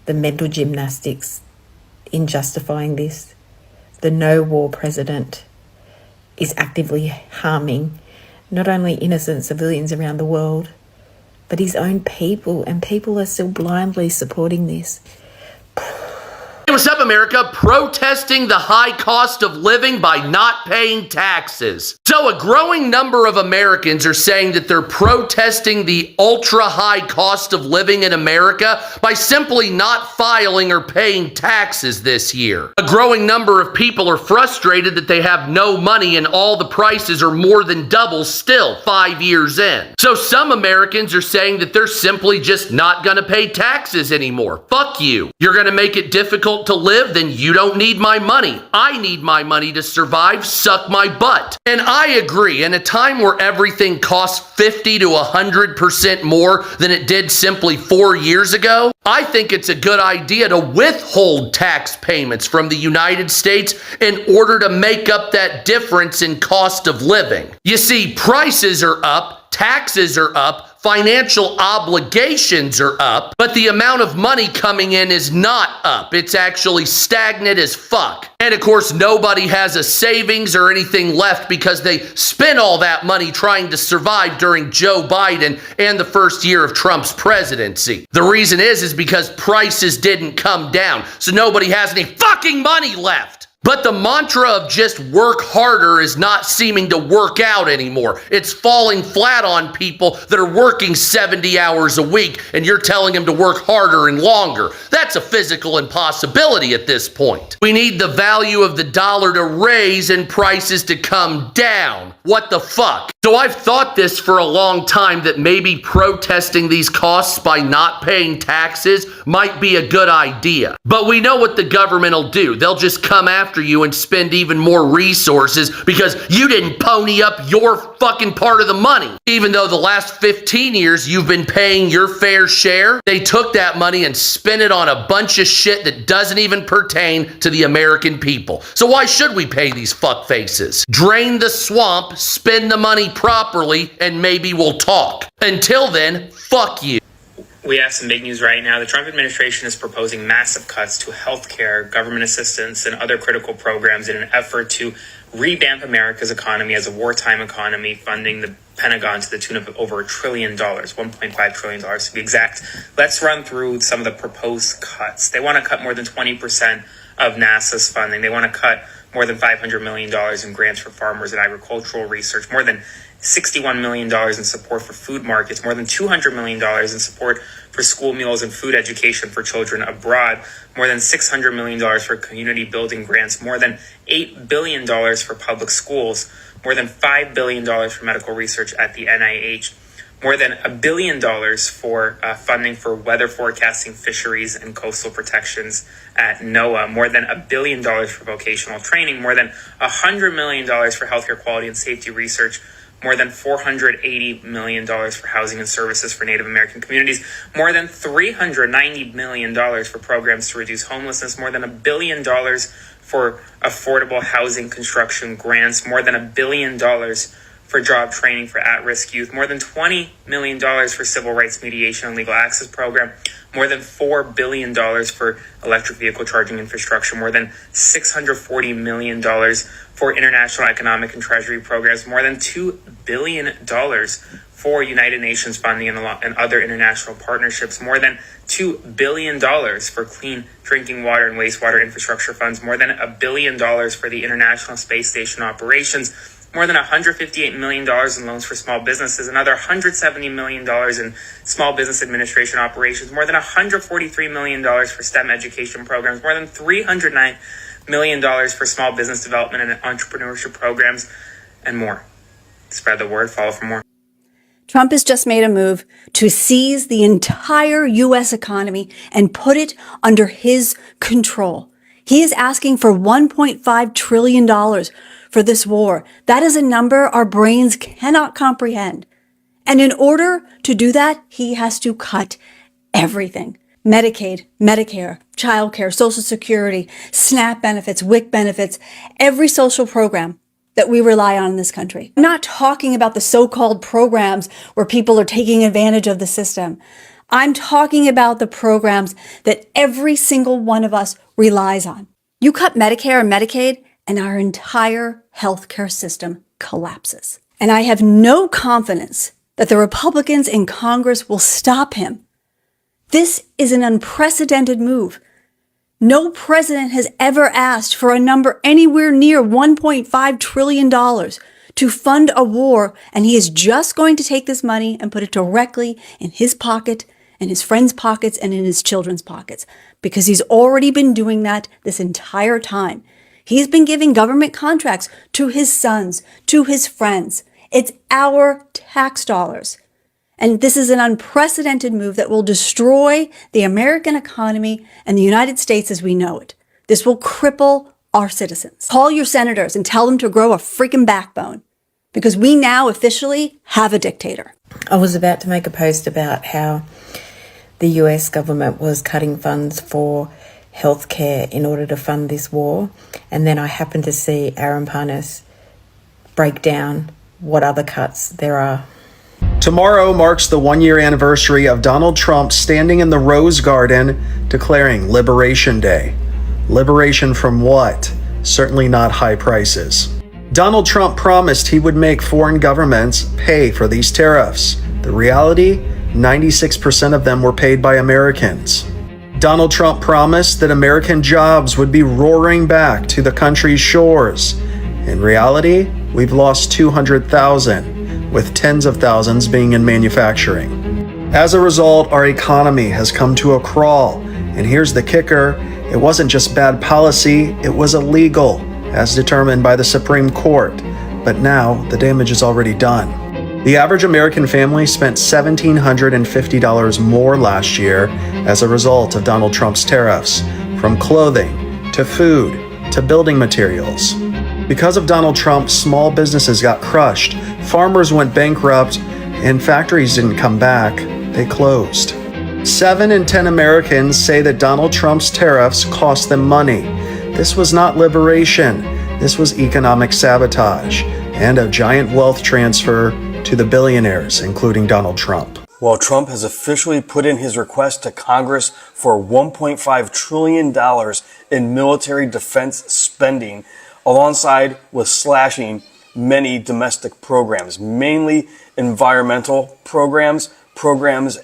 The mental gymnastics in justifying this. The no war president is actively harming not only innocent civilians around the world, but his own people, and people are still blindly supporting this. Hey, what's up, America? Protesting the high cost of living by not paying taxes. So a growing number of Americans are saying that they're protesting the ultra high cost of living in America by simply not filing or paying taxes this year. A growing number of people are frustrated that they have no money and all the prices are more than double still 5 years in. So some Americans are saying that they're simply just not going to pay taxes anymore. Fuck you. You're going to make it difficult to live, then you don't need my money. I need my money to survive. Suck my butt. And I agree. In a time where everything costs 50 to 100% more than it did simply 4 years ago, I think it's a good idea to withhold tax payments from the United States in order to make up that difference in cost of living. You see, prices are up, taxes are up, financial obligations are up, but the amount of money coming in is not up. It's actually stagnant as fuck. And of course, nobody has a savings or anything left because they spent all that money trying to survive during Joe Biden and the first year of Trump's presidency. The reason is because prices didn't come down, so nobody has any fucking money left. But the mantra of just work harder is not seeming to work out anymore. It's falling flat on people that are working 70 hours a week, and you're telling them to work harder and longer. That's a physical impossibility at this point. We need the value of the dollar to raise and prices to come down. What the fuck? So I've thought this for a long time, that maybe protesting these costs by not paying taxes might be a good idea. But we know what the government will do. They'll just come after you and spend even more resources because you didn't pony up your fucking part of the money. Even though the last 15 years you've been paying your fair share, they took that money and spent it on a bunch of shit that doesn't even pertain to the American people. So why should we pay these fuckfaces? Drain the swamp, spend the money properly, and maybe we'll talk. Until then, fuck you. We have some big news right now. The Trump administration is proposing massive cuts to healthcare, government assistance, and other critical programs in an effort to revamp America's economy as a wartime economy, funding the Pentagon to the tune of over $1 trillion, $1.5 trillion to be exact. Let's run through some of the proposed cuts. They want to cut more than 20% of NASA's funding. They want to cut more than $500 million in grants for farmers and agricultural research, more than $61 million in support for food markets, more than $200 million in support for school meals and food education for children abroad, more than $600 million for community building grants, more than $8 billion for public schools, more than $5 billion for medical research at the NIH, more than $1 billion for funding for weather forecasting, fisheries, and coastal protections at NOAA, more than $1 billion for vocational training, more than $100 million for healthcare quality and safety research, more than $480 million for housing and services for Native American communities, more than $390 million for programs to reduce homelessness, more than $1 billion for affordable housing construction grants, more than $1 billion for job training for at-risk youth, more than $20 million for civil rights mediation and legal access program, more than $4 billion for electric vehicle charging infrastructure, more than $640 million for international economic and treasury programs, more than $2 billion for United Nations funding and other international partnerships, more than $2 billion for clean drinking water and wastewater infrastructure funds, more than $1 billion for the International Space Station operations, more than $158 million in loans for small businesses, another $170 million in small business administration operations, more than $143 million for STEM education programs, more than $309 million for small business development and entrepreneurship programs, and more. Spread the word, follow for more. Trump has just made a move to seize the entire U.S. economy and put it under his control. He is asking for $1.5 trillion for this war. That is a number our brains cannot comprehend. And in order to do that, he has to cut everything. Medicaid, Medicare, childcare, Social Security, SNAP benefits, WIC benefits, every social program that we rely on in this country. I'm not talking about the so-called programs where people are taking advantage of the system. I'm talking about the programs that every single one of us relies on. You cut Medicare and Medicaid, and our entire healthcare system collapses. And I have no confidence that the Republicans in Congress will stop him. This is an unprecedented move. No president has ever asked for a number anywhere near $1.5 trillion to fund a war, and he is just going to take this money and put it directly in his pocket, in his friends' pockets, and in his children's pockets, because he's already been doing that this entire time. He's been giving government contracts to his sons, to his friends. It's our tax dollars. And this is an unprecedented move that will destroy the American economy and the United States as we know it. This will cripple our citizens. Call your senators and tell them to grow a freaking backbone, because we now officially have a dictator. I was about to make a post about how the US government was cutting funds for healthcare in order to fund this war. And then I happened to see Aaron Parnas break down what other cuts there are. Tomorrow marks the one-year anniversary of Donald Trump standing in the Rose Garden declaring Liberation Day. Liberation from what? Certainly not high prices. Donald Trump promised he would make foreign governments pay for these tariffs. The reality? 96% of them were paid by Americans. Donald Trump promised that American jobs would be roaring back to the country's shores. In reality, we've lost 200,000, with tens of thousands being in manufacturing. As a result, our economy has come to a crawl. And here's the kicker, it wasn't just bad policy, it was illegal, as determined by the Supreme Court. But now, the damage is already done. The average American family spent $1,750 more last year as a result of Donald Trump's tariffs, from clothing to food to building materials. Because of Donald Trump, small businesses got crushed, farmers went bankrupt, and factories didn't come back, they closed. 7 in 10 Americans say that Donald Trump's tariffs cost them money. This was not liberation, this was economic sabotage and a giant wealth transfer to the billionaires, including Donald Trump. Well, Trump has officially put in his request to Congress for $1.5 trillion in military defense spending, alongside with slashing many domestic programs, mainly environmental programs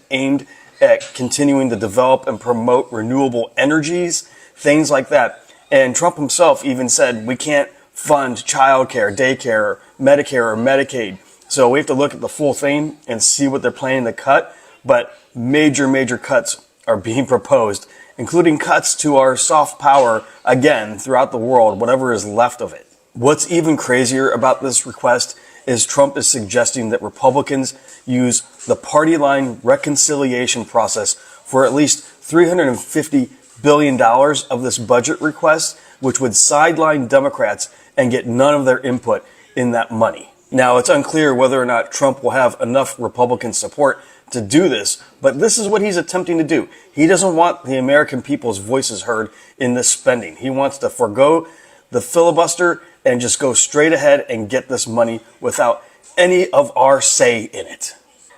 aimed at continuing to develop and promote renewable energies, things like that. And Trump himself even said we can't fund childcare, daycare, Medicare, or Medicaid. So we have to look at the full thing and see what they're planning to cut. But major cuts are being proposed, including cuts to our soft power again throughout the world, whatever is left of it. What's even crazier about this request is Trump is suggesting that Republicans use the party line reconciliation process for at least $350 billion of this budget request, which would sideline Democrats and get none of their input in that money. Now, it's unclear whether or not Trump will have enough Republican support to do this, but this is what he's attempting to do. He doesn't want the American people's voices heard in this spending. He wants to forego the filibuster and just go straight ahead and get this money without any of our say in it.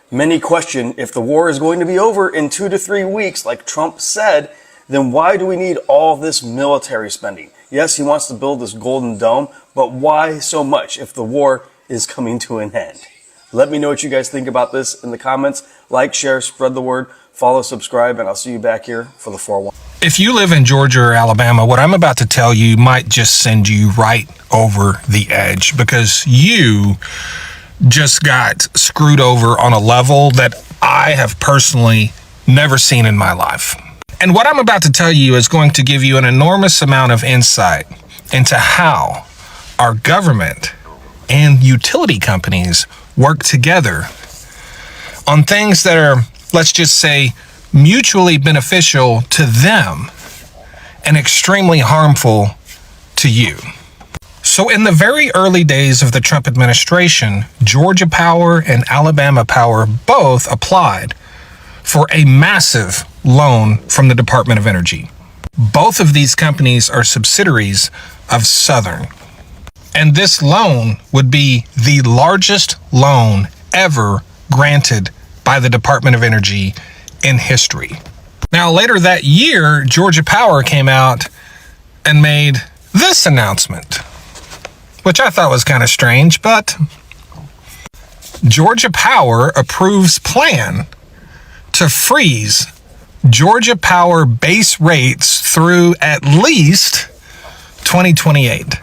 Many question if the war is going to be over in 2 to 3 weeks, like Trump said, then why do we need all this military spending? Yes, he wants to build this golden dome, but why so much if the war is coming to an end? Let me know what you guys think about this in the comments. Like, share, spread the word, follow, subscribe, and I'll see you back here for the 4-1. If you live in Georgia or Alabama, what I'm about to tell you might just send you right over the edge, because you just got screwed over on a level that I have personally never seen in my life. And what I'm about to tell you is going to give you an enormous amount of insight into how our government and utility companies work together on things that are, let's just say, mutually beneficial to them and extremely harmful to you. So in the very early days of the Trump administration, Georgia Power and Alabama Power both applied for a massive loan from the Department of Energy. Both of these companies are subsidiaries of Southern. And this loan would be the largest loan ever granted by the Department of Energy in history. Now, later that year, Georgia Power came out and made this announcement, which I thought was kind of strange, but Georgia Power approves plan to freeze Georgia Power base rates through at least 2028.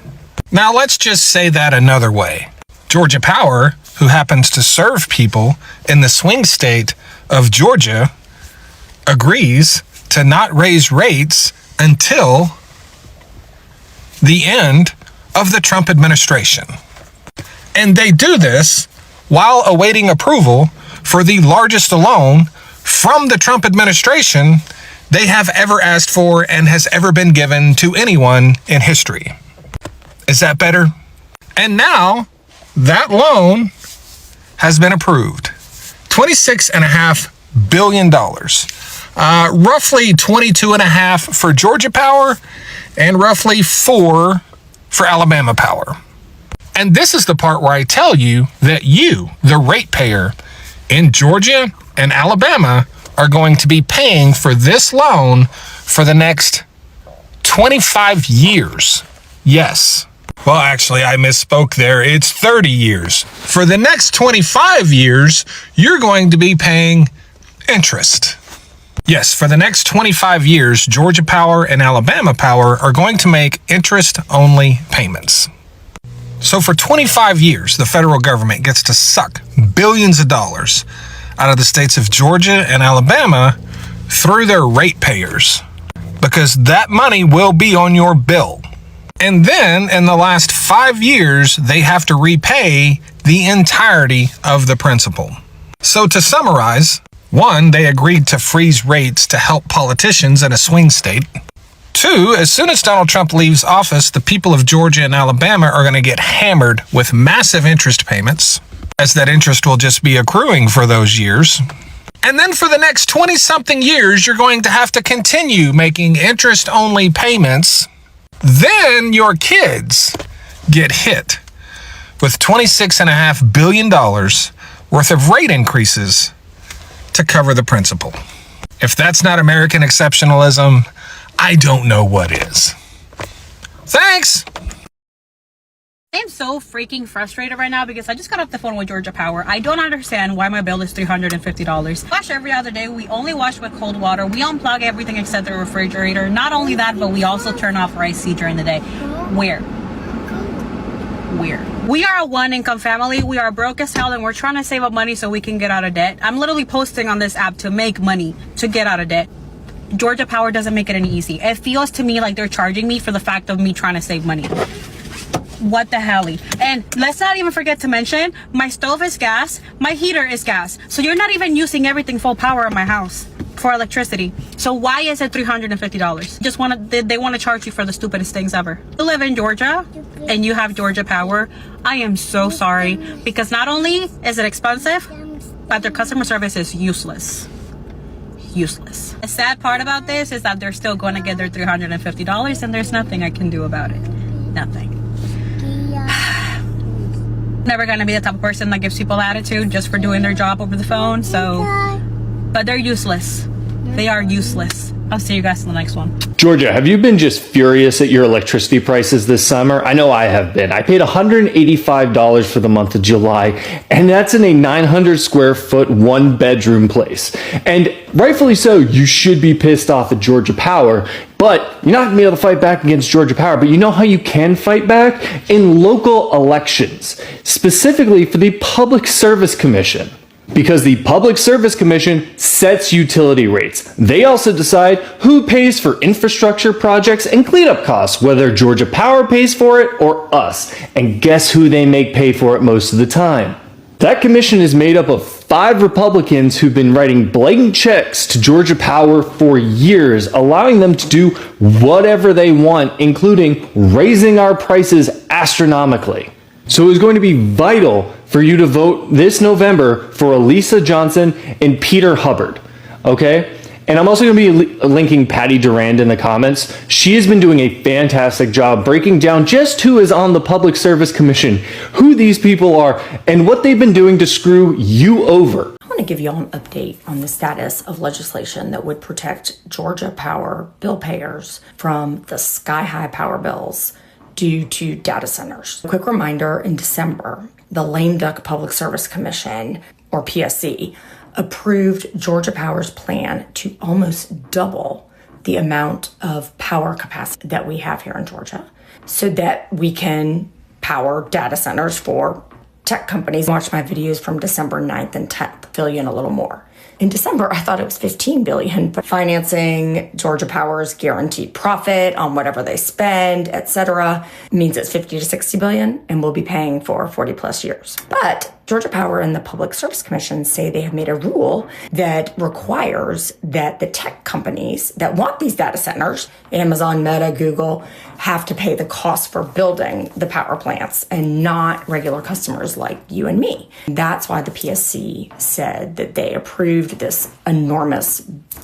Now, let's just say that another way. Georgia Power, who happens to serve people in the swing state of Georgia, agrees to not raise rates until the end of the Trump administration. And they do this while awaiting approval for the largest loan from the Trump administration they have ever asked for and has ever been given to anyone in history. Is that better? And now that loan has been approved. $26.5 billion. Roughly 22.5 for Georgia Power and roughly 4 for Alabama Power. And this is the part where I tell you that you, the ratepayer in Georgia and Alabama, are going to be paying for this loan for the next 25 years. Yes. Well, actually, I misspoke there. It's 30 years. For the next 25 years, you're going to be paying interest. Yes, for the next 25 years, Georgia Power and Alabama Power are going to make interest-only payments. So for 25 years, the federal government gets to suck billions of dollars out of the states of Georgia and Alabama through their ratepayers, because that money will be on your bill. And then in the last 5 years, they have to repay the entirety of the principal. So to summarize, 1, they agreed to freeze rates to help politicians in a swing state. 2, as soon as Donald Trump leaves office, the people of Georgia and Alabama are going to get hammered with massive interest payments, as that interest will just be accruing for those years. And then for the next 20-something years, you're going to have to continue making interest-only payments. Then your kids get hit with $26.5 billion worth of rate increases to cover the principal. If that's not American exceptionalism, I don't know what is. Thanks! I'm so freaking frustrated right now because I just got off the phone with Georgia Power. I don't understand why my bill is $350. Wash every other day. We only wash with cold water. We unplug everything except the refrigerator. Not only that, but we also turn off our AC during the day. Where? We are a one-income family. We are broke as hell, and we're trying to save up money so we can get out of debt. I'm literally posting on this app to make money to get out of debt. Georgia Power doesn't make it any easy. It feels to me like they're charging me for the fact of me trying to save money. What the hell? And let's not even forget to mention, my stove is gas, my heater is gas. So you're not even using everything full power in my house for electricity. So why is it $350? They want to charge you for the stupidest things ever. You live in Georgia and you have Georgia Power. I am so sorry, because not only is it expensive, but their customer service is useless. The sad part about this is that they're still going to get their $350 and there's nothing I can do about it. Nothing. Never gonna be the type of person that gives people attitude just for doing their job over the phone. But they're useless. They are useless. I'll see you guys in the next one. Georgia, have you been just furious at your electricity prices this summer? I know I have been. I paid $185 for the month of July, and that's in a 900 square foot, 1-bedroom place. And rightfully so, you should be pissed off at Georgia Power, but you're not gonna be able to fight back against Georgia Power. But you know how you can fight back? In local elections, specifically for the Public Service Commission. Because the Public Service Commission sets utility rates. They also decide who pays for infrastructure projects and cleanup costs, whether Georgia Power pays for it or us. And guess who they make pay for it most of the time? That commission is made up of 5 Republicans who've been writing blank checks to Georgia Power for years, allowing them to do whatever they want, including raising our prices astronomically. So it's going to be vital for you to vote this November for Elisa Johnson and Peter Hubbard, okay? And I'm also going to be linking Patty Durand in the comments. She has been doing a fantastic job breaking down just who is on the Public Service Commission, who these people are, and what they've been doing to screw you over. I want to give you all an update on the status of legislation that would protect Georgia Power bill payers from the sky-high power bills due to data centers. A quick reminder, in December, the Lame Duck Public Service Commission, or PSC, approved Georgia Power's plan to almost double the amount of power capacity that we have here in Georgia so that we can power data centers for tech companies. Watch my videos from December 9th and 10th, fill you in a little more. In December, I thought it was $15 billion, but financing Georgia Power's guaranteed profit on whatever they spend, etc., means it's $50 to $60 billion, and we'll be paying for 40 plus years. But Georgia Power and the Public Service Commission say they have made a rule that requires that the tech companies that want these data centers, Amazon, Meta, Google, have to pay the cost for building the power plants and not regular customers like you and me. That's why the PSC said that they approved this enormous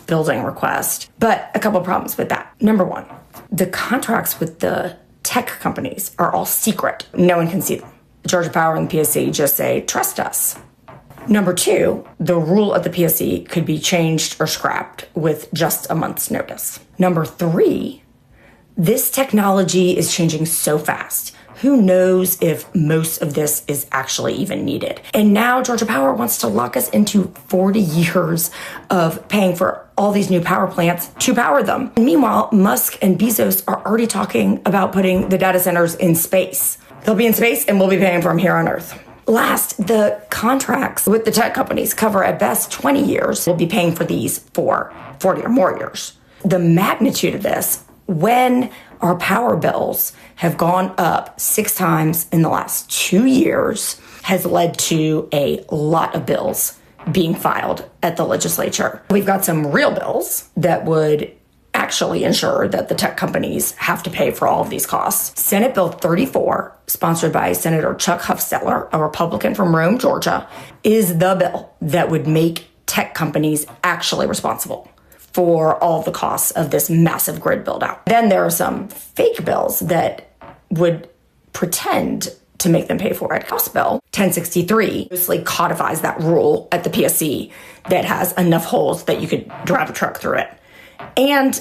building request. But a couple of problems with that. Number one, the contracts with the tech companies are all secret. No one can see them. Georgia Power and the PSC just say, trust us. Number two, the rule at the PSC could be changed or scrapped with just a month's notice. Number three, this technology is changing so fast. Who knows if most of this is actually even needed? And now Georgia Power wants to lock us into 40 years of paying for all these new power plants to power them. And meanwhile, Musk and Bezos are already talking about putting the data centers in space. They'll be in space and we'll be paying for them here on Earth. Last, the contracts with the tech companies cover at best 20 years. We'll be paying for these for 40 or more years. The magnitude of this, when our power bills have gone up 6 times in the last 2 years, has led to a lot of bills being filed at the legislature. We've got some real bills that would actually ensure that the tech companies have to pay for all of these costs. Senate Bill 34, sponsored by Senator Chuck Hufstetter, a Republican from Rome, Georgia, is the bill that would make tech companies actually responsible for all the costs of this massive grid build out. Then there are some fake bills that would pretend to make them pay for it. House Bill 1063 mostly codifies that rule at the PSC that has enough holes that you could drive a truck through it. And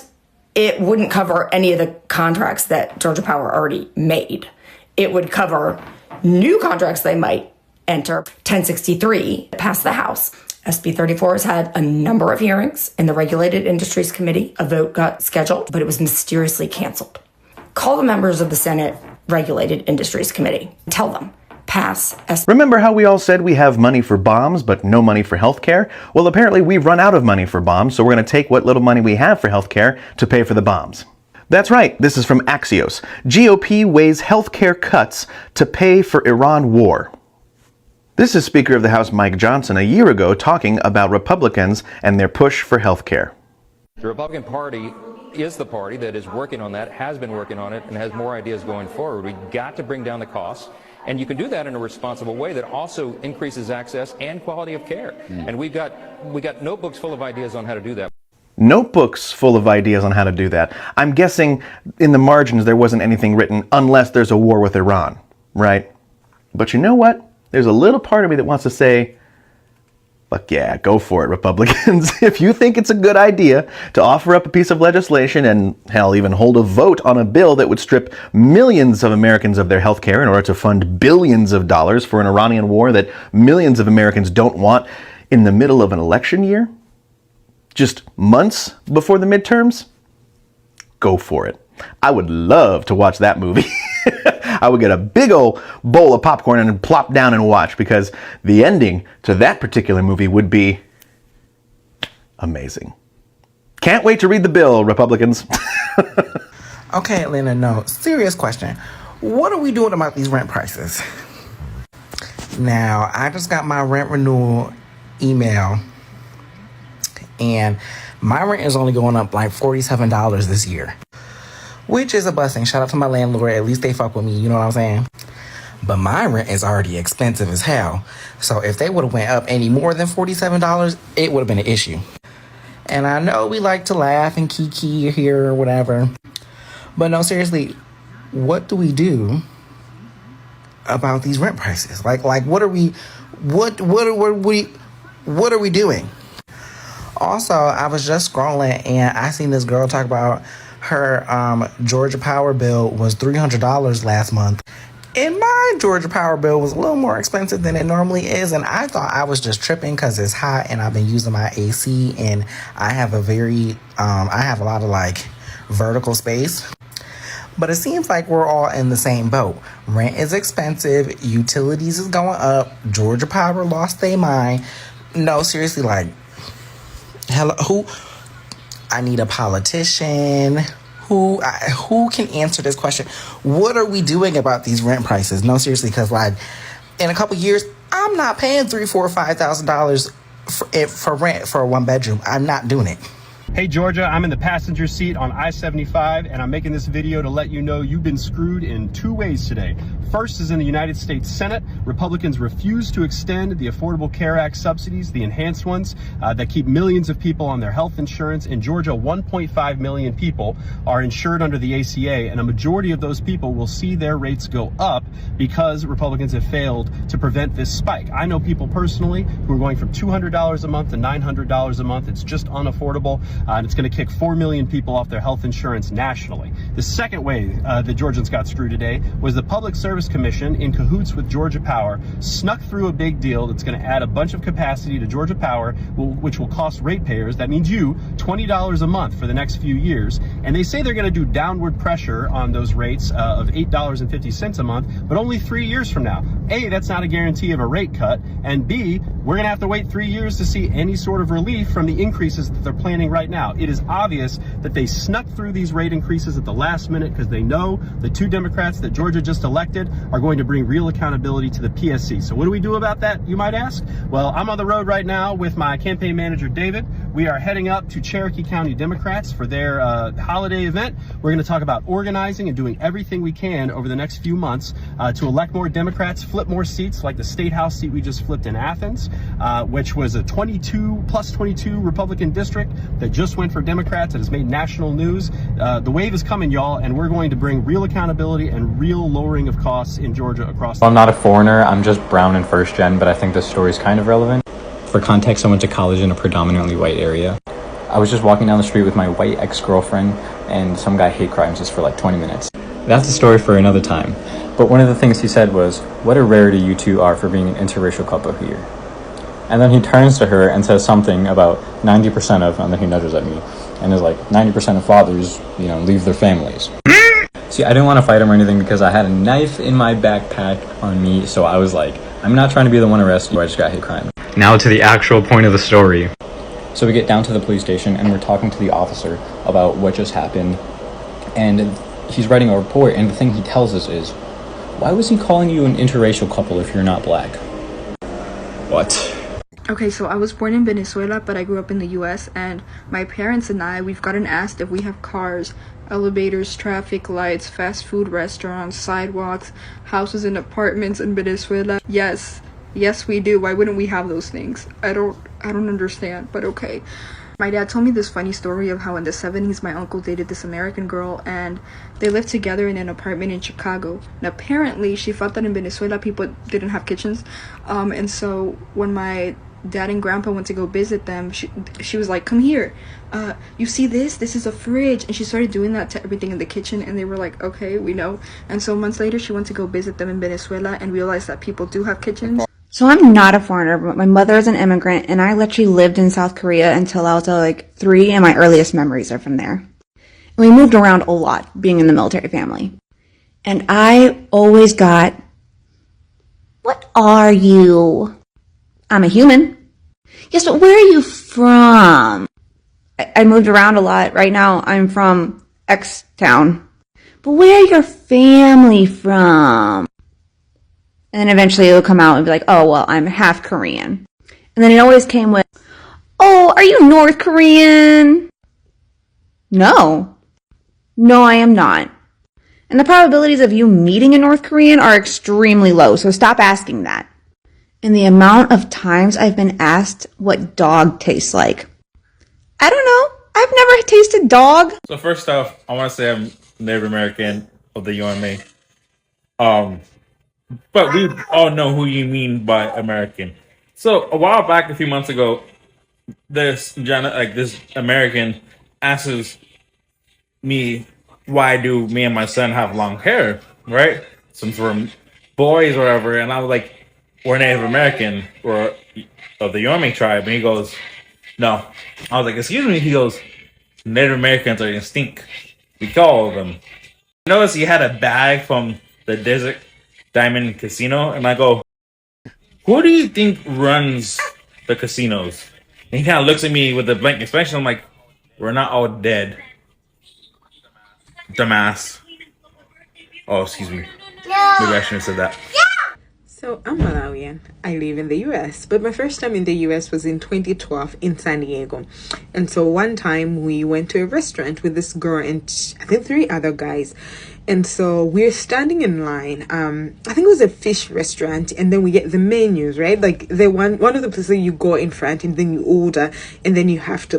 it wouldn't cover any of the contracts that Georgia Power already made. It would cover new contracts they might enter. 1063 passed the House. SB 34 has had a number of hearings in the Regulated Industries Committee. A vote got scheduled, but it was mysteriously canceled. Call the members of the Senate Regulated Industries Committee. Tell them, pass SB. Remember how we all said we have money for bombs, but no money for healthcare? Well, apparently we've run out of money for bombs, so we're going to take what little money we have for healthcare to pay for the bombs. That's right, this is from Axios. GOP weighs healthcare cuts to pay for Iran war. This is Speaker of the House Mike Johnson a year ago talking about Republicans and their push for health care. The Republican Party is the party that is working on that, has been working on it, and has more ideas going forward. We've got to bring down the costs, and you can do that in a responsible way that also increases access and quality of care. And we got notebooks full of ideas on how to do that. Notebooks full of ideas on how to do that. I'm guessing in the margins there wasn't anything written unless there's a war with Iran, right? But you know what? There's a little part of me that wants to say, fuck yeah, go for it, Republicans. If you think it's a good idea to offer up a piece of legislation and, hell, even hold a vote on a bill that would strip millions of Americans of their health care in order to fund billions of dollars for an Iranian war that millions of Americans don't want in the middle of an election year, just months before the midterms, go for it. I would love to watch that movie. I would get a big old bowl of popcorn and plop down and watch, because the ending to that particular movie would be amazing. Can't wait to read the bill, Republicans. Okay, Atlanta, no. Serious question. What are we doing about these rent prices? Now, I just got my rent renewal email, and my rent is only going up like $47 this year, which is a blessing. Shout out to my landlord. At least they fuck with me, you know what I'm saying? But my rent is already expensive as hell. So if they would have went up any more than $47, it would have been an issue. And I know we like to laugh and kiki here or whatever, but no, seriously, what do we do about these rent prices? Like what are we doing? Also, I was just scrolling and I seen this girl talk about her Georgia Power bill was $300 last month. And my Georgia Power bill was a little more expensive than it normally is. And I thought I was just tripping because it's hot and I've been using my AC and I have I have a lot of like vertical space. But it seems like we're all in the same boat. Rent is expensive. Utilities is going up. Georgia Power lost their mind. No, seriously, like, hello, I need a politician. Who can answer this question? What are we doing about these rent prices? No, seriously, because like in a couple years, I'm not paying $3,000, $4,000, $5,000 for rent for a one bedroom. I'm not doing it. Hey Georgia, I'm in the passenger seat on I-75 and I'm making this video to let you know you've been screwed in two ways today. First is in the United States Senate. Republicans refuse to extend the Affordable Care Act subsidies, the enhanced ones that keep millions of people on their health insurance. In Georgia, 1.5 million people are insured under the ACA, and a majority of those people will see their rates go up because Republicans have failed to prevent this spike. I know people personally who are going from $200 a month to $900 a month. It's just unaffordable. And it's going to kick 4 million people off their health insurance nationally. The second way the Georgians got screwed today was the Public Service Commission, in cahoots with Georgia Power, snuck through a big deal that's going to add a bunch of capacity to Georgia Power, which will cost ratepayers, that means you, $20 a month for the next few years. And they say they're going to do downward pressure on those rates of $8.50 a month, but only 3 years from now. A, that's not a guarantee of a rate cut, and B, we're going to have to wait 3 years to see any sort of relief from the increases that they're planning right now. It is obvious that they snuck through these rate increases at the last minute because they know the two Democrats that Georgia just elected are going to bring real accountability to the PSC. So what do we do about that, you might ask? Well, I'm on the road right now with my campaign manager, David. We are heading up to Cherokee County Democrats for their holiday event. We're going to talk about organizing and doing everything we can over the next few months to elect more Democrats, flip more seats, like the State House seat we just flipped in Athens, which was a 22 Republican district that just went for Democrats. It has made national news. The wave is coming, y'all, and we're going to bring real accountability and real lowering of costs in Georgia across the I'm not a foreigner. I'm just brown and first gen, but I think this story is kind of relevant. For context, I went to college in a predominantly white area. I was just walking down the street with my white ex-girlfriend, and some guy hate crimes us for like 20 minutes. That's a story for another time. But one of the things he said was, "What a rarity you two are for being an interracial couple here." And then he turns to her and says something about 90% of, and then he nudges at me, and is like, 90% of fathers, leave their families. See, I didn't want to fight him or anything because I had a knife in my backpack on me, so I was like, I'm not trying to be the one arrested, I just got hate crime. Now to the actual point of the story. So we get down to the police station and we're talking to the officer about what just happened, and he's writing a report, and the thing he tells us is, why was he calling you an interracial couple if you're not black? What? Okay, so I was born in Venezuela, but I grew up in the US, and my parents and we've gotten asked if we have cars, elevators, traffic lights, fast food restaurants, sidewalks, houses and apartments in Venezuela. Yes, we do. Why wouldn't we have those things? I don't understand, but okay. My dad told me this funny story of how in the 70s my uncle dated this American girl, and they lived together in an apartment in Chicago. And apparently she thought that in Venezuela people didn't have kitchens, and so when my dad and grandpa went to go visit them, she was like, come here, you see this is a fridge, and she started doing that to everything in the kitchen, and they were like, okay, we know. And so months later she went to go visit them in Venezuela and realized that people do have kitchens. So I'm not a foreigner, but my mother is an immigrant, and I literally lived in South Korea until I was like 3, and my earliest memories are from there. And we moved around a lot, being in the military family. And I always got, what are you? I'm a human. Yes, but where are you from? I moved around a lot. Right now, I'm from X town. But where are your family from? And then eventually it'll come out and be like, oh, well, I'm half Korean. And then it always came with, oh, are you North Korean? No, I am not. And the probabilities of you meeting a North Korean are extremely low, so stop asking that. And the amount of times I've been asked what dog tastes like. I don't know. I've never tasted dog. So first off, I want to say I'm Native American of the UMA. But we all know who you mean by American. So a while back, a few months ago, this American asks me, why do me and my son have long hair, right? Since we're boys or whatever. And I was like, we're Native American, or of the Yomi tribe. And he goes, no. I was like, excuse me? He goes, Native Americans are extinct. We call them. I noticed he had a bag from the Desert Diamond Casino, and I go, who do you think runs the casinos? And he kind of looks at me with a blank expression. I'm like, we're not all dead. Dumbass. Oh, excuse me. Maybe I shouldn't have said that. So I'm Malawian. I live in the US, but my first time in the US was in 2012 in San Diego. And so one time we went to a restaurant with this girl and I think 3 other guys. And so we're standing in line. I think it was a fish restaurant, and then we get the menus, right? Like the one of the places you go in front and then you order, and then you have to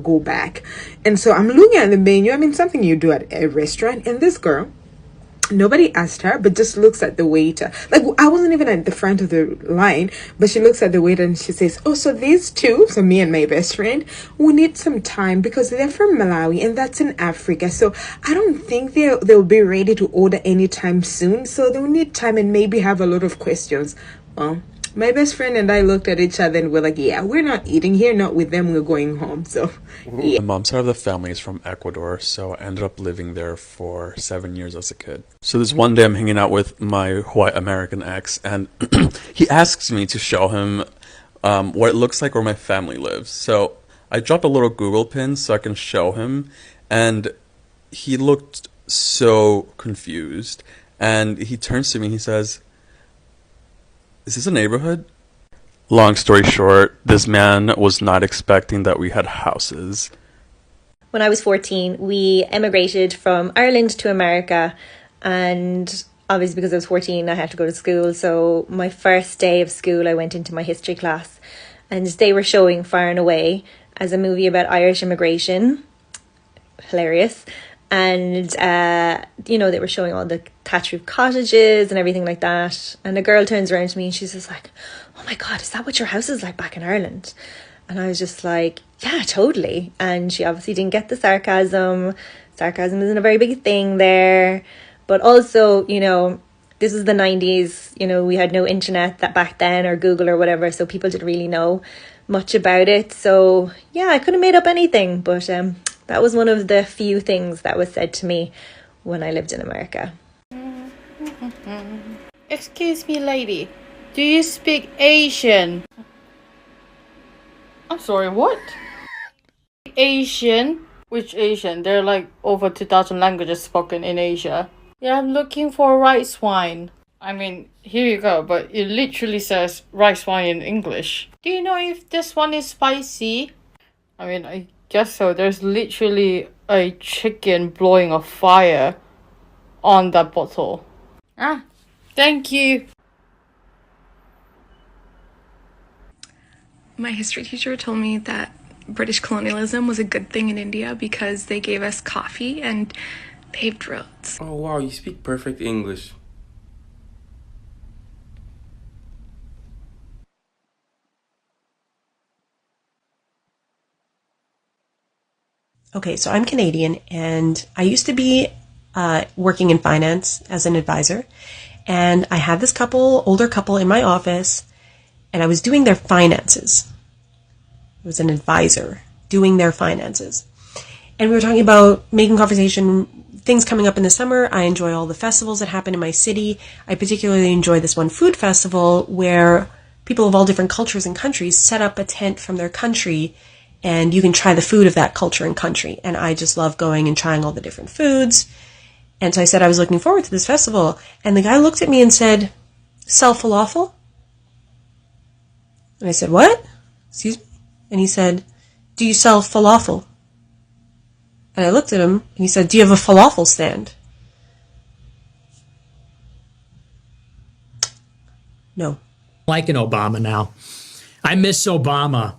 go back. And so I'm looking at the menu. I mean, something you do at a restaurant, and this girl, nobody asked her, but just looks at the waiter. Like, I wasn't even at the front of the line, but she looks at the waiter and she says, oh, so these two, so me and my best friend, we need some time because they're from Malawi and that's in Africa. So I don't think they'll be ready to order anytime soon. So they'll need time and maybe have a lot of questions. Well, my best friend and I looked at each other and we're like, yeah, we're not eating here, not with them, we're going home. So, yeah. My mom's side of the family is from Ecuador, so I ended up living there for 7 years as a kid. So this one day I'm hanging out with my white American ex, and he asks me to show him what it looks like where my family lives. So I dropped a little Google pin so I can show him, and he looked so confused. And he turns to me and he says, is this a neighborhood? Long story short, this man was not expecting that we had houses. When I was 14, we emigrated from Ireland to America, and obviously because I was 14, I had to go to school. So my first day of school, I went into my history class, and they were showing Far and Away as a movie about Irish immigration. Hilarious. And, they were showing all the thatch roof cottages and everything like that. And a girl turns around to me and she's just like, oh my God, is that what your house is like back in Ireland? And I was just like, yeah, totally. And she obviously didn't get the sarcasm. Sarcasm isn't a very big thing there. But also, this is the 90s, you know, we had no internet that back then or Google or whatever, so people didn't really know much about it. So yeah, I could have made up anything, but that was one of the few things that was said to me when I lived in America. Excuse me, lady. Do you speak Asian? I'm sorry, what? Asian? Which Asian? There are like over 2,000 languages spoken in Asia. Yeah, I'm looking for rice wine. I mean, here you go, but it literally says rice wine in English. Do you know if this one is spicy? I mean, I guess so. There's literally a chicken blowing a fire on that bottle. Ah, thank you. My history teacher told me that British colonialism was a good thing in India because they gave us coffee and paved roads. Oh wow, you speak perfect English. Okay, so I'm Canadian, and I used to be working in finance as an advisor, and I had this older couple in my office, and I was doing their finances. I was an advisor doing their finances. And we were talking about making conversation, things coming up in the summer. I enjoy all the festivals that happen in my city. I particularly enjoy this one food festival where people of all different cultures and countries set up a tent from their country, and you can try the food of that culture and country. And I just love going and trying all the different foods. And so I said I was looking forward to this festival. And the guy looked at me and said, "Sell falafel?" And I said, "What? Excuse me?" And he said, "Do you sell falafel?" And I looked at him and he said, "Do you have a falafel stand?" No. Liking Obama now. I miss Obama.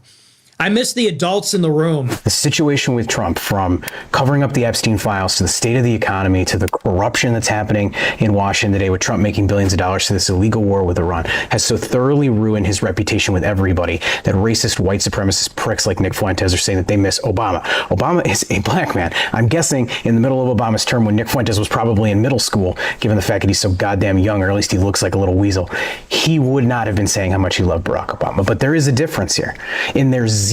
I miss the adults in the room. The situation with Trump, from covering up the Epstein files to the state of the economy to the corruption that's happening in Washington today with Trump making billions of dollars to this illegal war with Iran, has so thoroughly ruined his reputation with everybody that racist white supremacist pricks like Nick Fuentes are saying that they miss Obama. Obama is a black man. I'm guessing in the middle of Obama's term, when Nick Fuentes was probably in middle school, given the fact that he's so goddamn young, or at least he looks like a little weasel, he would not have been saying how much he loved Barack Obama. But there is a difference here in their zeal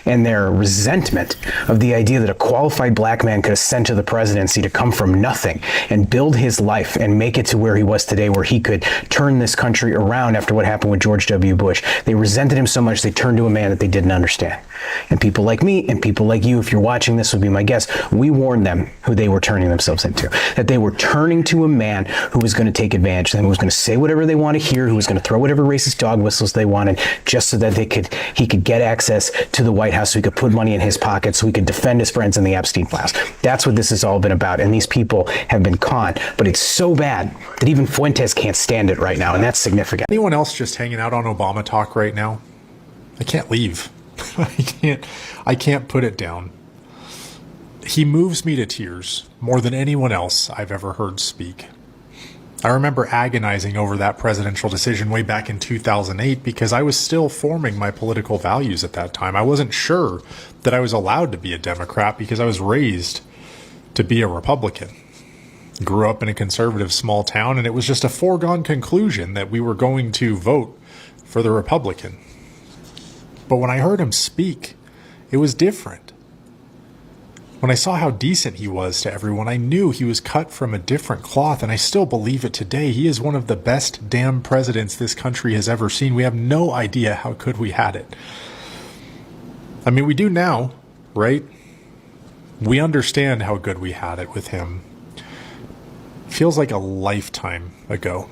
and their resentment of the idea that a qualified black man could ascend to the presidency to come from nothing and build his life and make it to where he was today, where he could turn this country around after what happened with George W. Bush. They resented him so much they turned to a man that they didn't understand. And people like me and people like you, if you're watching this, would be my guess, we warned them who they were turning themselves into, that they were turning to a man who was going to take advantage of them, who was going to say whatever they want to hear, who was going to throw whatever racist dog whistles they wanted, just so that he could get access to the White House, so he could put money in his pocket, so he could defend his friends in the Epstein files. That's what this has all been about, and these people have been conned. But it's so bad that even Fuentes can't stand it right now, and that's significant. Anyone else just hanging out on Obama talk right now? I can't leave. I can't put it down. He moves me to tears more than anyone else I've ever heard speak. I remember agonizing over that presidential decision way back in 2008 because I was still forming my political values at that time. I wasn't sure that I was allowed to be a Democrat because I was raised to be a Republican. Grew up in a conservative small town, and it was just a foregone conclusion that we were going to vote for the Republican. But when I heard him speak, it was different. When I saw how decent he was to everyone, I knew he was cut from a different cloth, and I still believe it today. He is one of the best damn presidents this country has ever seen. We have no idea how good we had it. I mean, we do now, right? We understand how good we had it with him. Feels like a lifetime ago,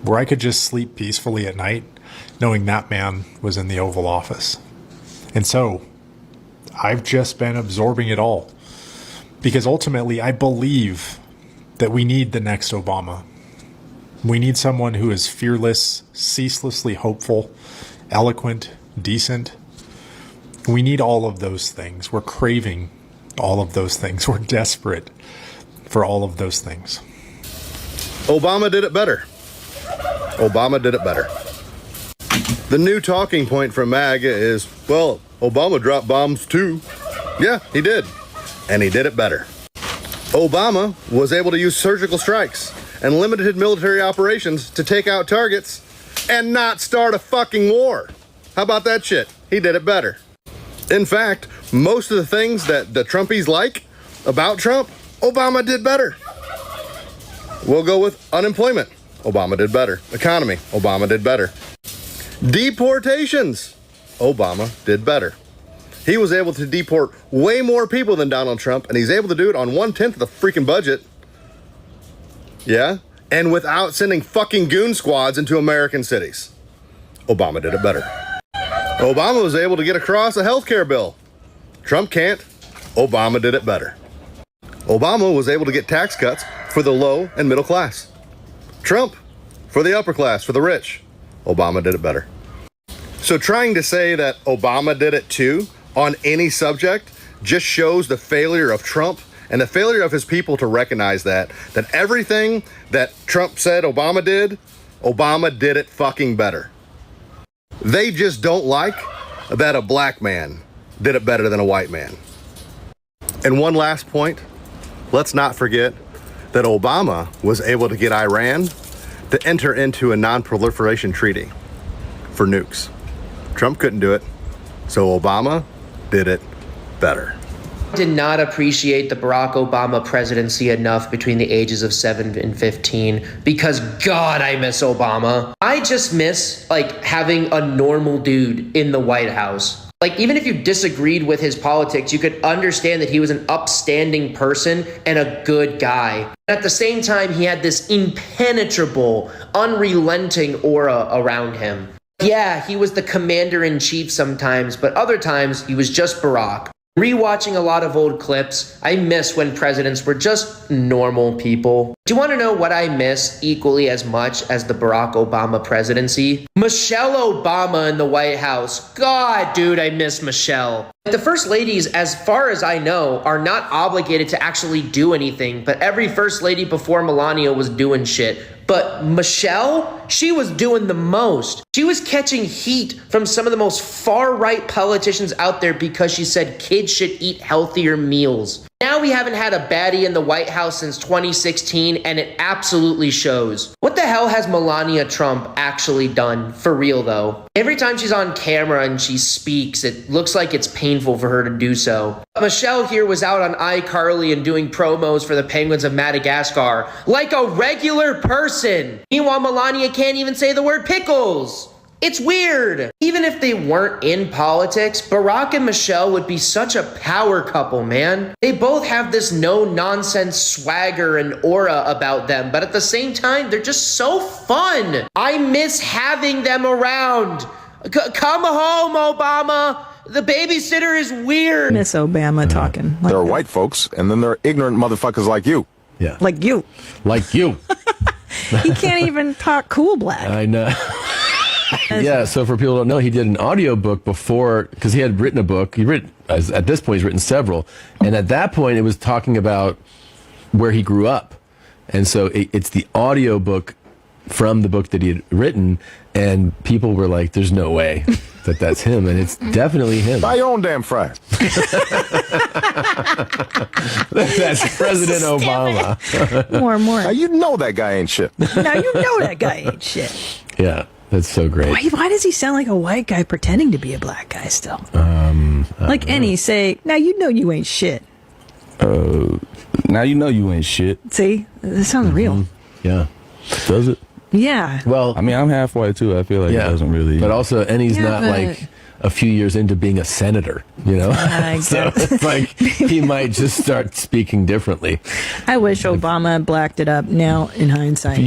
where I could just sleep peacefully at night knowing that man was in the Oval Office. And so I've just been absorbing it all, because ultimately I believe that we need the next Obama. We need someone who is fearless, ceaselessly hopeful, eloquent, decent. We need all of those things. We're craving all of those things. We're desperate for all of those things. Obama did it better. Obama did it better. The new talking point from MAGA is, well, Obama dropped bombs too. Yeah, he did. And he did it better. Obama was able to use surgical strikes and limited military operations to take out targets and not start a fucking war. How about that shit? He did it better. In fact, most of the things that the Trumpies like about Trump, Obama did better. We'll go with unemployment. Obama did better. Economy. Obama did better. Deportations. Obama did better. He was able to deport way more people than Donald Trump, and he's able to do it on 1/10 of the freaking budget. Yeah? And without sending fucking goon squads into American cities. Obama did it better. Obama was able to get across a health care bill. Trump can't. Obama did it better. Obama was able to get tax cuts for the low and middle class. Trump, for the upper class, for the rich. Obama did it better. So trying to say that Obama did it too on any subject just shows the failure of Trump and the failure of his people to recognize that everything that Trump said Obama did it fucking better. They just don't like that a black man did it better than a white man. And one last point, let's not forget that Obama was able to get Iran to enter into a non-proliferation treaty for nukes. Trump couldn't do it, so Obama did it better. Did not appreciate the Barack Obama presidency enough between the ages of 7 and 15 because God, I miss Obama. I just miss having a normal dude in the White House. Even if you disagreed with his politics, you could understand that he was an upstanding person and a good guy. At the same time, he had this impenetrable, unrelenting aura around him. Yeah, he was the commander-in-chief sometimes, but other times he was just Barack. Rewatching a lot of old clips, I miss when presidents were just normal people. Do you want to know what I miss equally as much as the Barack Obama presidency? Michelle Obama in the White House. God, dude, I miss Michelle. The first ladies, as far as I know, are not obligated to actually do anything, but every first lady before Melania was doing shit. But Michelle, she was doing the most. She was catching heat from some of the most far-right politicians out there because she said kids should eat healthier meals. Now we haven't had a baddie in the White House since 2016, and it absolutely shows. What the hell has Melania Trump actually done? For real, though. Every time she's on camera and she speaks, it looks like it's painful for her to do so. Michelle here was out on iCarly and doing promos for the Penguins of Madagascar like a regular person. Meanwhile, Melania can't even say the word pickles. It's weird. Even if they weren't in politics, Barack and Michelle would be such a power couple, man. They both have this no-nonsense swagger and aura about them, but at the same time, they're just so fun. I miss having them around. Come home, Obama. The babysitter is weird. Miss Obama talking. There are white folks, and then there are ignorant motherfuckers like you. Yeah. Like you. Like you. He can't even talk cool black. I know. Yeah, so for people who don't know, he did an audiobook before, because he had written a book. At this point, he's written several. And at that point, it was talking about where he grew up. And so it's the audiobook from the book that he had written, and people were like, there's no way that that's him, and it's definitely him. Buy your own damn fries. That's President Obama. More. Now you know that guy ain't shit. Now you know that guy ain't shit. Yeah, that's so great. Why does he sound like a white guy pretending to be a black guy still? Like any say, now you know you ain't shit. Now you know you ain't shit. See, this sounds real. Yeah, does it? Yeah. Well, I mean, I'm half white too. I feel like it doesn't really. But also, and he's not like a few years into being a senator, you know? So it's like he might just start speaking differently. I wish Obama blacked it up now in hindsight.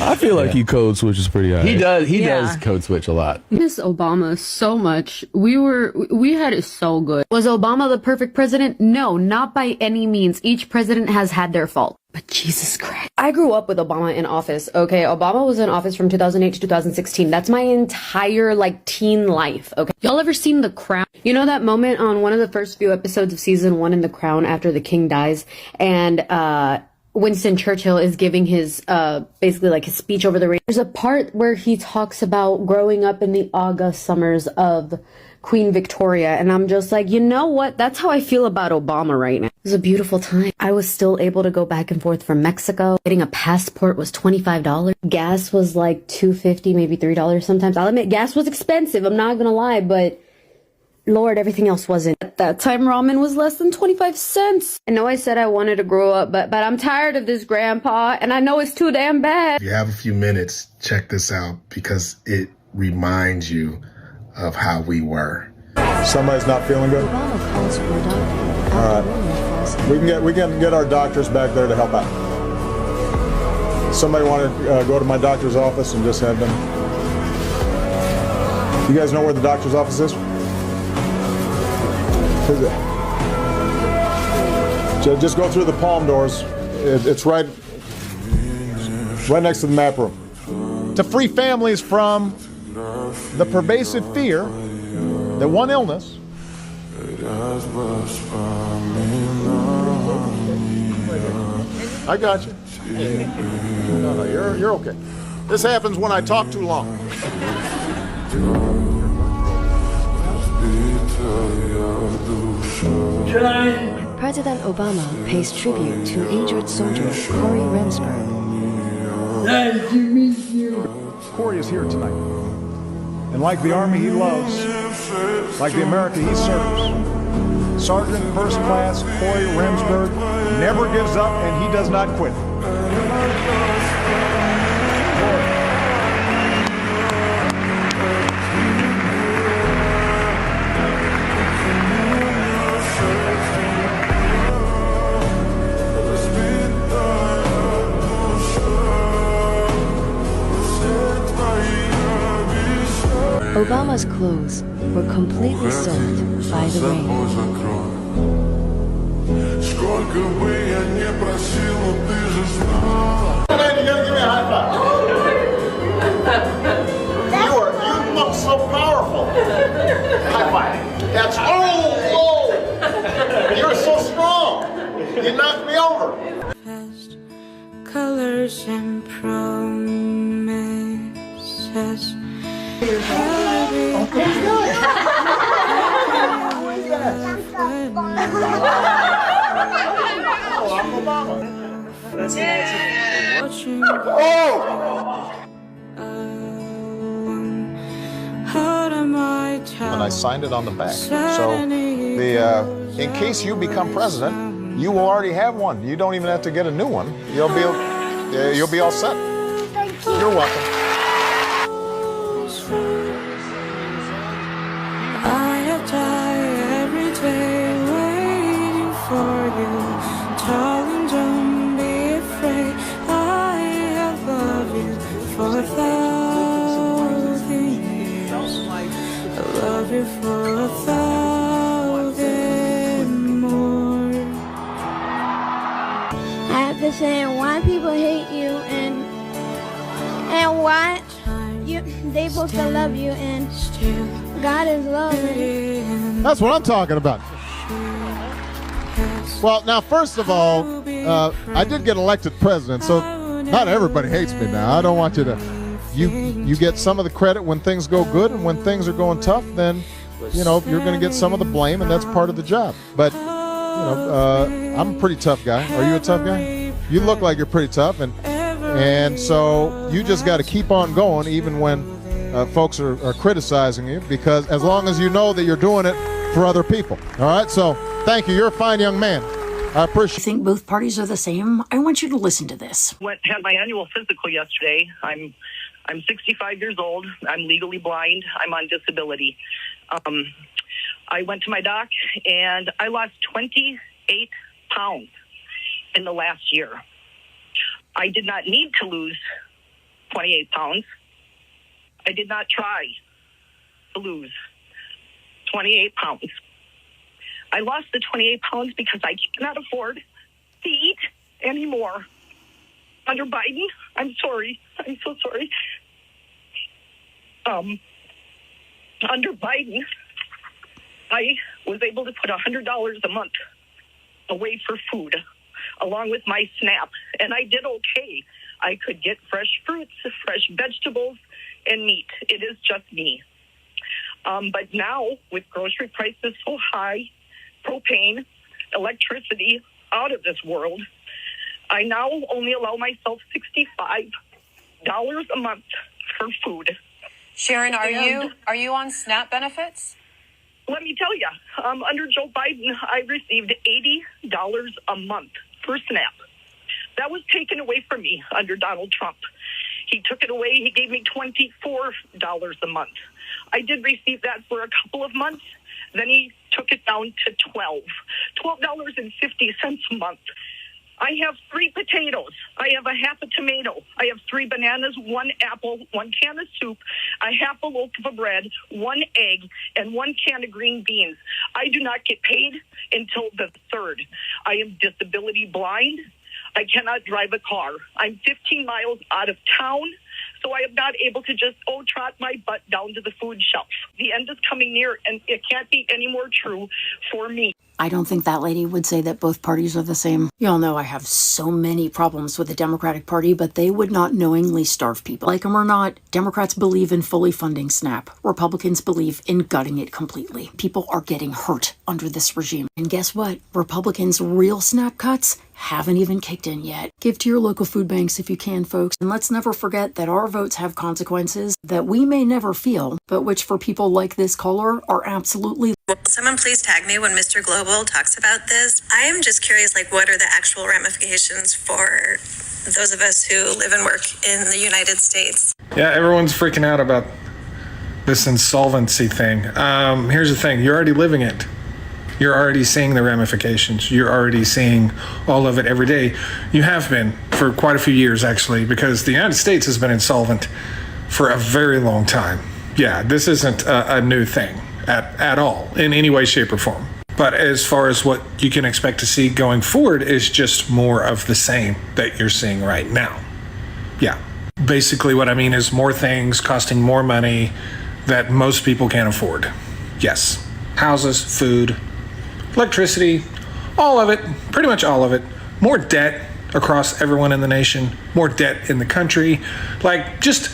I feel like he code switches pretty high. He does. He does code switch a lot. I miss Obama so much. We had it so good. Was Obama the perfect president? No, not by any means. Each president has had their fault. But Jesus Christ. I grew up with Obama in office, okay? Obama was in office from 2008 to 2016. That's my entire, teen life, okay? Y'all ever seen The Crown? You know that moment on one of the first few episodes of season 1 in The Crown after the king dies? And, Winston Churchill is giving his, basically his speech over the radio. There's a part where he talks about growing up in the August summers of Queen Victoria. And I'm just like, you know what? That's how I feel about Obama right now. It was a beautiful time. I was still able to go back and forth from Mexico. Getting a passport was $25. Gas was like $2.50, maybe $3 sometimes. I'll admit, gas was expensive. I'm not gonna lie, but Lord, everything else wasn't. At that time, ramen was less than 25 cents. I know I said I wanted to grow up, but I'm tired of this, Grandpa, and I know it's too damn bad. If you have a few minutes, check this out because it reminds you of how we were. Somebody's not feeling good? All right. We can get our doctors back there to help out. Somebody want to go to my doctor's office and just have them. You guys know where the doctor's office is? Just go through the palm doors. It's right next to the map room. To free families from the pervasive fear that one illness I got you. No, you're okay. This happens when I talk too long. President Obama pays tribute to injured soldier Corey Remsburg. Nice to meet you. Corey is here tonight. And like the Army he loves, like the America he serves, Sergeant First Class Corey Remsburg never gives up and he does not quit. Obama's clothes were completely soaked by the rain. You gotta give me a high five. You look so powerful. High five. That's whoa. You're so strong. You knocked me over. Colors and promises. And I signed it on the back. So in case you become president, you will already have one. You don't even have to get a new one. You'll be all set. You're welcome. Darling, don't be afraid. I have loved you for 1,000 years. I love you for 1,000 more. I have to say why people hate you and why they supposed to love you and God is love. That's what I'm talking about. Well, now, first of all, I did get elected president, so not everybody hates me now. I don't want you to. You get some of the credit when things go good, and when things are going tough, then, you're going to get some of the blame, and that's part of the job. But, I'm a pretty tough guy. Are you a tough guy? You look like you're pretty tough, and so you just got to keep on going, even when folks are criticizing you, because as long as you know that you're doing it for other people. All right, so thank you. You're a fine young man. I appreciate. I think both parties are the same. I want you to listen to this. Had my annual physical yesterday. I'm 65 years old. I'm legally blind. I'm on disability. I went to my doc and I lost 28 pounds in the last year. I did not need to lose 28 pounds. I did not try to lose 28 pounds. I lost the 28 pounds because I cannot afford to eat anymore. Under Biden, I'm sorry. I'm so sorry. Under Biden, I was able to put $100 a month away for food, along with my SNAP, and I did okay. I could get fresh fruits, fresh vegetables, and meat. It is just me. But now, with grocery prices so high, propane, electricity out of this world. I now only allow myself $65 a month for food. Sharon, are you on SNAP benefits? Let me tell you, under Joe Biden, I received $80 a month for SNAP. That was taken away from me under Donald Trump. He took it away. He gave me $24 a month. I did receive that for a couple of months. Then he took it down to $12.50 a month. I have 3 potatoes. I have a half a tomato. I have 3 bananas, 1 apple, 1 can of soup, a half a loaf of bread, 1 egg, and 1 can of green beans. I do not get paid until the 3rd. I am disability blind. I cannot drive a car. I'm 15 miles out of town, so I am not able to just trot my butt down to the food shelf. The end is coming near, and it can't be any more true for me. I don't think that lady would say that both parties are the same. Y'all know I have so many problems with the Democratic Party, but they would not knowingly starve people. Like them or not, Democrats believe in fully funding SNAP. Republicans believe in gutting it completely. People are getting hurt under this regime. And guess what? Republicans' real SNAP cuts haven't even kicked in yet. Give to your local food banks if you can, folks. And let's never forget that our votes have consequences that we may never feel, but which for people like this caller are absolutely. Will someone please tag me when Mr. Global talks about this? I am just curious, what are the actual ramifications for those of us who live and work in the United States? Yeah, everyone's freaking out about this insolvency thing. Here's the thing. You're already living it. You're already seeing the ramifications. You're already seeing all of it every day. You have been for quite a few years, actually, because the United States has been insolvent for a very long time. Yeah, this isn't a new thing at all in any way, shape, or form. But as far as what you can expect to see going forward is just more of the same that you're seeing right now. Yeah, basically what I mean is more things costing more money that most people can't afford. Yes, houses, food, electricity, all of it, pretty much all of it. More debt across everyone in the nation, more debt in the country, just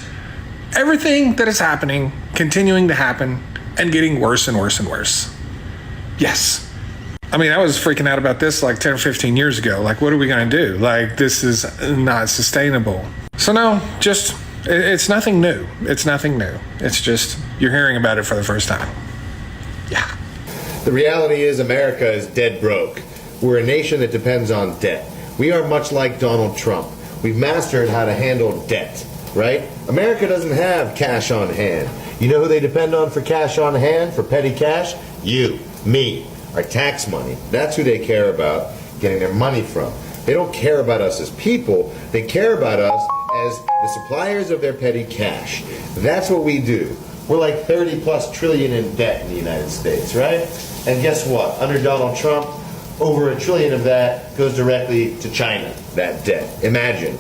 everything that is happening, continuing to happen, and getting worse and worse and worse. Yes. I mean, I was freaking out about this 10 or 15 years ago. What are we going to do? This is not sustainable. So no, it's nothing new. It's nothing new. It's just, you're hearing about it for the first time. Yeah. The reality is America is dead broke. We're a nation that depends on debt. We are much like Donald Trump. We've mastered how to handle debt, right? America doesn't have cash on hand. You know who they depend on for cash on hand, for petty cash? You, me, our tax money. That's who they care about getting their money from. They don't care about us as people. They care about us as the suppliers of their petty cash. That's what we do. We're like 30 plus trillion in debt in the United States, right? And guess what? Under Donald Trump, over $1 trillion of that goes directly to China, that debt. Imagine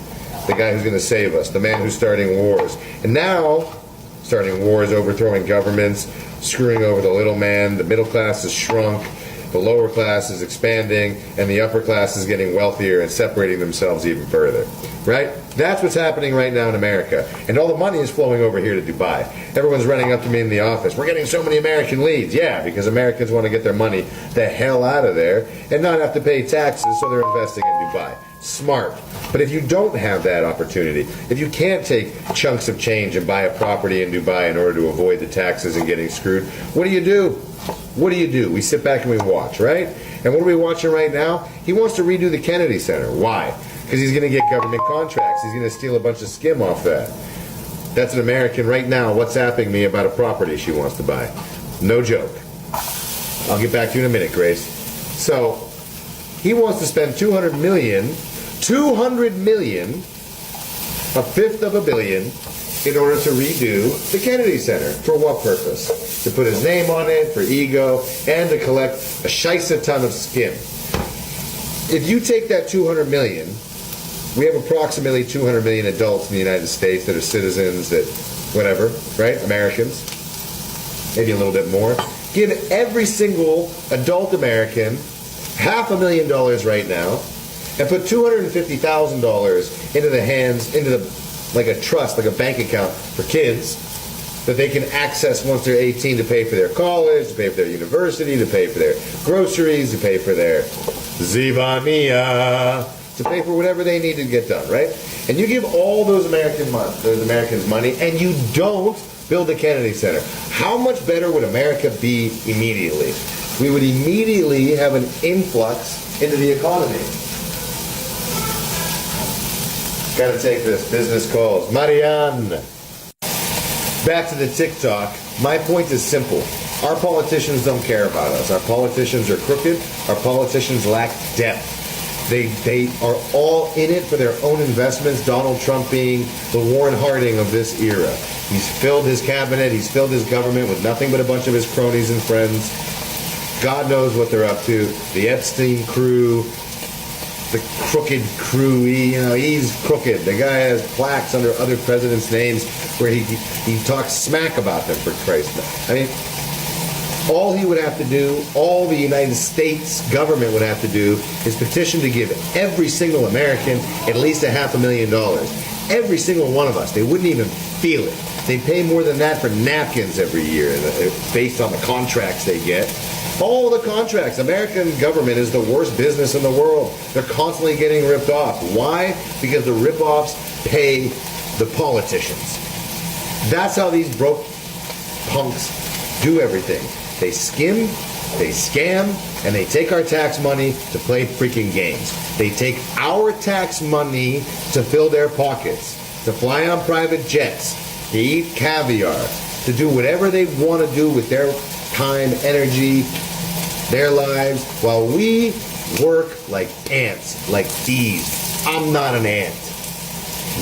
the guy who's going to save us, the man who's starting wars. And now, starting wars, overthrowing governments, screwing over the little man, the middle class is shrunk, the lower class is expanding, and the upper class is getting wealthier and separating themselves even further, right? That's what's happening right now in America. And all the money is flowing over here to Dubai. Everyone's running up to me in the office. We're getting so many American leads. Yeah, because Americans want to get their money the hell out of there and not have to pay taxes, so they're investing in Dubai. Smart. But if you don't have that opportunity, if you can't take chunks of change and buy a property in Dubai in order to avoid the taxes and getting screwed, what do you do? What do? We sit back and we watch, right? And what are we watching right now? He wants to redo the Kennedy Center. Why? Because he's going to get government contracts. He's going to steal a bunch of skim off that. That's an American right now WhatsApping me about a property she wants to buy. No joke. I'll get back to you in a minute, Grace. So, he wants to spend $200 million, a fifth of $1 billion, in order to redo the Kennedy Center. For what purpose? To put his name on it, for ego, and to collect a scheisse ton of skim. If you take that $200 million, we have approximately 200 million adults in the United States that are citizens, that whatever, right? Americans, maybe a little bit more. Give every single adult American $500,000 right now, and put $250,000 into the hands, like a trust, like a bank account for kids, that they can access once they're 18 to pay for their college, to pay for their university, to pay for their groceries, to pay for their zivania, to pay for whatever they need to get done, right? And you give all those Americans money, and you don't build the Kennedy Center. How much better would America be immediately? We would immediately have an influx into the economy. Gotta take this. Business calls. Marianne. Back to the TikTok. My point is simple. Our politicians don't care about us. Our politicians are crooked. Our politicians lack depth. They are all in it for their own investments, Donald Trump being the Warren Harding of this era. He's filled his cabinet, he's filled his government with nothing but a bunch of his cronies and friends. God knows what they're up to. The Epstein crew, the crooked crew, he's crooked. The guy has plaques under other presidents' names where he talks smack about them, for Christ's sake. I mean, all he would have to do, all the United States government would have to do, is petition to give every single American at least $500,000. Every single one of us. They wouldn't even feel it. They pay more than that for napkins every year, based on the contracts they get. All the contracts. American government is the worst business in the world. They're constantly getting ripped off. Why? Because the rip-offs pay the politicians. That's how these broke punks do everything. They skim, they scam, and they take our tax money to play freaking games. They take our tax money to fill their pockets, to fly on private jets, to eat caviar, to do whatever they want to do with their time, energy, their lives, while we work like ants, like bees. I'm not an ant.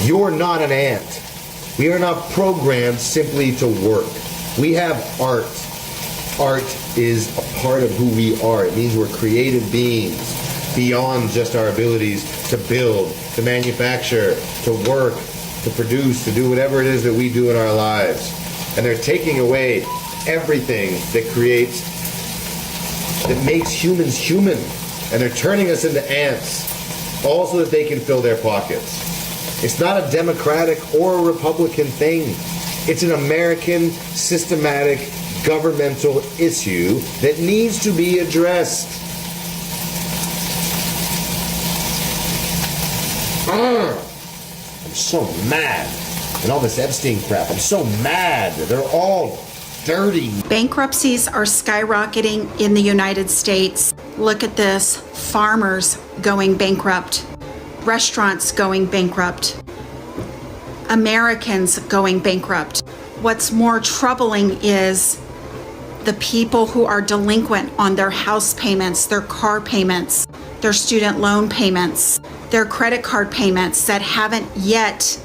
You're not an ant. We are not programmed simply to work. We have art. Art is a part of who we are. It means we're creative beings beyond just our abilities to build, to manufacture, to work, to produce, to do whatever it is that we do in our lives. And they're taking away everything that makes humans human. And they're turning us into ants, all so that they can fill their pockets. It's not a Democratic or a Republican thing. It's an American systematic governmental issue that needs to be addressed. I'm so mad. And all this Epstein crap, I'm so mad. They're all dirty. Bankruptcies are skyrocketing in the United States. Look at this. Farmers going bankrupt. Restaurants going bankrupt. Americans going bankrupt. What's more troubling is the people who are delinquent on their house payments, their car payments, their student loan payments, their credit card payments that haven't yet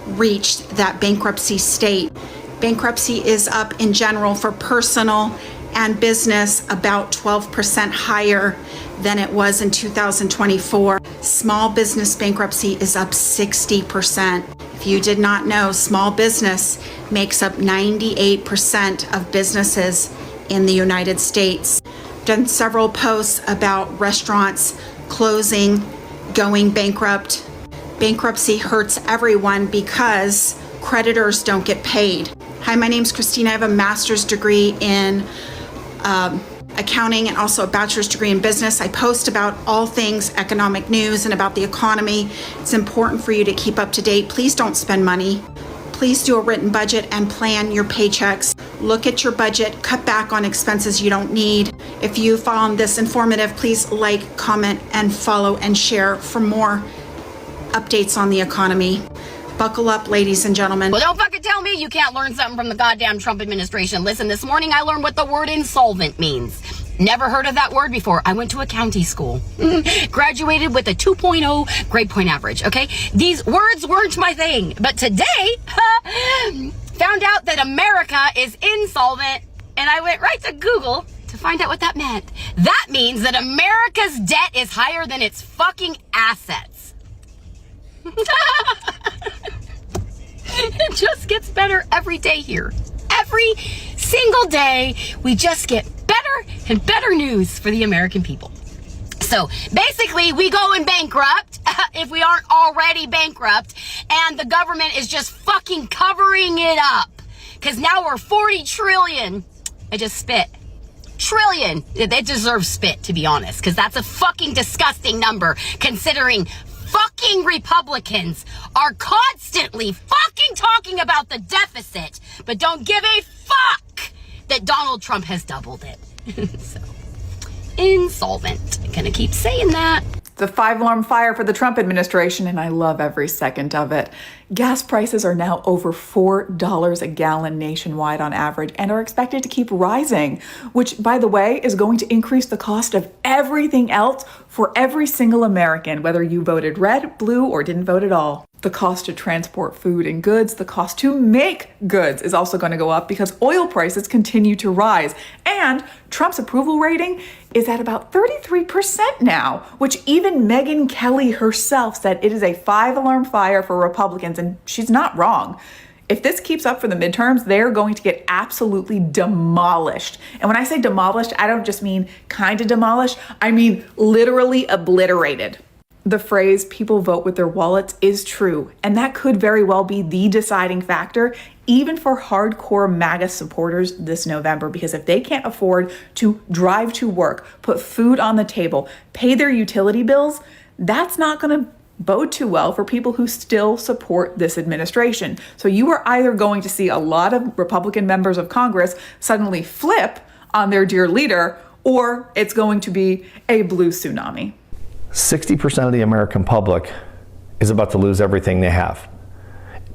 reached that bankruptcy state. Bankruptcy is up in general for personal and business about 12% higher than it was in 2024. Small business bankruptcy is up 60%. If you did not know, small business makes up 98% of businesses in the United States. Done several posts about restaurants closing, going bankrupt. Bankruptcy hurts everyone because creditors don't get paid. Hi, my name's Christina. I have a master's degree in accounting and also a bachelor's degree in business. I post about all things economic news and about the economy. It's important for you to keep up to date. Please don't spend money. Please do a written budget and plan your paychecks. Look at your budget, cut back on expenses you don't need. If you found this informative, please like, comment, and follow and share for more updates on the economy. Buckle up, ladies and gentlemen. Well, don't fucking tell me you can't learn something from the goddamn Trump administration. Listen, this morning I learned what the word insolvent means. Never heard of that word before. I went to a county school. Graduated with a 2.0 grade point average, okay? These words weren't my thing. But today, found out that America is insolvent, and I went right to Google to find out what that meant. That means that America's debt is higher than its fucking assets. It just gets better every day here. Every single day, we just get better and better news for the American people. So basically, we go in bankrupt if we aren't already bankrupt, and the government is just fucking covering it up. because now we're 40 trillion. I just spit. Trillion. They deserve spit, to be honest, because that's a fucking disgusting number, considering fucking Republicans are constantly fucking talking about the deficit, but don't give a fuck that Donald Trump has doubled it. So, insolvent. I'm gonna keep saying that. It's a 5-alarm fire for the Trump administration, and I love every second of it. Gas prices are now over $4 a gallon nationwide on average and are expected to keep rising, which, by the way, is going to increase the cost of everything else for every single American, whether you voted red, blue, or didn't vote at all. The cost to transport food and goods, the cost to make goods is also going to go up because oil prices continue to rise. And Trump's approval rating is at about 33% now, which even Megyn Kelly herself said it is a 5-alarm fire for Republicans, and she's not wrong. If this keeps up for the midterms, they're going to get absolutely demolished. And when I say demolished, I don't just mean kind of demolished, I mean literally obliterated. The phrase people vote with their wallets is true, and that could very well be the deciding factor, even for hardcore MAGA supporters this November, because if they can't afford to drive to work, put food on the table, pay their utility bills, that's not going to bode too well for people who still support this administration. So you are either going to see a lot of Republican members of Congress suddenly flip on their dear leader, or it's going to be a blue tsunami. 60% of the American public is about to lose everything they have.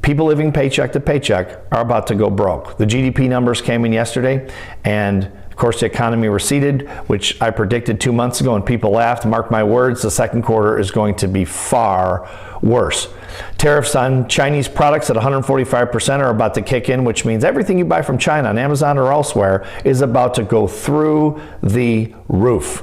People living paycheck to paycheck are about to go broke. The GDP numbers came in yesterday, and of course the economy receded, which I predicted 2 months ago, and people laughed. Mark my words, the second quarter is going to be far worse. Tariffs on Chinese products at 145% are about to kick in, which means everything you buy from China on Amazon or elsewhere is about to go through the roof.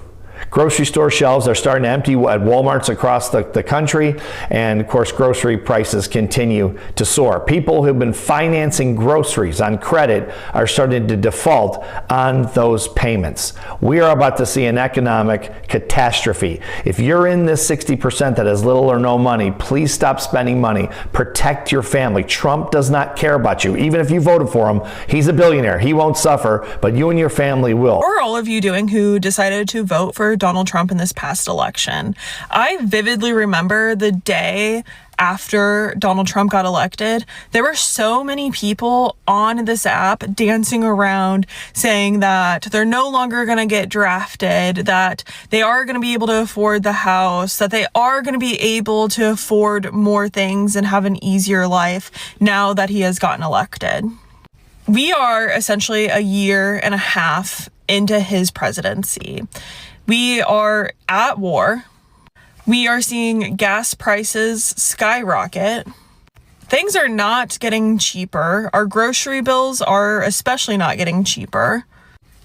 Grocery store shelves are starting to empty at Walmarts across the country, and of course grocery prices continue to soar. People who've been financing groceries on credit are starting to default on those payments. We are about to see an economic catastrophe. If you're in this 60% that has little or no money, please stop spending money. Protect your family. Trump does not care about you. Even if you voted for him, he's a billionaire. He won't suffer, but you and your family will. What are all of you doing who decided to vote for Donald Trump in this past election? I vividly remember the day after Donald Trump got elected, there were so many people on this app dancing around saying that they're no longer going to get drafted, that they are going to be able to afford the house, that they are going to be able to afford more things and have an easier life now that he has gotten elected. We are essentially a year and a half into his presidency. We are at war. We are seeing gas prices skyrocket. Things are not getting cheaper. Our grocery bills are especially not getting cheaper.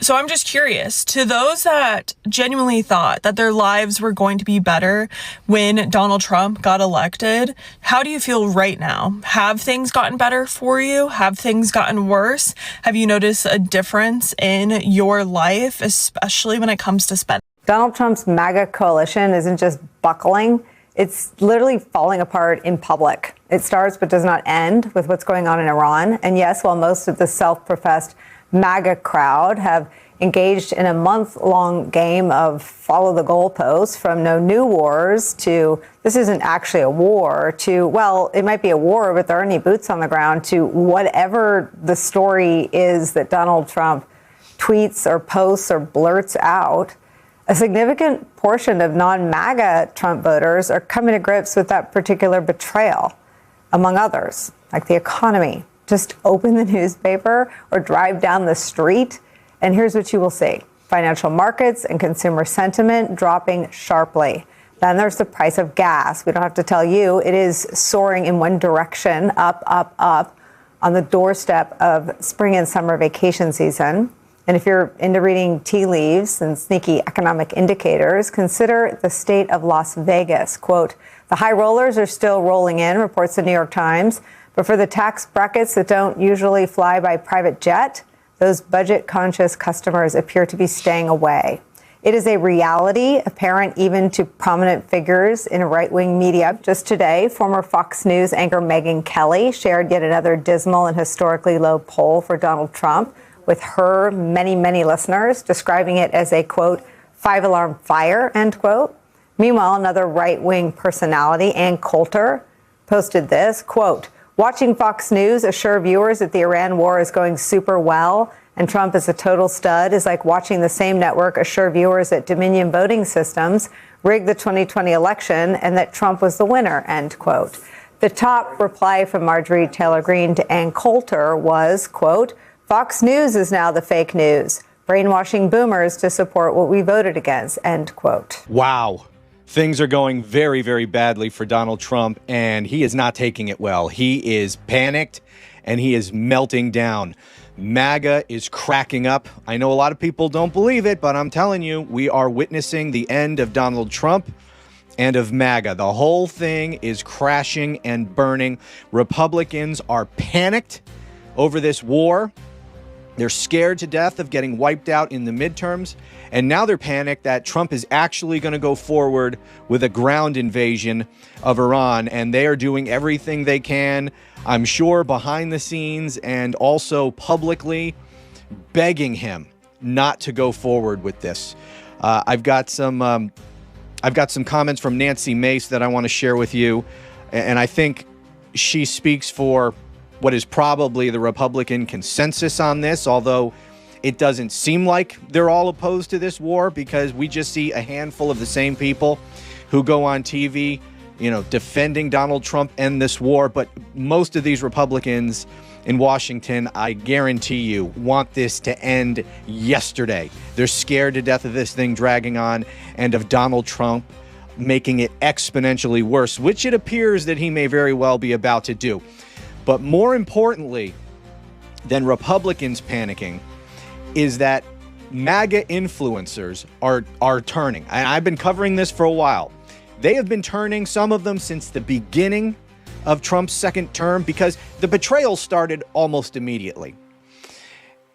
So I'm just curious, to those that genuinely thought that their lives were going to be better when Donald Trump got elected, how do you feel right now? Have things gotten better for you? Have things gotten worse? Have you noticed a difference in your life, especially when it comes to spending? Donald Trump's MAGA coalition isn't just buckling, it's literally falling apart in public. It starts but does not end with what's going on in Iran. And yes, while most of the self-professed MAGA crowd have engaged in a month-long game of follow the goalposts, from no new wars to this isn't actually a war, to, well, it might be a war, but there aren't any boots on the ground, to whatever the story is that Donald Trump tweets or posts or blurts out, a significant portion of non-MAGA Trump voters are coming to grips with that particular betrayal, among others, like the economy. Just open the newspaper or drive down the street, and here's what you will see. Financial markets and consumer sentiment dropping sharply. Then there's the price of gas. We don't have to tell you, it is soaring in one direction, up, up, up, on the doorstep of spring and summer vacation season. And if you're into reading tea leaves and sneaky economic indicators, consider the state of Las Vegas. Quote, the high rollers are still rolling in, reports the New York Times. But for the tax brackets that don't usually fly by private jet, those budget-conscious customers appear to be staying away. It is a reality apparent even to prominent figures in right-wing media. Just today, former Fox News anchor Megyn Kelly shared yet another dismal and historically low poll for Donald Trump with her many, many listeners, describing it as a, quote, 5-alarm fire, end quote. Meanwhile, another right-wing personality, Ann Coulter, posted this, quote, watching Fox News assure viewers that the Iran war is going super well and Trump is a total stud is like watching the same network assure viewers that Dominion voting systems rigged the 2020 election and that Trump was the winner, end quote. The top reply from Marjorie Taylor Greene to Ann Coulter was, quote, Fox News is now the fake news, brainwashing boomers to support what we voted against, end quote. Wow. Things are going very, very badly for Donald Trump, and he is not taking it well. He is panicked, and he is melting down. MAGA is cracking up. I know a lot of people don't believe it, but I'm telling you, we are witnessing the end of Donald Trump and of MAGA. The whole thing is crashing and burning. Republicans are panicked over this war. They're scared to death of getting wiped out in the midterms. And now they're panicked that Trump is actually going to go forward with a ground invasion of Iran. And they are doing everything they can, I'm sure, behind the scenes and also publicly begging him not to go forward with this. I've got some comments from Nancy Mace that I want to share with you. And I think she speaks for what is probably the Republican consensus on this, although it doesn't seem like they're all opposed to this war, because we just see a handful of the same people who go on TV, defending Donald Trump and this war. But most of these Republicans in Washington, I guarantee you, want this to end yesterday. They're scared to death of this thing dragging on and of Donald Trump making it exponentially worse, which it appears that he may very well be about to do. But more importantly than Republicans panicking is that MAGA influencers are turning. And I've been covering this for a while. They have been turning, some of them since the beginning of Trump's second term, because the betrayal started almost immediately.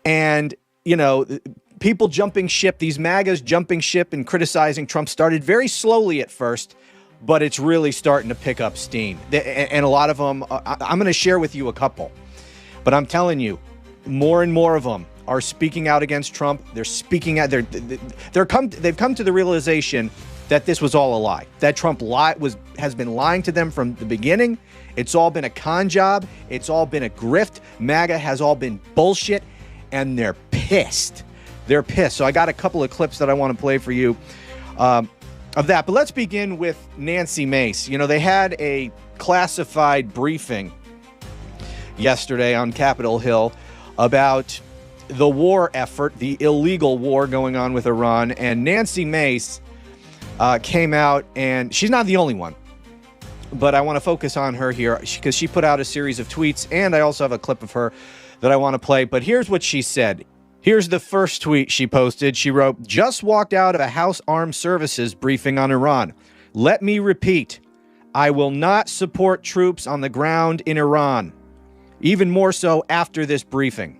And, people jumping ship, these MAGAs jumping ship and criticizing Trump started very slowly at first, but it's really starting to pick up steam. And a lot of them, I'm going to share with you a couple, but I'm telling you, more and more of them are speaking out against Trump. They're speaking out. They've come to the realization that this was all a lie, that Trump has been lying to them from the beginning. It's all been a con job. It's all been a grift. MAGA has all been bullshit, and they're pissed. They're pissed. So I got a couple of clips that I want to play for you of that. But let's begin with Nancy Mace. They had a classified briefing yesterday on Capitol Hill about the war effort, the illegal war going on with Iran. And Nancy Mace came out, and she's not the only one, but I want to focus on her here because she put out a series of tweets, and I also have a clip of her that I want to play. But here's what she said. Here's the first tweet she posted. She wrote, "Just walked out of a House Armed Services briefing on Iran. Let me repeat, I will not support troops on the ground in Iran, even more so after this briefing."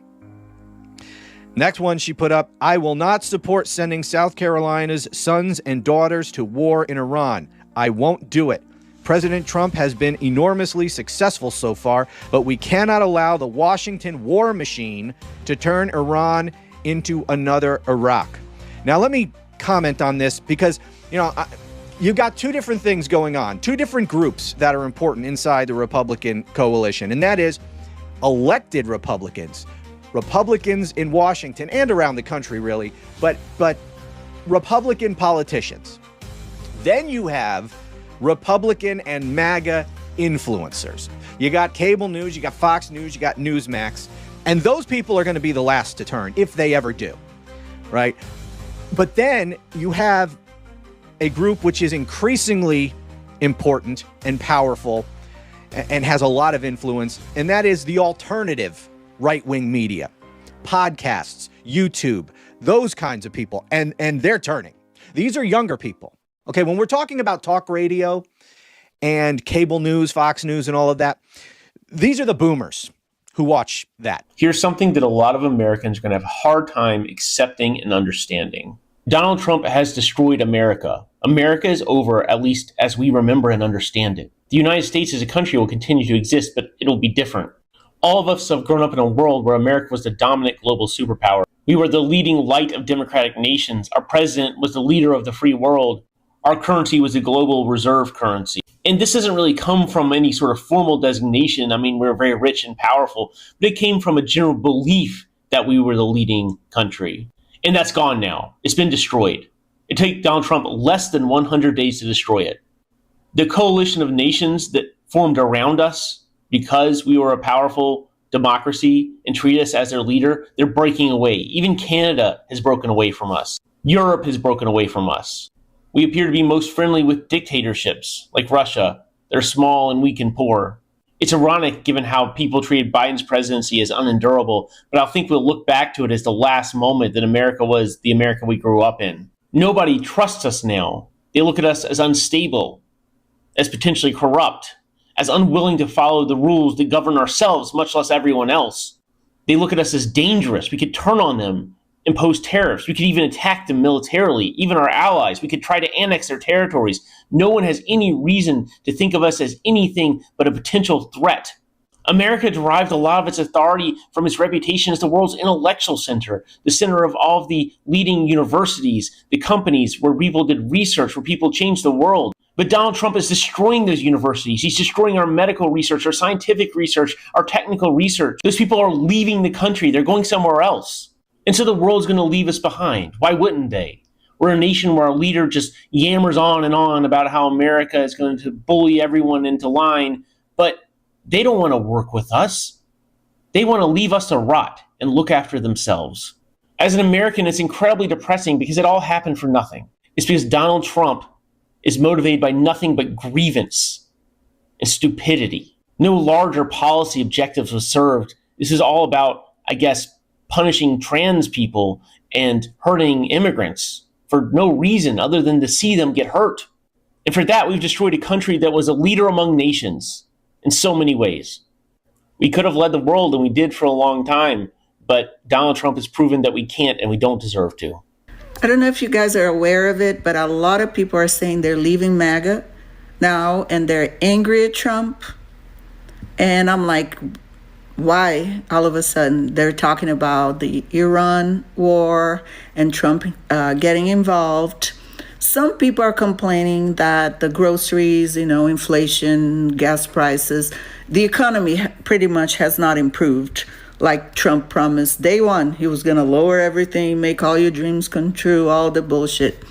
Next one she put up, "I will not support sending South Carolina's sons and daughters to war in Iran. I won't do it. President Trump has been enormously successful so far, but we cannot allow the Washington war machine to turn Iran into another Iraq." Now, let me comment on this because, you got two different things going on, two different groups that are important inside the Republican coalition, and that is elected Republicans in Washington and around the country, really, but Republican politicians. Then you have Republican and MAGA influencers. You got cable news, you got Fox News, you got Newsmax, and those people are going to be the last to turn, if they ever do, right? But then you have a group which is increasingly important and powerful and has a lot of influence, and that is the alternative right-wing media, podcasts, YouTube, those kinds of people, and they're turning. These are younger people. Okay, when we're talking about talk radio and cable news, Fox News, and all of that, these are the boomers who watch that. Here's something that a lot of Americans are going to have a hard time accepting and understanding. Donald Trump has destroyed America. America is over, at least as we remember and understand it. The United States as a country will continue to exist, but it'll be different. All of us have grown up in a world where America was the dominant global superpower. We were the leading light of democratic nations. Our president was the leader of the free world. Our currency was a global reserve currency. And this doesn't really come from any sort of formal designation. I mean, we're very rich and powerful, but it came from a general belief that we were the leading country. And that's gone now. It's been destroyed. It took Donald Trump less than 100 days to destroy it. The coalition of nations that formed around us because we were a powerful democracy and treated us as their leader, they're breaking away. Even Canada has broken away from us. Europe has broken away from us. We appear to be most friendly with dictatorships like Russia. They're small and weak and poor. It's ironic given how people treated Biden's presidency as unendurable, but I think we'll look back to it as the last moment that America was the America we grew up in. Nobody trusts us now. They look at us as unstable, as potentially corrupt, as unwilling to follow the rules that govern ourselves, much less everyone else. They look at us as dangerous. We could turn on them, impose tariffs. We could even attack them militarily, even our allies. We could try to annex their territories. No one has any reason to think of us as anything but a potential threat. America derived a lot of its authority from its reputation as the world's intellectual center, the center of all of the leading universities, the companies where people did research, where people changed the world. But Donald Trump is destroying those universities. He's destroying our medical research, our scientific research, our technical research. Those people are leaving the country. They're going somewhere else. And so the world's going to leave us behind. Why wouldn't they? We're a nation where our leader just yammers on and on about how America is going to bully everyone into line, but they don't want to work with us. They want to leave us to rot and look after themselves. As an American, it's incredibly depressing because it all happened for nothing. It's because Donald Trump is motivated by nothing but grievance and stupidity. No larger policy objectives was served. This is all about, I guess, punishing trans people and hurting immigrants for no reason other than to see them get hurt. And for that, we've destroyed a country that was a leader among nations in so many ways. We could have led the world, and we did for a long time, but Donald Trump has proven that we can't and we don't deserve to. I don't know if you guys are aware of it, but a lot of people are saying they're leaving MAGA now and they're angry at Trump. And I'm like, why all of a sudden they're talking about the Iran war and Trump getting involved? Some people are complaining that the groceries, inflation, gas prices, the economy pretty much has not improved. Like Trump promised day one, he was going to lower everything, make all your dreams come true, all the bullshit.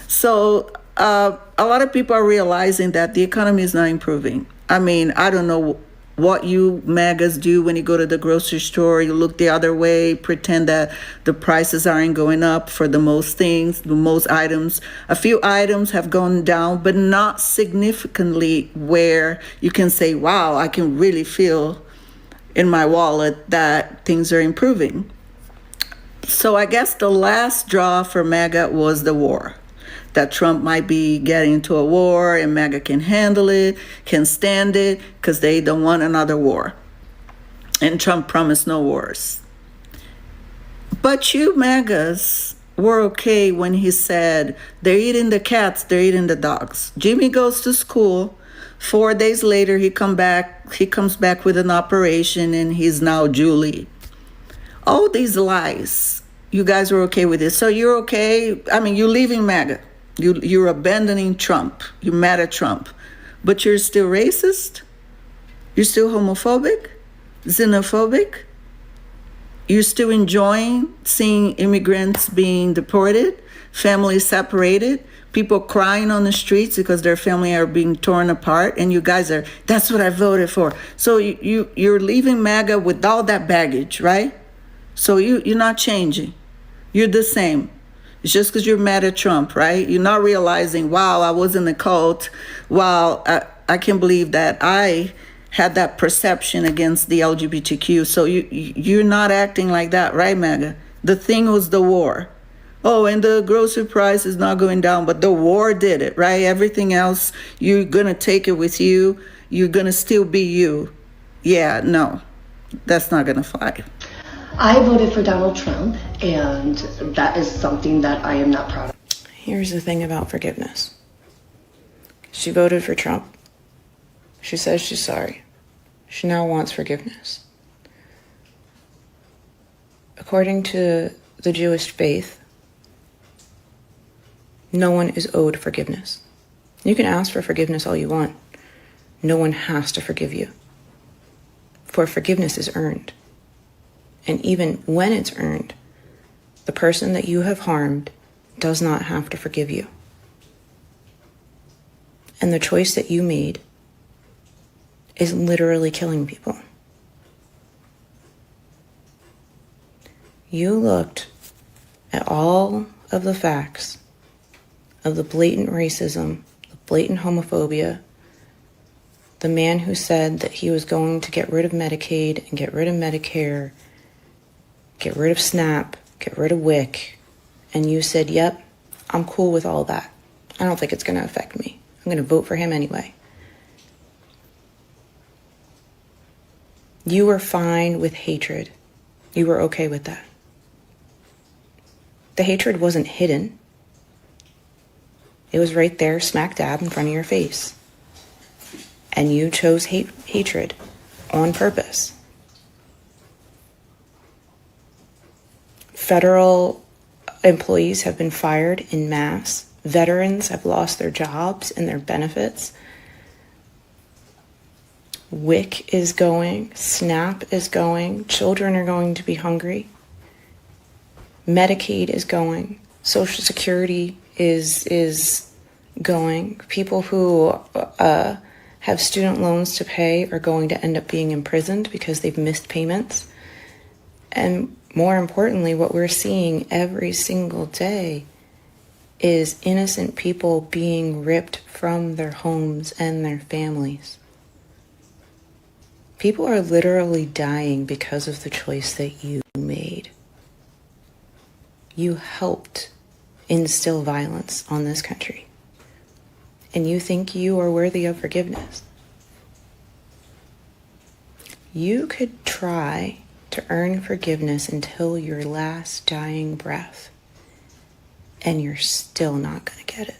So a lot of people are realizing that the economy is not improving. I mean, I don't know what you MAGAs do when you go to the grocery store. You look the other way, pretend that the prices aren't going up for the most things, the most items. A few items have gone down, but not significantly where you can say, wow, I can really feel in my wallet that things are improving. So I guess the last straw for MAGA was the war. That Trump might be getting into a war and MAGA can handle it, can stand it, because they don't want another war. And Trump promised no wars. But you MAGAs were okay when he said, they're eating the cats, they're eating the dogs. Jimmy goes to school. 4 days later, he comes back with an operation and he's now Julie. All these lies, you guys were okay with it. So you're okay. I mean, you're leaving MAGA. You're abandoning Trump. You're mad at Trump. But you're still racist? You're still homophobic? Xenophobic? You're still enjoying seeing immigrants being deported, families separated, people crying on the streets because their family are being torn apart, and you guys are, that's what I voted for. So you're leaving MAGA with all that baggage, right? So you're not changing. You're the same. It's just because you're mad at Trump, right? You're not realizing, wow, I was in a cult. Wow, I can't believe that I had that perception against the LGBTQ. So you're not acting like that, right, MAGA? The thing was the war. Oh, and the grocery price is not going down, but the war did it, right? Everything else, you're going to take it with you. You're going to still be you. Yeah, no, that's not going to fly. I voted for Donald Trump, and that is something that I am not proud of. Here's the thing about forgiveness. She voted for Trump. She says she's sorry. She now wants forgiveness. According to the Jewish faith, no one is owed forgiveness. You can ask for forgiveness all you want. No one has to forgive you. For forgiveness is earned. And even when it's earned, the person that you have harmed does not have to forgive you. And the choice that you made is literally killing people. You looked at all of the facts of the blatant racism, the blatant homophobia, the man who said that he was going to get rid of Medicaid and get rid of Medicare, get rid of SNAP, get rid of WIC, and you said, yep, I'm cool with all that. I don't think it's going to affect me. I'm going to vote for him anyway. You were fine with hatred. You were okay with that. The hatred wasn't hidden. It was right there, smack dab in front of your face. And you chose hatred on purpose. Federal employees have been fired en masse. Veterans have lost their jobs and their benefits. WIC is going. SNAP is going. Children are going to be hungry. Medicaid is going. Social Security is going. People who have student loans to pay are going to end up being imprisoned because they've missed payments. And more importantly, what we're seeing every single day is innocent people being ripped from their homes and their families. People are literally dying because of the choice that you made. You helped instill violence on this country. And you think you are worthy of forgiveness. You could try to earn forgiveness until your last dying breath, and you're still not going to get it.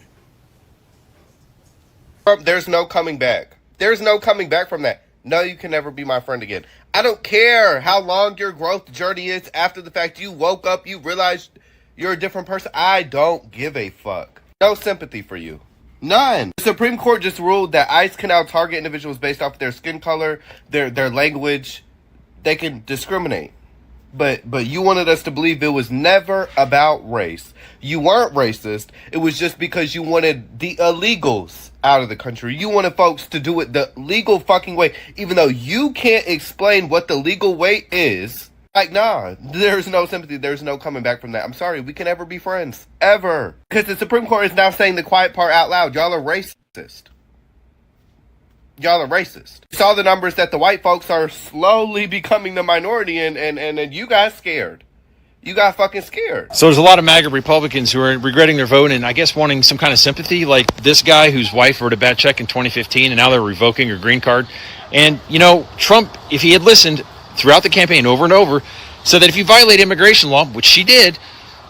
Trump, there's no coming back. There's no coming back from that. No, you can never be my friend again. I don't care how long your growth journey is after the fact you woke up, you realized you're a different person. I don't give a fuck. No sympathy for you. None. The Supreme Court just ruled that ICE can now target individuals based off their skin color, their language. They can discriminate. But you wanted us to believe it was never about race. You weren't racist. It was just because you wanted the illegals out of the country. You wanted folks to do it the legal fucking way, even though you can't explain what the legal way is. Like, nah, there's no sympathy. There's no coming back from that. I'm sorry, we can never be friends. Ever. Because the Supreme Court is now saying the quiet part out loud. Y'all are racist. Y'all are racist. You saw the numbers that the white folks are slowly becoming the minority and you got scared. You got fucking scared. So there's a lot of MAGA Republicans who are regretting their vote and I guess wanting some kind of sympathy, like this guy whose wife wrote a bad check in 2015 and now they're revoking her green card. And, you know, Trump, if he had listened throughout the campaign over and over, said that if you violate immigration law, which she did,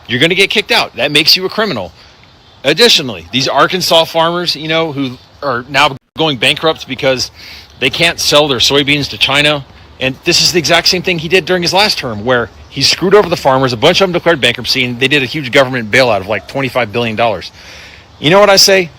you're going to get kicked out. That makes you a criminal. Additionally, these Arkansas farmers, you know, who are now going bankrupt because they can't sell their soybeans to China. And this is the exact same thing he did during his last term, where he screwed over the farmers. A bunch of them declared bankruptcy, and they did a huge government bailout of like $25 billion. You know what I say?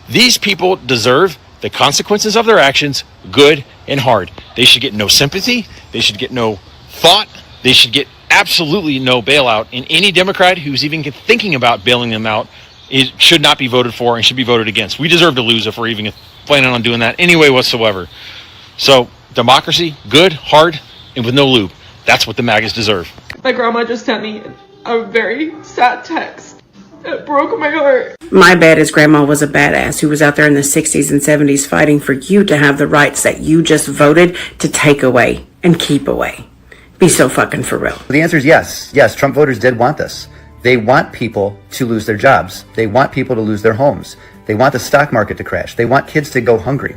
These people deserve the consequences of their actions, good and hard. They should get no sympathy. They should get no thought. They should get absolutely no bailout. And any Democrat who's even thinking about bailing them out, it should not be voted for and should be voted against. We deserve to lose if we're even planning on doing that anyway whatsoever. So democracy, good, hard, and with no lube. That's what the MAGAs deserve. My grandma just sent me a very sad text. It broke my heart. My baddest grandma was a badass who was out there in the 60s and 70s fighting for you to have the rights that you just voted to take away and keep away. Be so fucking for real. The answer is yes. Yes, Trump voters did want this. They want people to lose their jobs. They want people to lose their homes. They want the stock market to crash. They want kids to go hungry.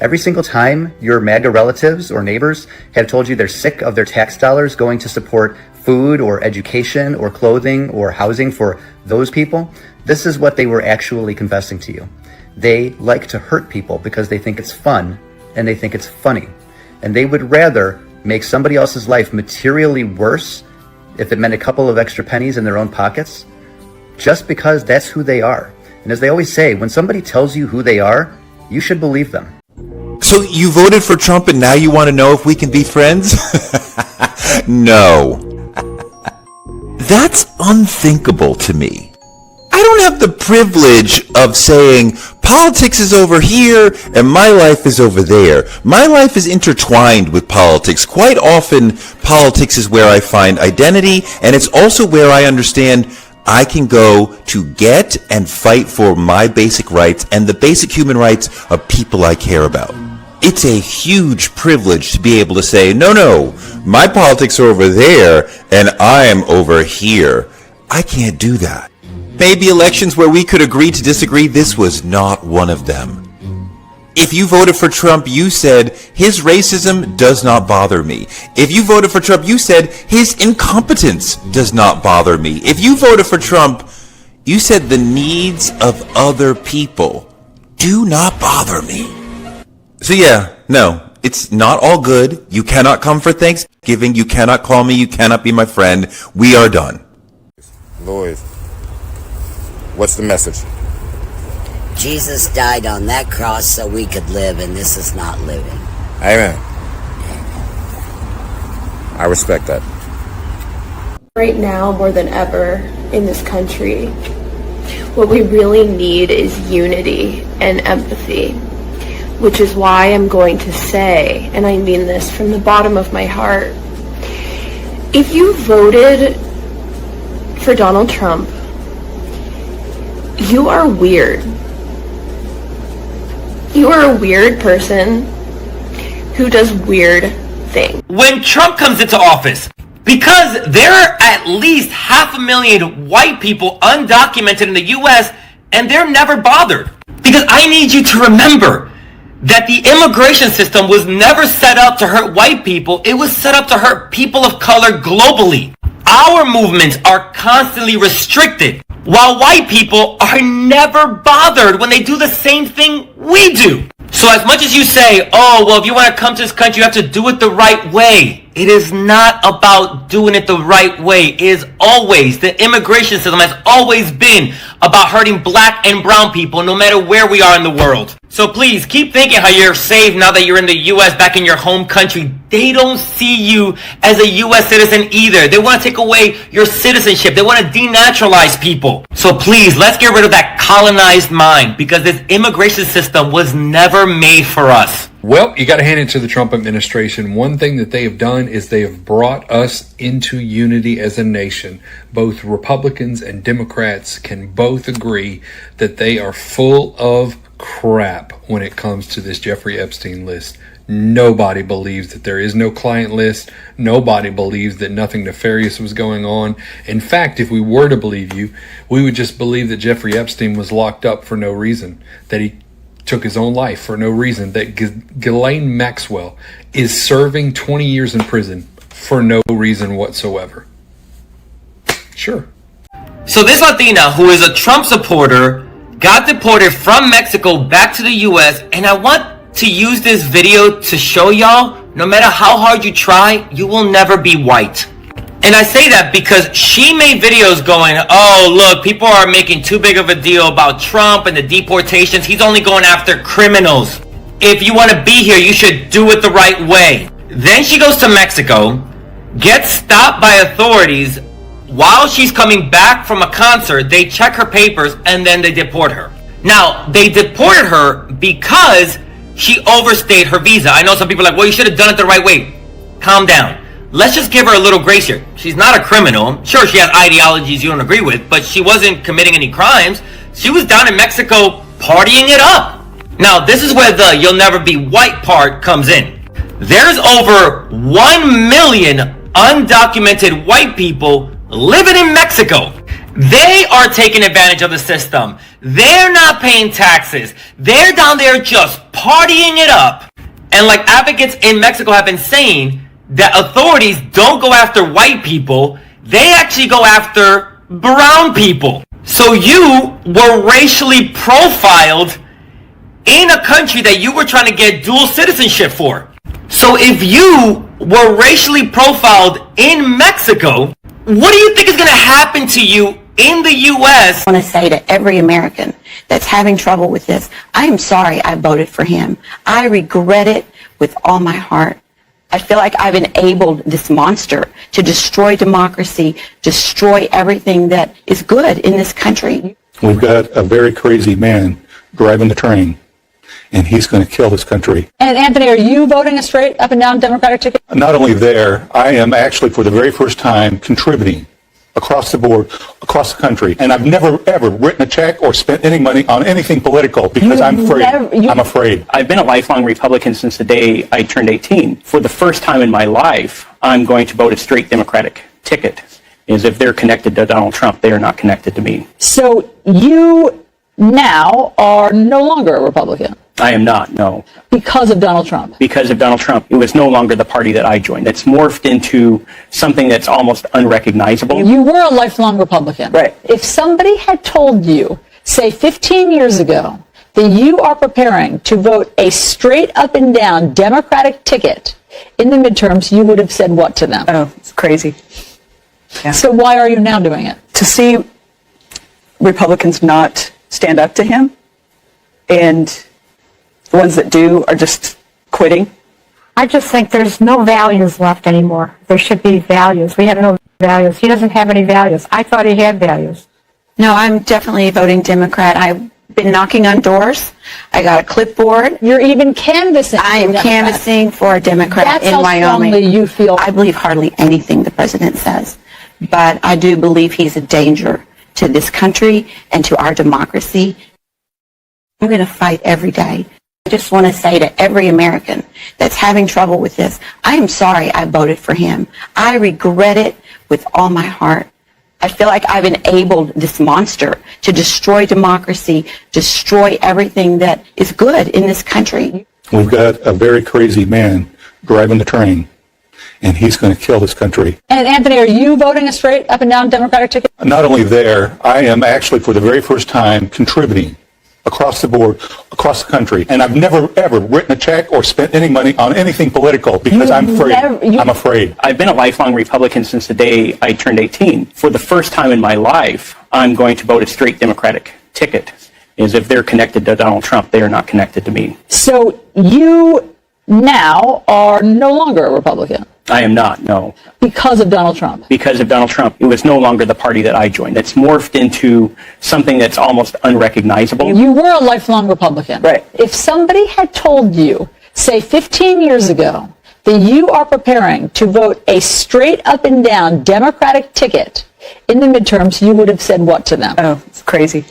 Every single time your MAGA relatives or neighbors have told you they're sick of their tax dollars going to support food or education or clothing or housing for those people, this is what they were actually confessing to you. They like to hurt people because they think it's fun and they think it's funny. And they would rather make somebody else's life materially worse if it meant a couple of extra pennies in their own pockets, just because that's who they are. And as they always say, when somebody tells you who they are, you should believe them. So you voted for Trump and now you want to know if we can be friends? No. That's unthinkable to me. I don't have the privilege of saying politics is over here and my life is over there. My life is intertwined with politics. Quite often, politics is where I find identity, and it's also where I understand I can go to get and fight for my basic rights and the basic human rights of people I care about. It's a huge privilege to be able to say, no, my politics are over there and I am over here. I can't do that. Maybe elections where we could agree to disagree, this was not one of them. If you voted for Trump, you said his racism does not bother me. If you voted for Trump, you said his incompetence does not bother me. If you voted for Trump, you said the needs of other people do not bother me. So yeah, no, it's not all good. You cannot come for Thanksgiving. You cannot call me. You cannot be my friend. We are done. Lloyd, what's the message? Jesus died on that cross so we could live, and this is not living. Amen. I respect that. Right now, more than ever in this country, what we really need is unity and empathy, which is why I'm going to say, and I mean this from the bottom of my heart, if you voted for Donald Trump, you are weird. You are a weird person who does weird things. When Trump comes into office, because there are at least 500,000 white people undocumented in the U.S., and they're never bothered. Because I need you to remember that the immigration system was never set up to hurt white people. It was set up to hurt people of color globally. Our movements are constantly restricted, while white people are never bothered when they do the same thing we do. So as much as you say, oh, well, if you want to come to this country, you have to do it the right way. It is not about doing it the right way. It is always, the immigration system has always been about hurting black and brown people, no matter where we are in the world. So please, keep thinking how you're safe now that you're in the U.S., back in your home country. They don't see you as a U.S. citizen either. They want to take away your citizenship. They want to denaturalize people. So please, let's get rid of that colonized mind, because this immigration system was never made for us. Well, you got to hand it to the Trump administration. One thing that they have done is they have brought us into unity as a nation. Both Republicans and Democrats can both agree that they are full of crap when it comes to this Jeffrey Epstein list. Nobody believes that there is no client list. Nobody believes that nothing nefarious was going on. In fact, if we were to believe you, we would just believe that Jeffrey Epstein was locked up for no reason, that he took his own life for no reason, that Ghislaine Maxwell is serving 20 years in prison for no reason whatsoever. Sure. So this Latina, who is a Trump supporter, got deported from Mexico back to the U.S., and I want to use this video to show y'all, no matter how hard you try, you will never be white. And I say that because she made videos going, oh, look, people are making too big of a deal about Trump and the deportations. He's only going after criminals. If you want to be here, you should do it the right way. Then she goes to Mexico, gets stopped by authorities. While she's coming back from a concert, they check her papers and then they deport her. Now, they deported her because she overstayed her visa. I know some people are like, well, you should have done it the right way. Calm down. Let's just give her a little grace here. She's not a criminal. Sure, she has ideologies you don't agree with, but she wasn't committing any crimes. She was down in Mexico partying it up. Now, this is where the you'll never be white part comes in. There's over 1 million undocumented white people living in Mexico. They are taking advantage of the system. They're not paying taxes. They're down there just partying it up. And like advocates in Mexico have been saying, that authorities don't go after white people, they actually go after brown people. So you were racially profiled in a country that you were trying to get dual citizenship for. So if you were racially profiled in Mexico, what do you think is going to happen to you in the U.S.? I want to say to every American that's having trouble with this, I am sorry I voted for him. I regret it with all my heart. I feel like I've enabled this monster to destroy democracy, destroy everything that is good in this country. We've got a very crazy man driving the train, and he's going to kill this country. And Anthony, are you voting a straight up and down Democratic ticket? Not only there, I am actually for the very first time contributing across the board, across the country. And I've never, ever written a check or spent any money on anything political because I'm afraid. I'm afraid. I've been a lifelong Republican since the day I turned 18. For the first time in my life, I'm going to vote a straight Democratic ticket. Is if they're connected to Donald Trump, they are not connected to me. So you now are no longer a Republican? I am not, no. Because of Donald Trump? Because of Donald Trump. It was no longer the party that I joined. It's morphed into something that's almost unrecognizable. You were a lifelong Republican. Right. If somebody had told you, say 15 years ago, that you are preparing to vote a straight up and down Democratic ticket in the midterms, you would have said what to them? Oh, it's crazy. Yeah. So why are you now doing it? To see Republicans not stand up to him, and the ones that do are just quitting. I just think there's no values left anymore. There should be values. We have no values. He doesn't have any values. I thought he had values. No, I'm definitely voting Democrat. I've been knocking on doors. I got a clipboard. You're even canvassing. I am canvassing for a Democrat That's in how Wyoming. strongly you feel. I believe hardly anything the president says, but I do believe he's a danger to this country and to our democracy. I'm going to fight every day. I just want to say to every American that's having trouble with this, I am sorry I voted for him. I regret it with all my heart. I feel like I've enabled this monster to destroy democracy, destroy everything that is good in this country. We've got a very crazy man driving the train, and he's going to kill this country. And Anthony, are you voting a straight up and down Democratic ticket? Not only there, I am actually for the very first time contributing across the board, across the country. And I've never, ever written a check or spent any money on anything political because I'm afraid. I'm afraid. I've been a lifelong Republican since the day I turned 18. For the first time in my life, I'm going to vote a straight Democratic ticket. Is if they're connected to Donald Trump, they are not connected to me. So you now are no longer a Republican? I am not, no. Because of Donald Trump? Because of Donald Trump. It was no longer the party that I joined. It's morphed into something that's almost unrecognizable. You were a lifelong Republican. Right. If somebody had told you, say 15 years ago, that you are preparing to vote a straight up and down Democratic ticket in the midterms, you would have said what to them? Oh, it's crazy.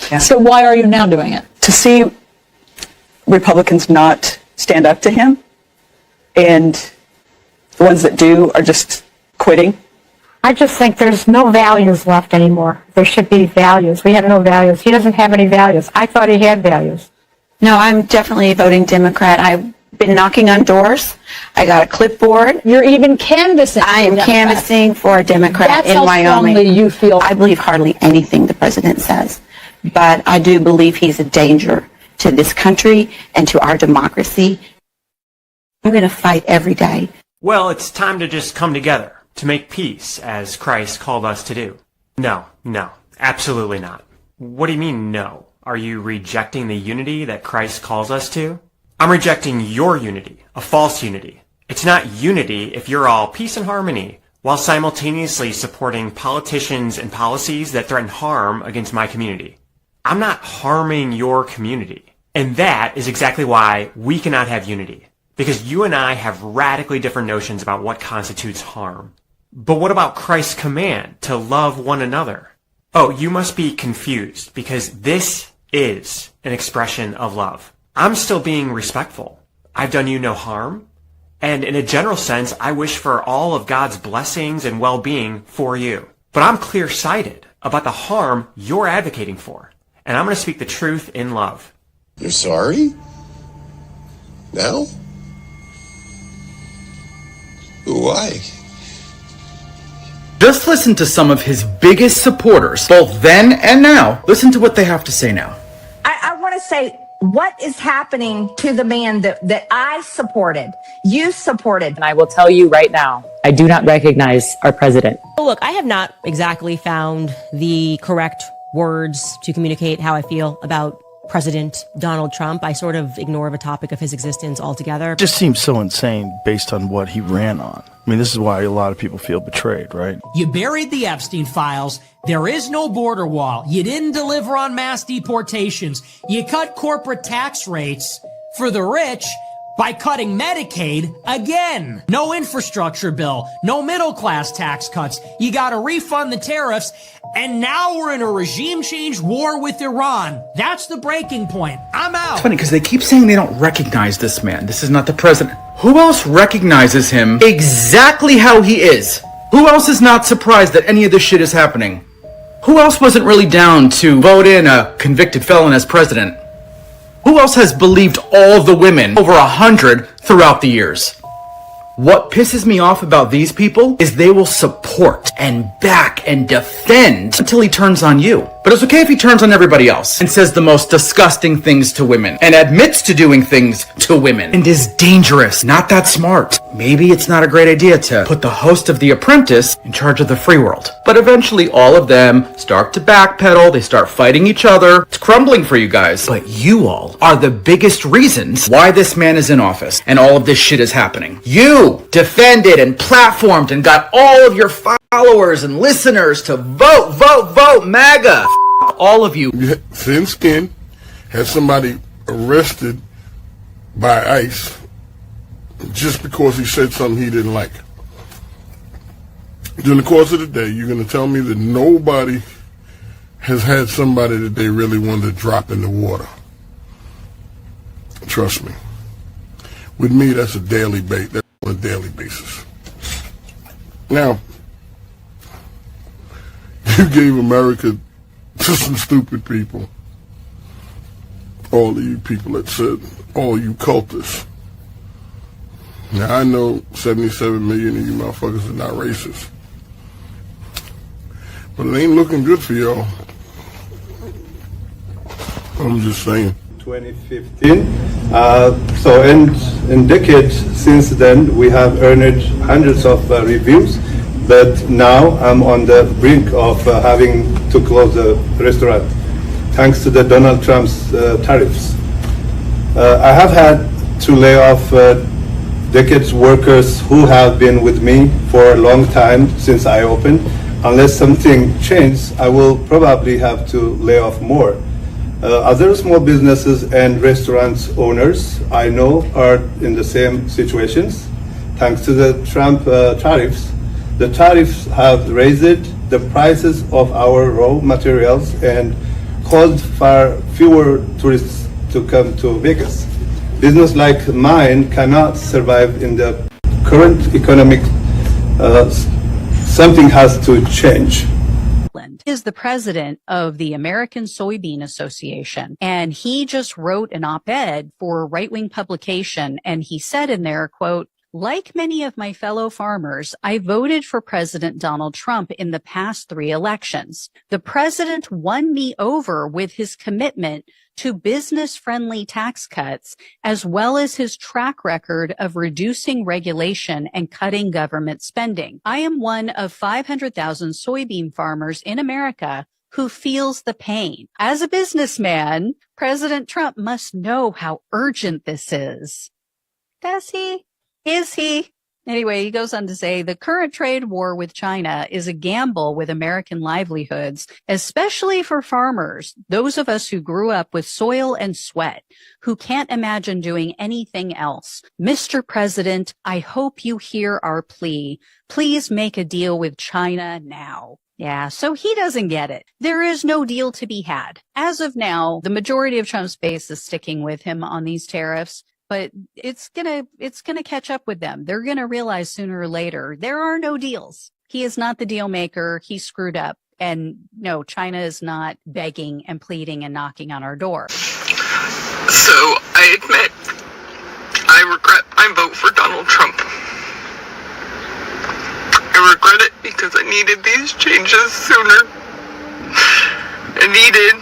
Yeah. So why are you now doing it? To see Republicans not stand up to him, and the ones that do are just quitting. I just think there's no values left anymore. There should be values. We have no values. He doesn't have any values. I thought he had values. No, I'm definitely voting Democrat. I've been knocking on doors. I got a clipboard. You're even canvassing. I am canvassing for a Democrat That's in how Wyoming. strongly you feel. I believe hardly anything the president says, but I do believe he's a danger to this country and to our democracy. I'm going to fight every day. Well, it's time to just come together, to make peace, as Christ called us to do. No, absolutely not. What do you mean, no? Are you rejecting the unity that Christ calls us to? I'm rejecting your unity, a false unity. It's not unity if you're all peace and harmony, while simultaneously supporting politicians and policies that threaten harm against my community. I'm not harming your community. And that is exactly why we cannot have unity. Because you and I have radically different notions about what constitutes harm. But what about Christ's command to love one another? Oh, you must be confused, because this is an expression of love. I'm still being respectful. I've done you no harm. And in a general sense, I wish for all of God's blessings and well-being for you. But I'm clear-sighted. about the harm you're advocating for. And I'm going to speak the truth in love. You're sorry? Now? Why? Just listen to some of his biggest supporters, both then and now. Listen to what they have to say now. I want to say, what is happening to the man that I supported, you supported? And I will tell you right now, I do not recognize our president. Look, I have not exactly found the correct words to communicate how I feel about President Donald Trump. I sort of ignore the topic of his existence altogether. It just seems so insane based on what he ran on. I mean, this is why a lot of people feel betrayed, right? You buried the Epstein files. There is no border wall. You didn't deliver on mass deportations. You cut corporate tax rates for the rich by cutting Medicaid again. No infrastructure bill, no middle class tax cuts. You gotta refund the tariffs. And now we're in a regime change war with Iran. That's the breaking point. I'm out. It's funny because they keep saying they don't recognize this man. This is not the president. Who else recognizes him exactly how he is? Who else is not surprised that any of this shit is happening? Who else wasn't really down to vote in a convicted felon as president? Who else has believed all the women, over 100, throughout the years? What pisses me off about these people is they will support and back and defend until he turns on you. But it's okay if he turns on everybody else and says the most disgusting things to women and admits to doing things to women and is dangerous, not that smart. Maybe it's not a great idea to put the host of The Apprentice in charge of the free world. But eventually all of them start to backpedal, they start fighting each other. It's crumbling for you guys. But you all are the biggest reasons why this man is in office and all of this shit is happening. You defended and platformed and got all of your followers and listeners to vote MAGA. All of you. Thin skin, had somebody arrested by ICE just because he said something he didn't like. During the course of the day, you're going to tell me that nobody has had somebody that they really wanted to drop in the water. Trust me. With me, that's a daily that's on a daily basis. Now, you gave America to some stupid people. All of you people that said, all you cultists. Now, I know 77 million of you motherfuckers are not racist. But it ain't looking good for y'all. I'm just saying. 2015. So in decades since then, we have earned hundreds of reviews. But now I'm on the brink of having to close the restaurant, thanks to the Donald Trump's tariffs. I have had to lay off decades workers who have been with me for a long time since I opened. Unless something changes, I will probably have to lay off more. Other small businesses and restaurants owners I know are in the same situations. Thanks to the Trump tariffs, the tariffs have raised the prices of our raw materials and caused far fewer tourists to come to Vegas. Business like mine cannot survive in the current economic. Something has to change. Is the president of the American Soybean Association, and he just wrote an op-ed for a right-wing publication, and he said in there, quote, "Like many of my fellow farmers, I voted for President Donald Trump in the past 3 elections. The president won me over with his commitment to business-friendly tax cuts, as well as his track record of reducing regulation and cutting government spending. I am one of 500,000 soybean farmers in America who feels the pain. As a businessman, President Trump must know how urgent this is." Does he? Is he? Anyway, he goes on to say, the current trade war with China is a gamble with American livelihoods, especially for farmers, those of us who grew up with soil and sweat, who can't imagine doing anything else. Mr. President, I hope you hear our plea. Please make a deal with China now. Yeah, so he doesn't get it. There is no deal to be had. As of now, the majority of Trump's base is sticking with him on these tariffs. But it's gonna catch up with them. They're gonna realize sooner or later there are no deals. He is not the deal maker. He screwed up. And no, China is not begging and pleading and knocking on our door. So I admit I regret my vote for Donald Trump. I regret it because I needed these changes sooner. I needed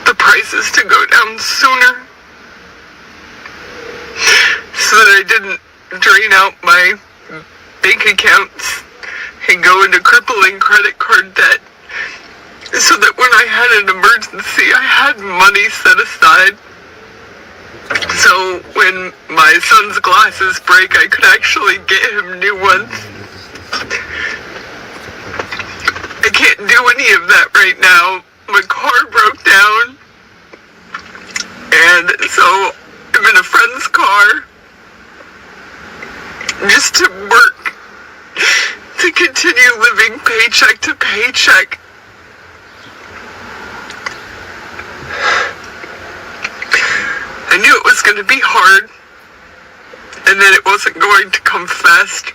the prices to go down sooner so that I didn't drain out my bank accounts and go into crippling credit card debt, so that when I had an emergency, I had money set aside. So when my son's glasses break, I could actually get him new ones. I can't do any of that right now. My car broke down, and so I'm in a friend's car just to work, to continue living paycheck to paycheck. I knew it was going to be hard, and that it wasn't going to come fast.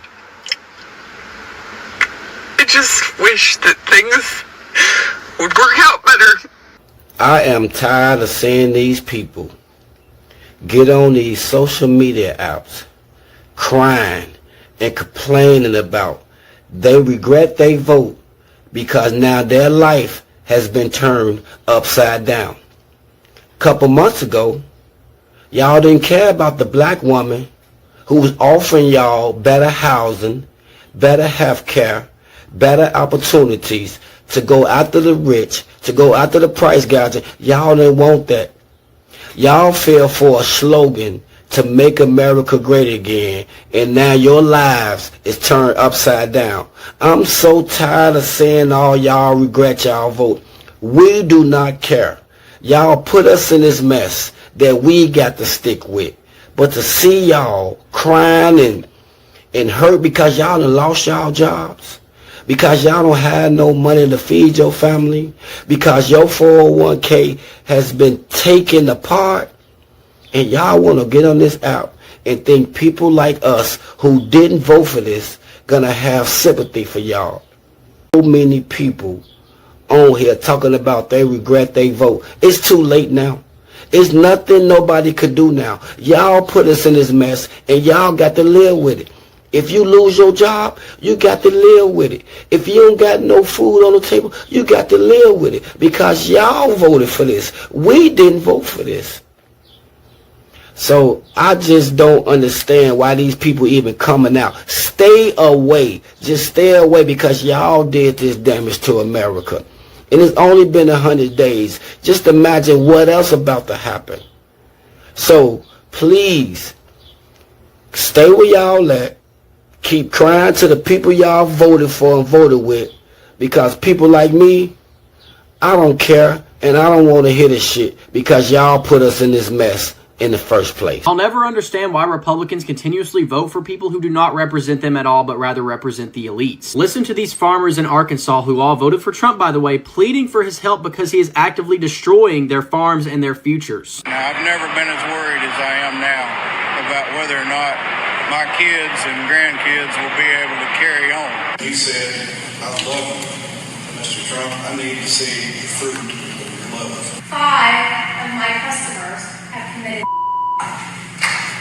I just wish that things would work out better. I am tired of seeing these people get on these social media apps crying and complaining about they regret their vote because now their life has been turned upside down. A couple months ago, y'all didn't care about the black woman who was offering y'all better housing, better health care, better opportunities to go after the rich, to go after the price gouging. Y'all didn't want that. Y'all fell for a slogan to make America great again, and now your lives is turned upside down. I'm so tired of seeing all y'all regret y'all vote. We do not care. Y'all put us in this mess that we got to stick with. But to see y'all crying and hurt because y'all done lost y'all jobs, because y'all don't have no money to feed your family, because your 401k has been taken apart, and y'all want to get on this app and think people like us who didn't vote for this gonna have sympathy for y'all. So many people on here talking about they regret they vote. It's too late now. It's nothing nobody could do now. Y'all put us in this mess, and y'all got to live with it. If you lose your job, you got to live with it. If you don't got no food on the table, you got to live with it, because y'all voted for this. We didn't vote for this. So I just don't understand why these people even coming out. Stay away. Just stay away, because y'all did this damage to America. And it's only been 100 days. Just imagine what else about to happen. So please, stay where y'all at. Keep crying to the people y'all voted for and voted with, because people like me, I don't care, and I don't want to hear this shit, because y'all put us in this mess in the first place. I'll never understand why Republicans continuously vote for people who do not represent them at all, but rather represent the elites. Listen to these farmers in Arkansas, who all voted for Trump, by the way, pleading for his help because he is actively destroying their farms and their futures. Now, I've never been as worried as I am now about whether or not my kids and grandkids will be able to carry on. He said, I love you, Mr. Trump. I need to see the fruit of your love. 5 of my customers have committed.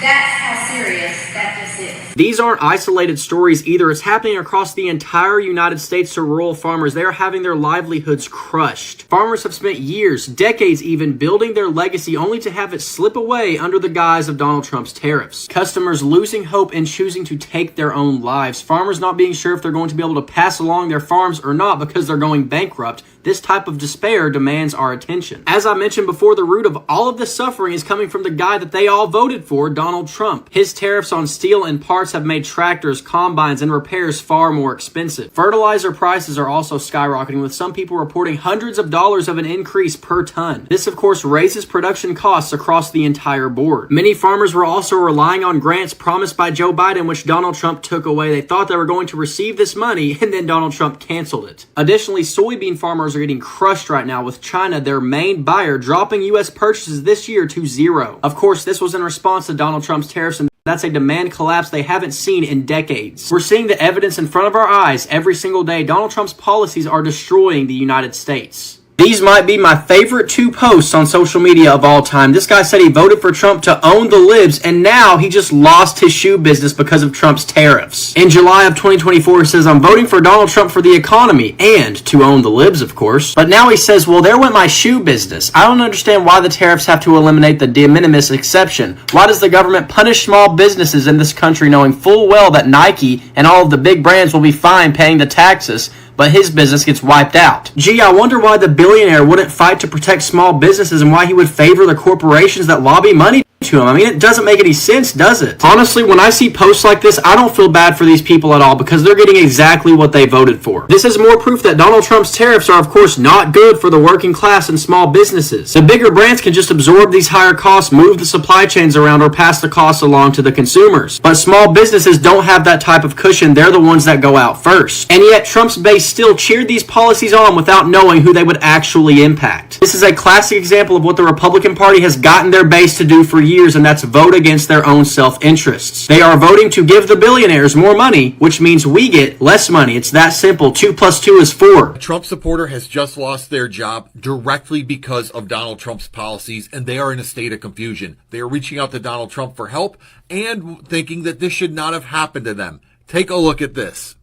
That's how serious that this is. These aren't isolated stories either. It's happening across the entire United States to rural farmers. They are having their livelihoods crushed. Farmers have spent years, decades even, building their legacy only to have it slip away under the guise of Donald Trump's tariffs. Customers losing hope and choosing to take their own lives. Farmers not being sure if they're going to be able to pass along their farms or not because they're going bankrupt. This type of despair demands our attention. As I mentioned before, the root of all of this suffering is coming from the guy that they all voted for, Donald Trump. His tariffs on steel and parts have made tractors, combines, and repairs far more expensive. Fertilizer prices are also skyrocketing, with some people reporting hundreds of dollars of an increase per ton. This, of course, raises production costs across the entire board. Many farmers were also relying on grants promised by Joe Biden, which Donald Trump took away. They thought they were going to receive this money, and then Donald Trump canceled it. Additionally, soybean farmers are getting crushed right now, with China, their main buyer, dropping U.S. purchases this year to 0. Of course, this was in response to Donald Trump's tariffs, and That's a demand collapse they haven't seen in decades. We're seeing the evidence in front of our eyes every single day. Donald Trump's policies are destroying the United States. These might be my favorite 2 posts on social media of all time. This guy said he voted for Trump to own the libs, and now he just lost his shoe business because of Trump's tariffs. In July of 2024, he says, I'm voting for Donald Trump for the economy and to own the libs, of course. But now he says, well, there went my shoe business. I don't understand why the tariffs have to eliminate the de minimis exception. Why does the government punish small businesses in this country knowing full well that Nike and all of the big brands will be fine paying the taxes, but his business gets wiped out? Gee, I wonder why the billionaire wouldn't fight to protect small businesses and why he would favor the corporations that lobby money to him. I mean, it doesn't make any sense, does it? Honestly, when I see posts like this, I don't feel bad for these people at all because they're getting exactly what they voted for. This is more proof that Donald Trump's tariffs are, of course, not good for the working class and small businesses. The bigger brands can just absorb these higher costs, move the supply chains around, or pass the costs along to the consumers. But small businesses don't have that type of cushion. They're the ones that go out first. And yet, Trump's base still cheered these policies on without knowing who they would actually impact. This is a classic example of what the Republican Party has gotten their base to do for years, and that's vote against their own self-interests. They are voting to give the billionaires more money, which means we get less money. It's that simple. 2 + 2 is 4. A Trump supporter has just lost their job directly because of Donald Trump's policies, and they are in a state of confusion. They are reaching out to Donald Trump for help and thinking that this should not have happened to them. Take a look at this.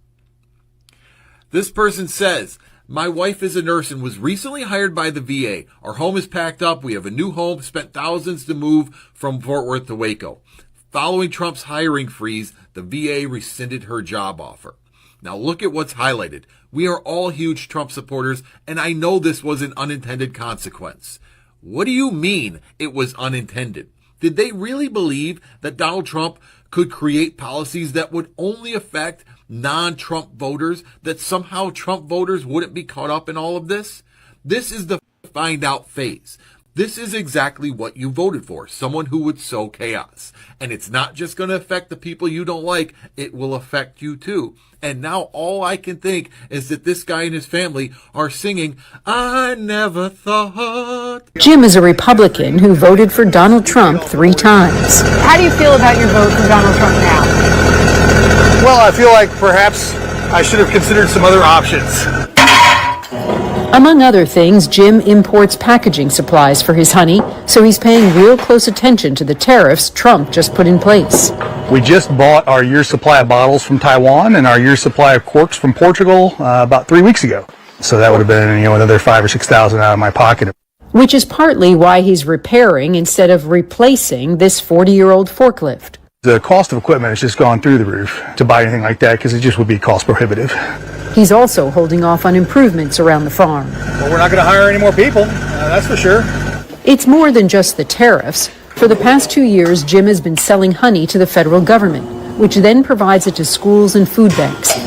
This person says, my wife is a nurse and was recently hired by the VA. Our home is packed up. We have a new home, spent thousands to move from Fort Worth to Waco. Following Trump's hiring freeze, the VA rescinded her job offer. Now look at what's highlighted. We are all huge Trump supporters, and I know this was an unintended consequence. What do you mean it was unintended? Did they really believe that Donald Trump could create policies that would only affect non-Trump voters, that somehow Trump voters wouldn't be caught up in all of this? This is the find out phase. This is exactly what you voted for, someone who would sow chaos. And it's not just going to affect the people you don't like, it will affect you too. And now all I can think is that this guy and his family are singing, I never thought. Jim is a Republican who voted for Donald Trump 3 times. How do you feel about your vote for Donald Trump now? Well, I feel like perhaps I should have considered some other options. Among other things, Jim imports packaging supplies for his honey, so he's paying real close attention to the tariffs Trump just put in place. We just bought our year's supply of bottles from Taiwan and our year's supply of corks from Portugal about 3 weeks ago. So that would have been, another $5,000 or $6,000 out of my pocket. Which is partly why he's repairing instead of replacing this 40-year-old forklift. The cost of equipment has just gone through the roof to buy anything like that because it just would be cost prohibitive. He's also holding off on improvements around the farm. Well, we're not going to hire any more people, that's for sure. It's more than just the tariffs. For the past 2 years, Jim has been selling honey to the federal government, which then provides it to schools and food banks.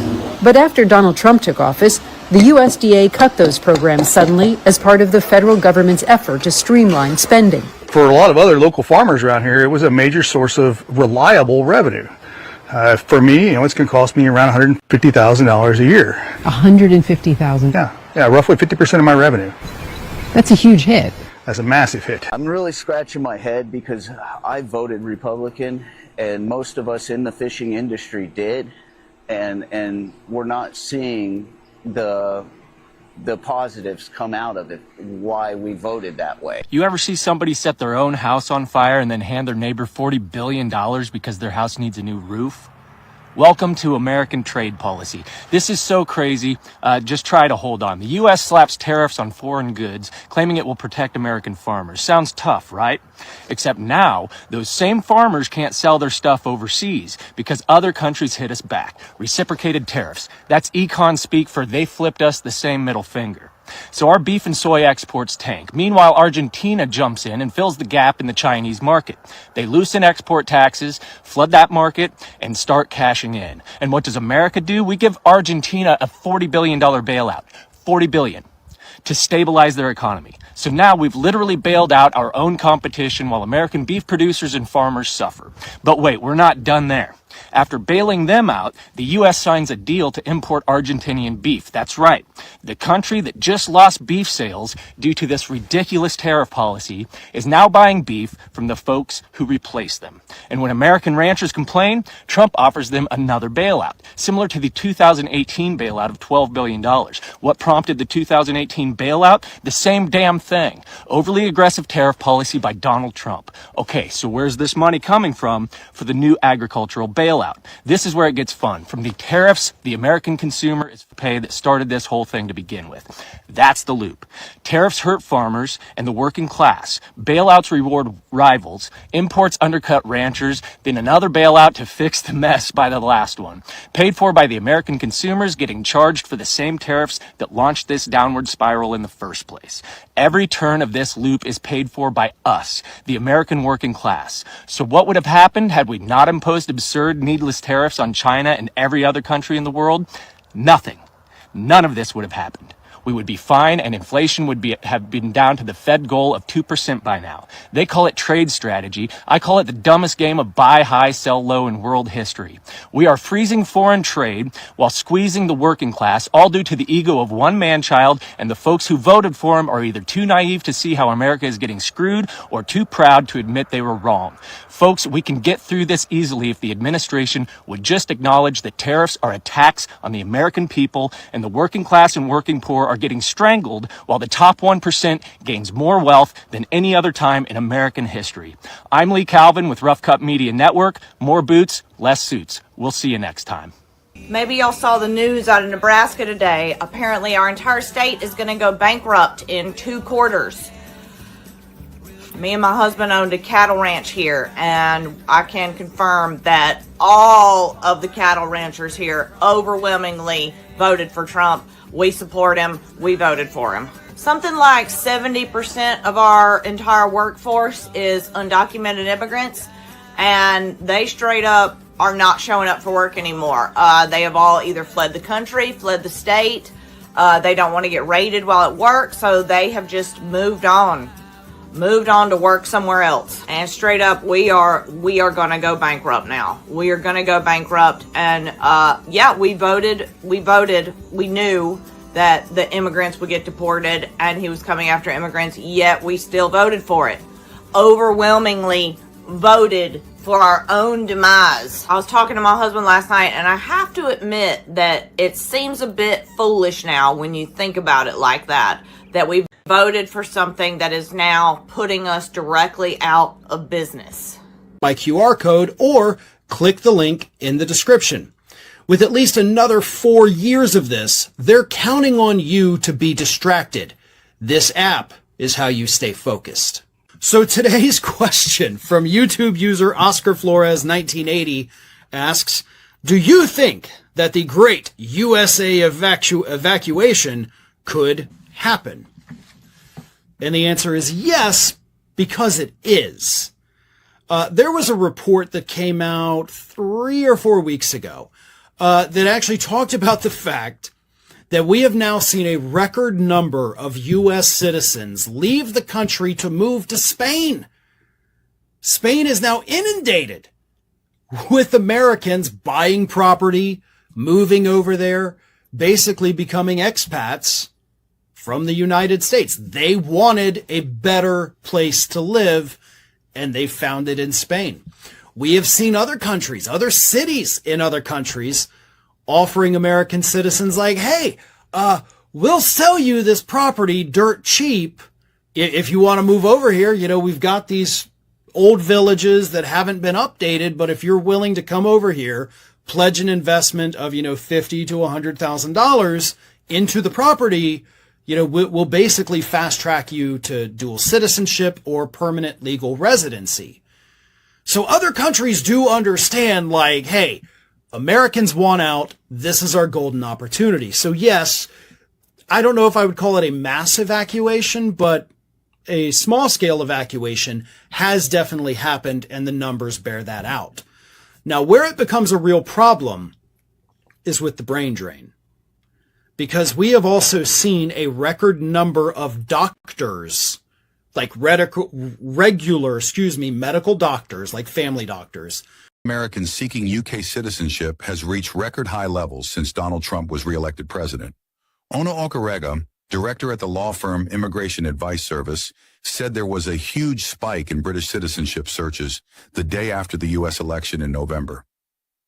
But after Donald Trump took office, the USDA cut those programs suddenly as part of the federal government's effort to streamline spending. For a lot of other local farmers around here, it was a major source of reliable revenue. For me, it's going to cost me around $150,000 a year. $150,000? Yeah, roughly 50% of my revenue. That's a huge hit. That's a massive hit. I'm really scratching my head because I voted Republican, and most of us in the fishing industry did, and we're not seeing the positives come out of it, why we voted that way. You ever see somebody set their own house on fire and then hand their neighbor $40 billion because their house needs a new roof? Welcome to American trade policy. This is so crazy, just try to hold on. The U.S. slaps tariffs on foreign goods, claiming it will protect American farmers. Sounds tough, right? Except now, those same farmers can't sell their stuff overseas because other countries hit us back. Reciprocated tariffs. That's econ speak for they flipped us the same middle finger. So our beef and soy exports tank. Meanwhile, Argentina jumps in and fills the gap in the Chinese market. They loosen export taxes, flood that market, and start cashing in. And what does America do? We give Argentina a $40 billion bailout. $40 billion. To stabilize their economy. So now we've literally bailed out our own competition while American beef producers and farmers suffer. But wait, we're not done there. After bailing them out, the U.S. signs a deal to import Argentinian beef. That's right. The country that just lost beef sales due to this ridiculous tariff policy is now buying beef from the folks who replaced them. And when American ranchers complain, Trump offers them another bailout, similar to the 2018 bailout of $12 billion. What prompted the 2018 bailout? The same damn thing. Overly aggressive tariff policy by Donald Trump. Okay, so where's this money coming from for the new agricultural bailout? This is where it gets fun. From the tariffs the American consumer is pay that started this whole thing to begin with. That's the loop. Tariffs hurt farmers and the working class. Bailouts reward rivals. Imports undercut ranchers. Then another bailout to fix the mess by the last one. Paid for by the American consumers getting charged for the same tariffs that launched this downward spiral in the first place. Every turn of this loop is paid for by us, the American working class. So what would have happened had we not imposed absurd, needless tariffs on China and every other country in the world? Nothing. None of this would have happened. We would be fine, and inflation would have been down to the Fed goal of 2% by now. They call it trade strategy. I call it the dumbest game of buy high, sell low in world history. We are freezing foreign trade while squeezing the working class, all due to the ego of one man-child, and the folks who voted for him are either too naive to see how America is getting screwed or too proud to admit they were wrong. Folks, we can get through this easily if the administration would just acknowledge that tariffs are a tax on the American people, and the working class and working poor are getting strangled while the top 1% gains more wealth than any other time in American history. I'm Lee Calvin with Rough Cut Media Network. More boots, less suits. We'll see you next time. Maybe y'all saw the news out of Nebraska today. Apparently our entire state is going to go bankrupt in 2 quarters. Me and my husband owned a cattle ranch here, and I can confirm that all of the cattle ranchers here overwhelmingly voted for Trump. We support him. We voted for him. Something like 70% of our entire workforce is undocumented immigrants, and they straight up are not showing up for work anymore. They have all either fled the country, fled the state. They don't want to get raided while at work, so they have just moved on to work somewhere else. And straight up, we are gonna go bankrupt now. We are gonna go bankrupt. And yeah, we voted. We knew that the immigrants would get deported and he was coming after immigrants, yet we still voted for it. Overwhelmingly voted for our own demise. I was talking to my husband last night, and I have to admit that it seems a bit foolish now when you think about it like that we voted for something that is now putting us directly out of business. My QR code or click the link in the description. With at least another 4 years of this, they're counting on you to be distracted. This app is how you stay focused. So today's question from YouTube user Oscar Flores 1980 asks, do you think that the great USA evacuation could happen? And the answer is yes, because it is. There was a report that came out 3 or 4 weeks ago that actually talked about the fact that we have now seen a record number of U.S. citizens leave the country to move to Spain. Spain is now inundated with Americans buying property, moving over there, basically becoming expats from the United States. They wanted a better place to live, and they found it in Spain. We have seen other countries, other cities in other countries offering American citizens like, hey, we'll sell you this property dirt cheap if you want to move over here. You know, we've got these old villages that haven't been updated, but if you're willing to come over here, pledge an investment of, $50,000 to $100,000 into the property, we'll basically fast track you to dual citizenship or permanent legal residency. So other countries do understand, like, hey, Americans want out. This is our golden opportunity. So yes, I don't know if I would call it a mass evacuation, but a small scale evacuation has definitely happened, and the numbers bear that out. Now, where it becomes a real problem is with the brain drain, because we have also seen a record number of doctors, like regular medical doctors, like family doctors, Americans seeking UK citizenship has reached record high levels since Donald Trump was re-elected president. Ona Okarega, director at the law firm Immigration Advice Service, said there was a huge spike in British citizenship searches the day after the U.S. election in November.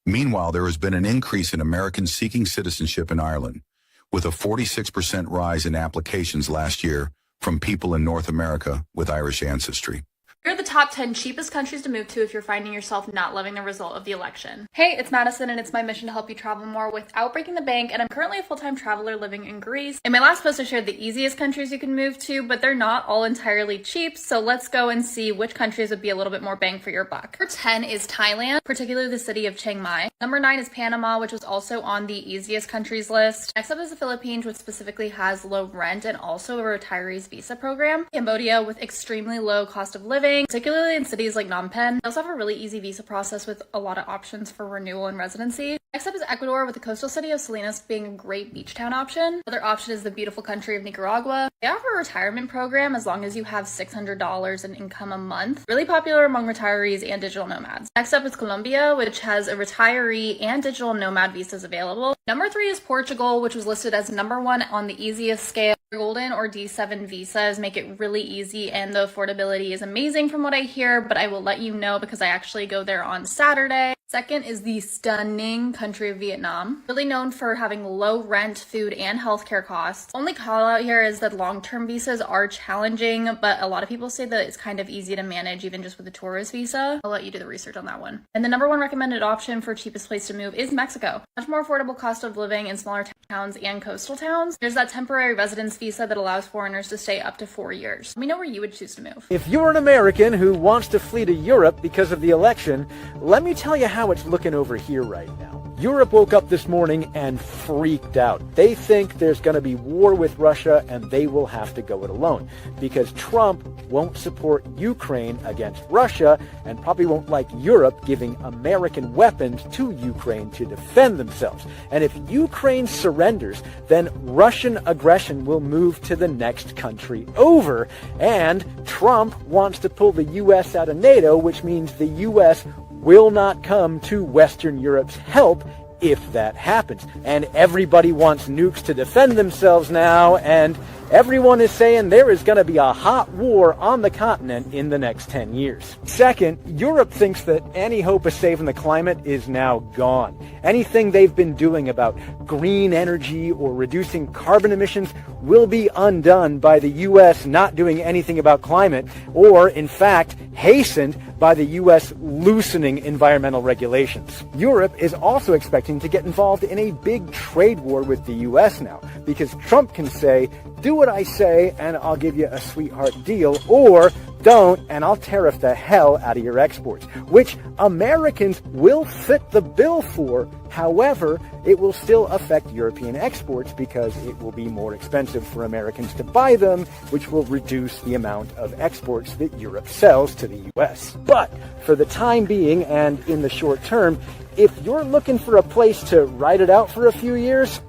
Meanwhile, there has been an increase in Americans seeking citizenship in Ireland, with a 46% rise in applications last year from people in North America with Irish ancestry. Here are the top 10 cheapest countries to move to if you're finding yourself not loving the result of the election. Hey, it's Madison, and it's my mission to help you travel more without breaking the bank, and I'm currently a full-time traveler living in Greece. In my last post, I shared the easiest countries you can move to, but they're not all entirely cheap, so let's go and see which countries would be a little bit more bang for your buck. Number 10 is Thailand, particularly the city of Chiang Mai. Number 9 is Panama, which was also on the easiest countries list. Next up is the Philippines, which specifically has low rent and also a retirees visa program. Cambodia, with extremely low cost of living, particularly in cities like Phnom Penh. They also have a really easy visa process with a lot of options for renewal and residency. Next up is Ecuador, with the coastal city of Salinas being a great beach town option. Another option is the beautiful country of Nicaragua. They offer a retirement program as long as you have $600 in income a month. Really popular among retirees and digital nomads. Next up is Colombia, which has a retiree and digital nomad visas available. Number 3 is Portugal, which was listed as number 1 on the easiest scale. Golden or D7 visas make it really easy, and the affordability is amazing from what I hear, but I will let you know because I actually go there on Saturday. Second is the stunning country of Vietnam, really known for having low rent, food, and healthcare costs. Only call out here is that long-term visas are challenging, but a lot of people say that it's kind of easy to manage even just with a tourist visa. I'll let you do the research on that one. And the number 1 recommended option for cheapest place to move is Mexico. Much more affordable cost of living in smaller towns and coastal towns. There's that temporary residence visa that allows foreigners to stay up to 4 years. Let me know where you would choose to move. If you're an American who wants to flee to Europe because of the election, let me tell you how it's looking over here right now. Europe woke up this morning and freaked out. They think there's going to be war with Russia and they will have to go it alone because Trump won't support Ukraine against Russia and probably won't like Europe giving American weapons to Ukraine to defend themselves. And if Ukraine surrenders, then Russian aggression will move to the next country over. And Trump wants to pull the U.S. out of NATO, which means the U.S. will not come to Western Europe's help if that happens. And everybody wants nukes to defend themselves now, and everyone is saying there is going to be a hot war on the continent in the next 10 years. Second, Europe thinks that any hope of saving the climate is now gone. Anything they've been doing about green energy or reducing carbon emissions will be undone by the U.S. not doing anything about climate, or in fact, hastened by the U.S. loosening environmental regulations. Europe is also expecting to get involved in a big trade war with the U.S. now, because Trump can say, do what I say and I'll give you a sweetheart deal, or don't and I'll tariff the hell out of your exports, which Americans will fit the bill for. However, it will still affect European exports because it will be more expensive for Americans to buy them, which will reduce the amount of exports that Europe sells to the U.S. But for the time being and in the short term, if you're looking for a place to ride it out for a few years,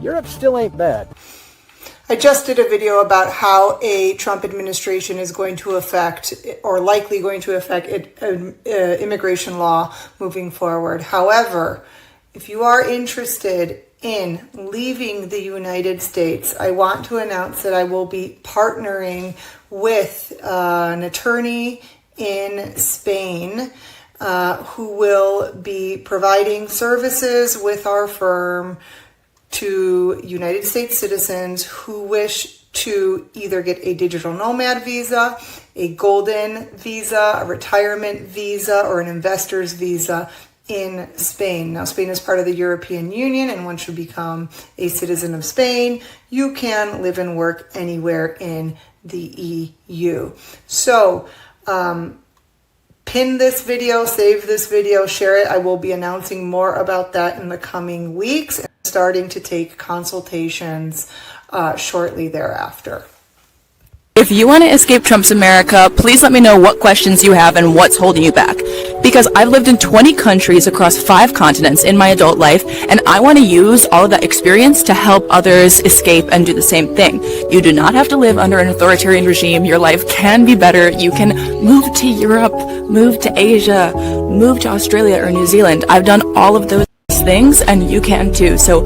Europe still ain't bad. I just did a video about how a Trump administration is going to affect, or likely going to affect, immigration law moving forward. However, if you are interested in leaving the United States, I want to announce that I will be partnering with an attorney in Spain who will be providing services with our firm to United States citizens who wish to either get a digital nomad visa, a golden visa, a retirement visa, or an investor's visa in Spain. Now, Spain is part of the European Union, and once you become a citizen of Spain, you can live and work anywhere in the EU. So, pin this video, save this video, share it. I will be announcing more about that in the coming weeks, and starting to take consultations shortly thereafter. If you want to escape Trump's America, please let me know what questions you have and what's holding you back. Because I've lived in 20 countries across 5 continents in my adult life, and I want to use all of that experience to help others escape and do the same thing. You do not have to live under an authoritarian regime. Your life can be better. You can move to Europe, move to Asia, move to Australia or New Zealand. I've done all of those things, and you can too. So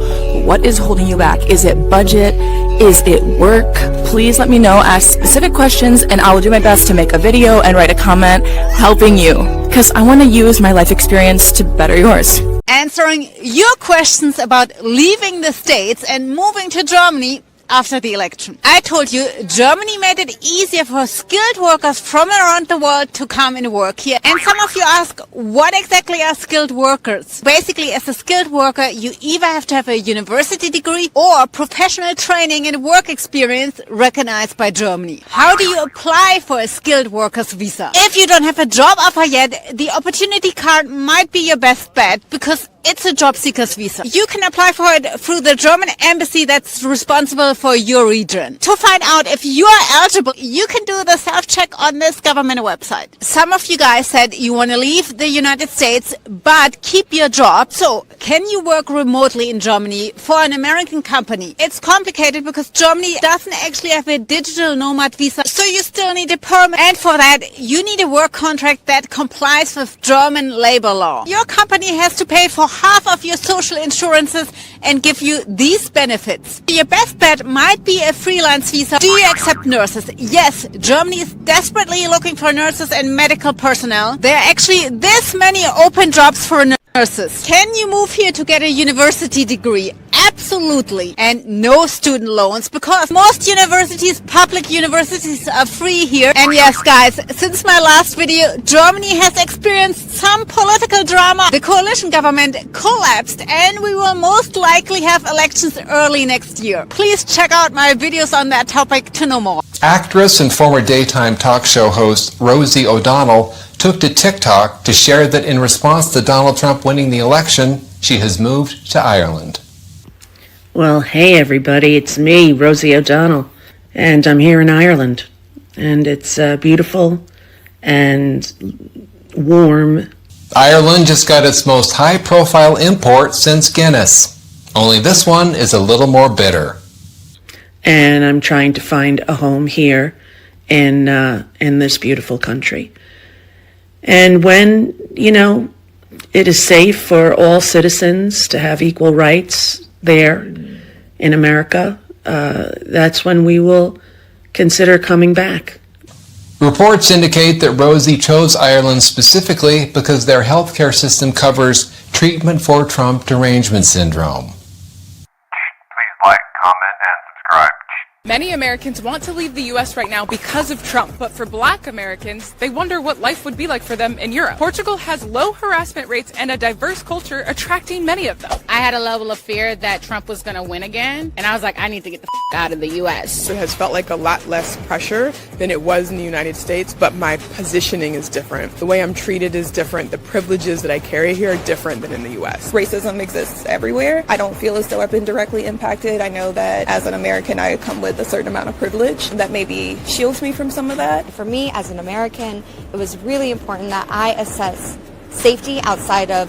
what is holding you back? Is it budget? Is it work? Please let me know. Ask specific questions, and I will do my best to make a video and write a comment helping you, because I want to use my life experience to better yours. Answering your questions about leaving the States and moving to Germany after the election. I told you Germany made it easier for skilled workers from around the world to come and work here. And some of you ask, what exactly are skilled workers? Basically, as a skilled worker, you either have to have a university degree or professional training and work experience recognized by Germany. How do you apply for a skilled workers visa? If you don't have a job offer yet, the opportunity card might be your best bet, because it's a job seekers visa. You can apply for it through the German embassy that's responsible for your region. To find out if you are eligible, you can do the self-check on this government website. Some of you guys said you want to leave the United States but keep your job. So can you work remotely in Germany for an American company? It's complicated because Germany doesn't actually have a digital nomad visa, so you still need a permit. And for that, you need a work contract that complies with German labor law. Your company has to pay for half of your social insurances and give you these benefits. Your best bet might be a freelance visa. Do you accept nurses? Yes, Germany is desperately looking for nurses and medical personnel. There are actually this many open jobs for nurses. Can you move here to get a university degree? Absolutely. And no student loans, because most universities, public universities, are free here. And yes, guys, since my last video, Germany has experienced some political drama. The coalition government collapsed, and we will most likely have elections early next year. Please check out my videos on that topic to know more. Actress and former daytime talk show host Rosie O'Donnell took to TikTok to share that in response to Donald Trump winning the election, she has moved to Ireland. Well, hey everybody, it's me, Rosie O'Donnell, and I'm here in Ireland, and it's beautiful and warm. Ireland just got its most high-profile import since Guinness, only this one is a little more bitter. And I'm trying to find a home here in this beautiful country. And when, it is safe for all citizens to have equal rights there in America, that's when we will consider coming back. Reports indicate that Rosie chose Ireland specifically because their healthcare system covers treatment for Trump derangement syndrome. Please like, comment, and subscribe. Many Americans want to leave the U.S. right now because of Trump, but for Black Americans, they wonder what life would be like for them in Europe. Portugal has low harassment rates and a diverse culture, attracting many of them. I had a level of fear that Trump was going to win again, and I was like, I need to get the out of the U.S. It has felt like a lot less pressure than it was in the United States, but my positioning is different. The way I'm treated is different. The privileges that I carry here are different than in the U.S. Racism exists everywhere. I don't feel as though I've been directly impacted. I know that as an American, I come with a certain amount of privilege that maybe shields me from some of that. For me, as an American, it was really important that I assess safety outside of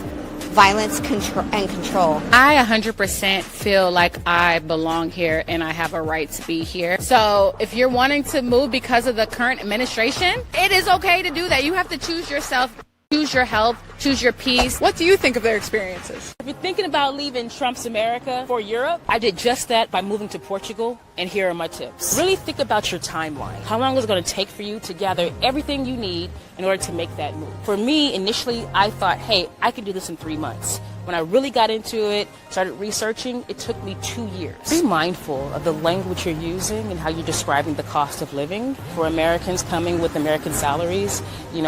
violence and control. I 100% feel like I belong here and I have a right to be here. So if you're wanting to move because of the current administration, it is okay to do that. You have to choose yourself. Choose your health, choose your peace. What do you think of their experiences? If you're thinking about leaving Trump's America for Europe, I did just that by moving to Portugal, and here are my tips. Really think about your timeline. How long is it going to take for you to gather everything you need in order to make that move? For me, initially, I thought, hey, I can do this in 3 months. When I really got into it, started researching, it took me 2 years. Be mindful of the language you're using and how you're describing the cost of living. For Americans coming with American salaries,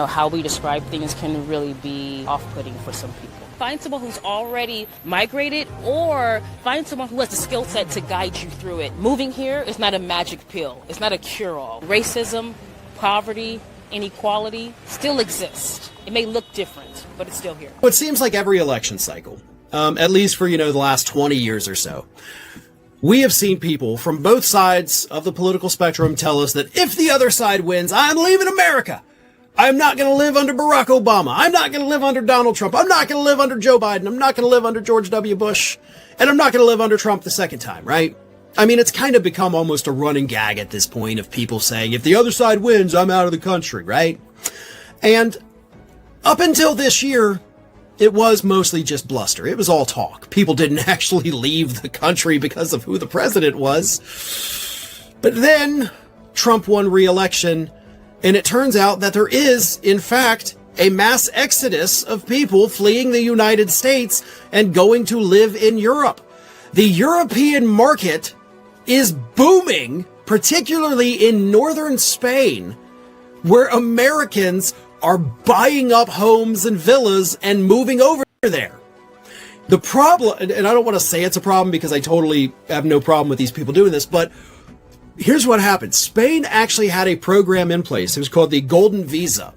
how we describe things can really be off-putting for some people. Find someone who's already migrated, or find someone who has the skill set to guide you through it. Moving here is not a magic pill. It's not a cure-all. Racism, poverty, inequality still exist. It may look different, but it's still here. It seems like every election cycle, at least for, the last 20 years or so, We have seen people from both sides of the political spectrum tell us that if the other side wins, I'm leaving America. I'm not going to live under Barack Obama. I'm not going to live under Donald Trump. I'm not going to live under Joe Biden. I'm not going to live under George W. Bush. And I'm not going to live under Trump the second time, right? I mean, it's kind of become almost a running gag at this point of people saying, if the other side wins, I'm out of the country, right? And up until this year, it was mostly just bluster. It was all talk. People didn't actually leave the country because of who the president was. But then Trump won re-election, and it turns out that there is, in fact, a mass exodus of people fleeing the United States and going to live in Europe. The European market is booming, particularly in northern Spain, where Americans are buying up homes and villas and moving over there. The problem, and I don't want to say it's a problem because I totally have no problem with these people doing this, but here's what happened. Spain actually had a program in place. It was called the Golden Visa,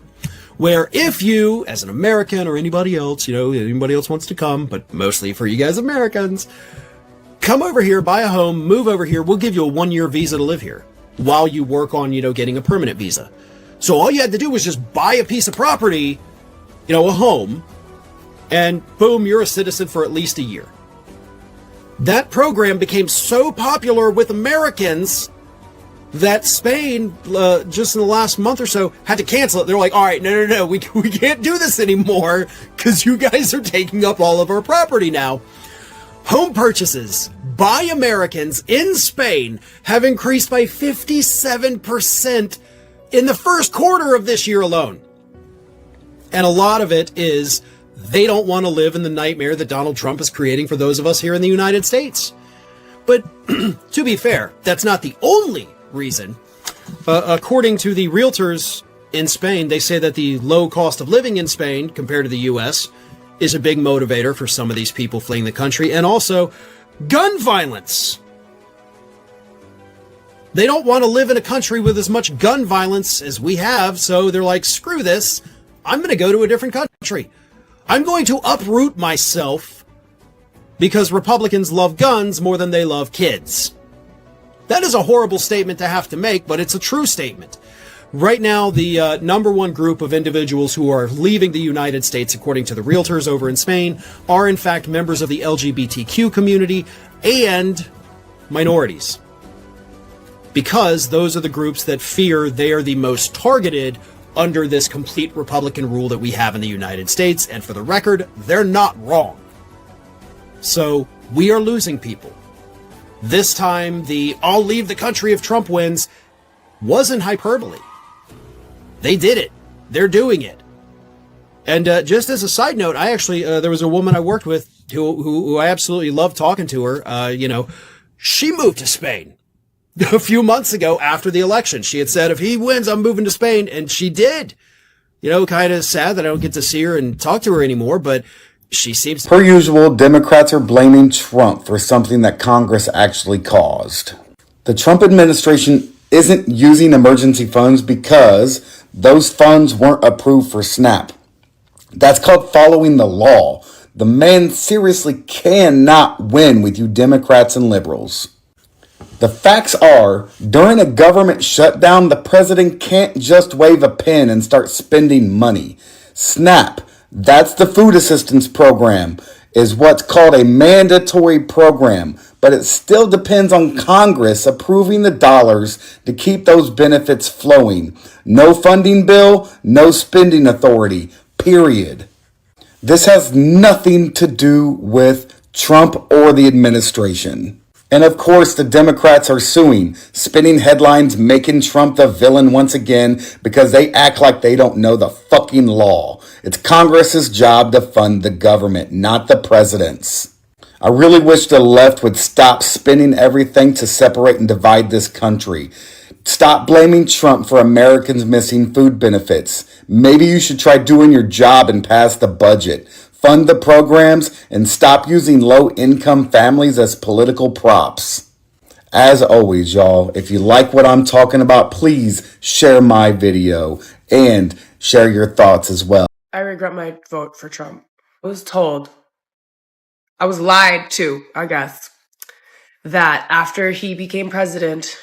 where if you, as an American or anybody else, anybody else wants to come, but mostly for you guys Americans, come over here, buy a home, move over here, we'll give you a 1-year visa to live here while you work on, getting a permanent visa. So all you had to do was just buy a piece of property, a home, and boom, you're a citizen for at least a year. That program became so popular with Americans that Spain, just in the last month or so, had to cancel it. They're like, all right, no, we can't do this anymore because you guys are taking up all of our property now. Home purchases by Americans in Spain have increased by 57% in the first quarter of this year alone. And a lot of it is they don't want to live in the nightmare that Donald Trump is creating for those of us here in the United States. But to be fair, that's not the only reason. According to the realtors in Spain, they say that the low cost of living in Spain compared to the U.S. is a big motivator for some of these people fleeing the country, and also gun violence. They don't want to live in a country with as much gun violence as we have, so they're like, screw this, I'm going to go to a different country. I'm going to uproot myself because Republicans love guns more than they love kids. That is a horrible statement to have to make, but it's a true statement. Right now, the number one group of individuals who are leaving the United States, according to the realtors over in Spain, are in fact members of the LGBTQ community and minorities. Because those are the groups that fear they are the most targeted under this complete Republican rule that we have in the United States. And for the record, they're not wrong. So we are losing people. This time, the I'll leave the country if Trump wins wasn't hyperbole. They did it. They're doing it. And just as a side note, I actually, there was a woman I worked with who I absolutely loved talking to her. She moved to Spain a few months ago after the election. She had said, if he wins, I'm moving to Spain. And she did. Kind of sad that I don't get to see her and talk to her anymore, but she seems... Per usual, Democrats are blaming Trump for something that Congress actually caused. The Trump administration isn't using emergency funds because those funds weren't approved for SNAP. That's called following the law. The man seriously cannot win with you Democrats and liberals. The facts are, during a government shutdown, the president can't just wave a pen and start spending money. SNAP, that's the food assistance program, is what's called a mandatory program, but it still depends on Congress approving the dollars to keep those benefits flowing. No funding bill, no spending authority, period. This has nothing to do with Trump or the administration. And of course, the Democrats are suing, spinning headlines, making Trump the villain once again because they act like they don't know the fucking law. It's Congress's job to fund the government, not the president's. I really wish the left would stop spinning everything to separate and divide this country. Stop blaming Trump for Americans missing food benefits. Maybe you should try doing your job and pass the budget. Fund the programs and stop using low-income families as political props. As always, y'all, if you like what I'm talking about, please share my video and share your thoughts as well. I regret my vote for Trump. I was told. I was lied to, I guess. that after he became president,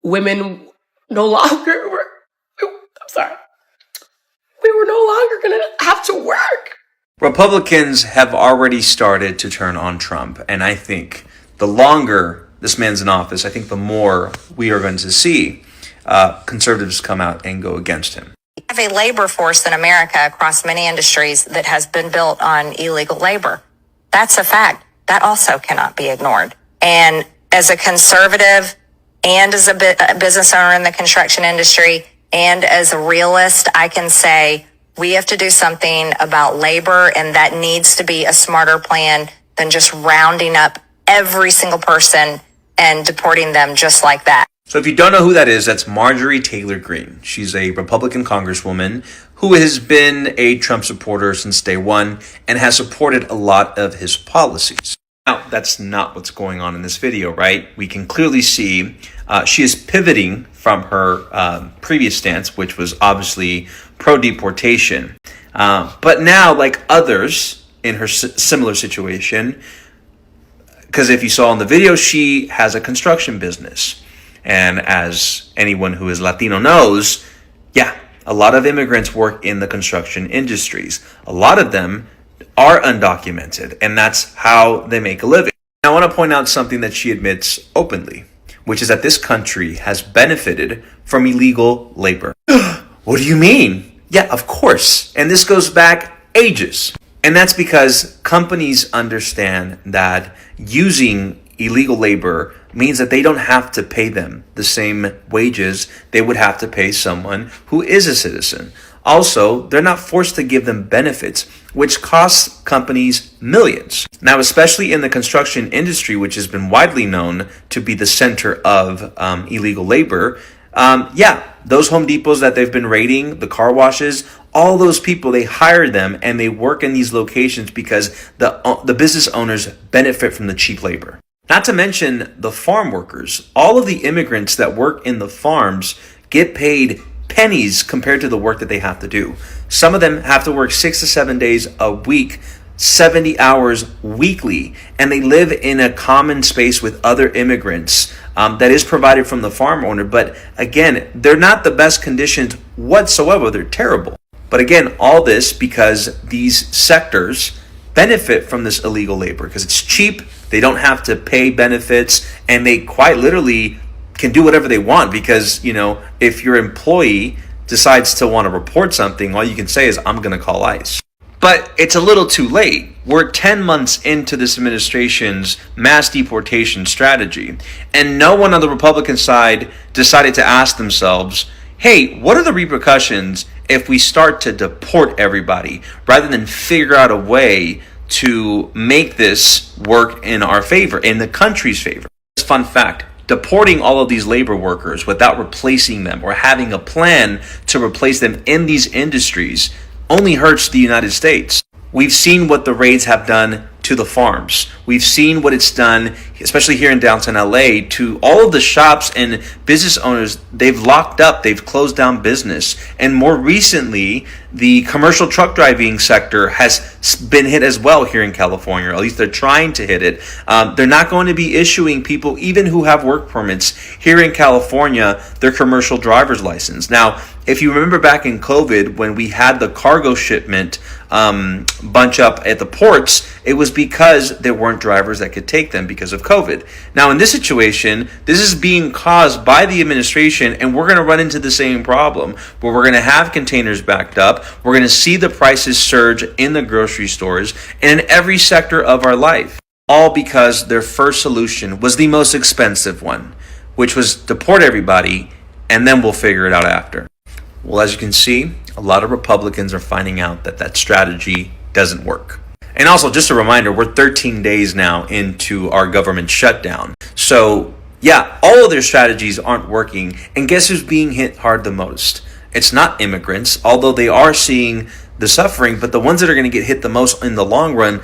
women no longer were, I'm sorry, we were no longer going to have to work. Republicans have already started to turn on Trump, and I think the longer this man's in office, I think the more we are going to see conservatives come out and go against him. We have a labor force in America across many industries that has been built on illegal labor. That's a fact. That also cannot be ignored. And as a conservative and as a business owner in the construction industry and as a realist, I can say we have to do something about labor, and that needs to be a smarter plan than just rounding up every single person and deporting them just like that. So if you don't know who that is, that's Marjorie Taylor Greene. She's a Republican congresswoman who has been a Trump supporter since day one and has supported a lot of his policies. Now, that's not what's going on in this video, right? We can clearly see she is pivoting from her previous stance, which was obviously pro-deportation. But now, like others in her similar situation, because if you saw in the video, she has a construction business. And as anyone who is Latino knows, yeah, a lot of immigrants work in the construction industries. A lot of them are undocumented, and that's how they make a living. I want to point out something that she admits openly, which is that this country has benefited from illegal labor. What do you mean? Yeah, of course. And this goes back ages. And that's because companies understand that using illegal labor means that they don't have to pay them the same wages they would have to pay someone who is a citizen. Also, they're not forced to give them benefits, which costs companies millions. Now, especially in the construction industry, which has been widely known to be the center of illegal labor, those Home Depots that they've been raiding, the car washes, all those people, they hire them and they work in these locations because the business owners benefit from the cheap labor. Not to mention the farm workers. All of the immigrants that work in the farms get paid pennies compared to the work that they have to do. Some of them have to work 6 to 7 days a week, 70 hours weekly, and they live in a common space with other immigrants that is provided from the farm owner. But again, they're not the best conditions whatsoever. They're terrible. But again, all this because these sectors benefit from this illegal labor because it's cheap. They don't have to pay benefits, and they quite literally can do whatever they want because, you know, if your employee decides to want to report something, all you can say is, I'm going to call ICE. But it's a little too late. We're 10 months into this administration's mass deportation strategy, and no one on the Republican side decided to ask themselves, hey, what are the repercussions if we start to deport everybody rather than figure out a way to make this work in our favor, in the country's favor? Fun fact, deporting all of these labor workers without replacing them or having a plan to replace them in these industries only hurts the United States. We've seen what the raids have done to the farms. We've seen what it's done, especially here in downtown LA, to all of the shops and business owners. They've locked up, they've closed down business. And more recently, the commercial truck driving sector has been hit as well here in California, or at least they're trying to hit it. They're not going to be issuing people, even who have work permits here in California, their commercial driver's license. Now, if you remember back in COVID, when we had the cargo shipment bunch up at the ports, it was because there weren't drivers that could take them because of COVID. Now, in this situation, this is being caused by the administration, and we're going to run into the same problem where we're going to have containers backed up. We're going to see the prices surge in the grocery stores and in every sector of our life, all because their first solution was the most expensive one, which was deport everybody, and then we'll figure it out after. Well, as you can see, a lot of Republicans are finding out that that strategy doesn't work. And also, just a reminder, we're 13 days now into our government shutdown. So, yeah, all of their strategies aren't working. And guess who's being hit hard the most? It's not immigrants, although they are seeing the suffering, but the ones that are going to get hit the most in the long run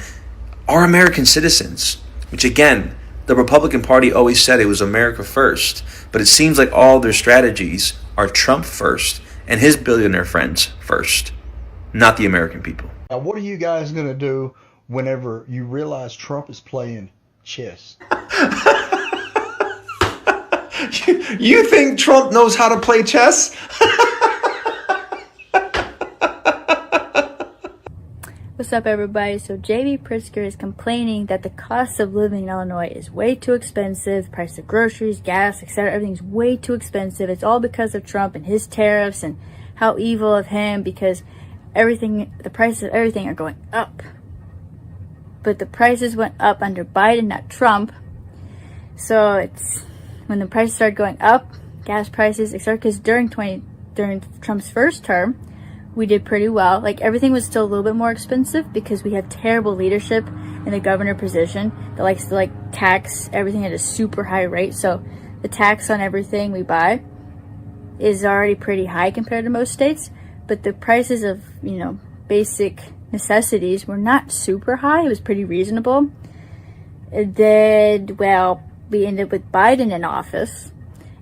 are American citizens, which again, the Republican Party always said it was America first. But it seems like all their strategies are Trump first and his billionaire friends first, not the American people. Now, what are you guys going to do whenever you realize Trump is playing chess. You think Trump knows how to play chess? What's up, everybody? So J.B. Pritzker is complaining that the cost of living in Illinois is way too expensive. Price of groceries, gas, etc. Everything's way too expensive. It's all because of Trump and his tariffs and how evil of him, because the prices of everything are going up. But the prices went up under Biden, not Trump. So it's when the prices started going up, gas prices, etc. Because during Trump's first term, we did pretty well. Like, everything was still a little bit more expensive because we have terrible leadership in the governor position that likes to tax everything at a super high rate. So the tax on everything we buy is already pretty high compared to most states. But the prices of, basic necessities were not super high. It was pretty reasonable. And then, we ended with Biden in office,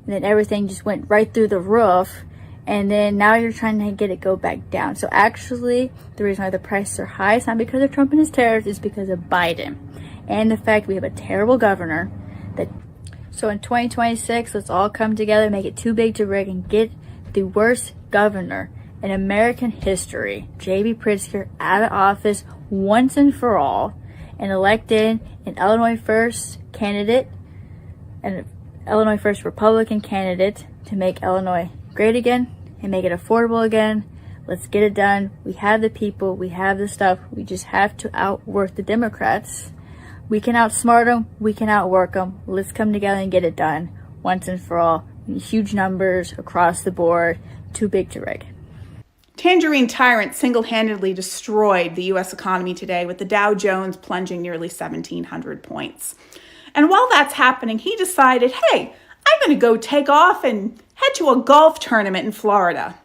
and then everything just went right through the roof. And then now you're trying to get it go back down. So actually, the reason why the prices are high is not because of Trump and his tariffs, it's because of Biden. And the fact we have a terrible governor. So in 2026, let's all come together, make it too big to rig, and get the worst governor in American history, J.B. Pritzker, out of office once and for all, and elect in an Illinois First candidate, an Illinois First Republican candidate to make Illinois great again and make it affordable again. Let's get it done. We have the people, we have the stuff. We just have to outwork the Democrats. We can outsmart them, we can outwork them. Let's come together and get it done once and for all. Huge numbers across the board, too big to rig. Tangerine tyrant single-handedly destroyed the U.S. economy today, with the Dow Jones plunging nearly 1,700 points. And while that's happening, he decided, hey, I'm going to go take off and head to a golf tournament in Florida.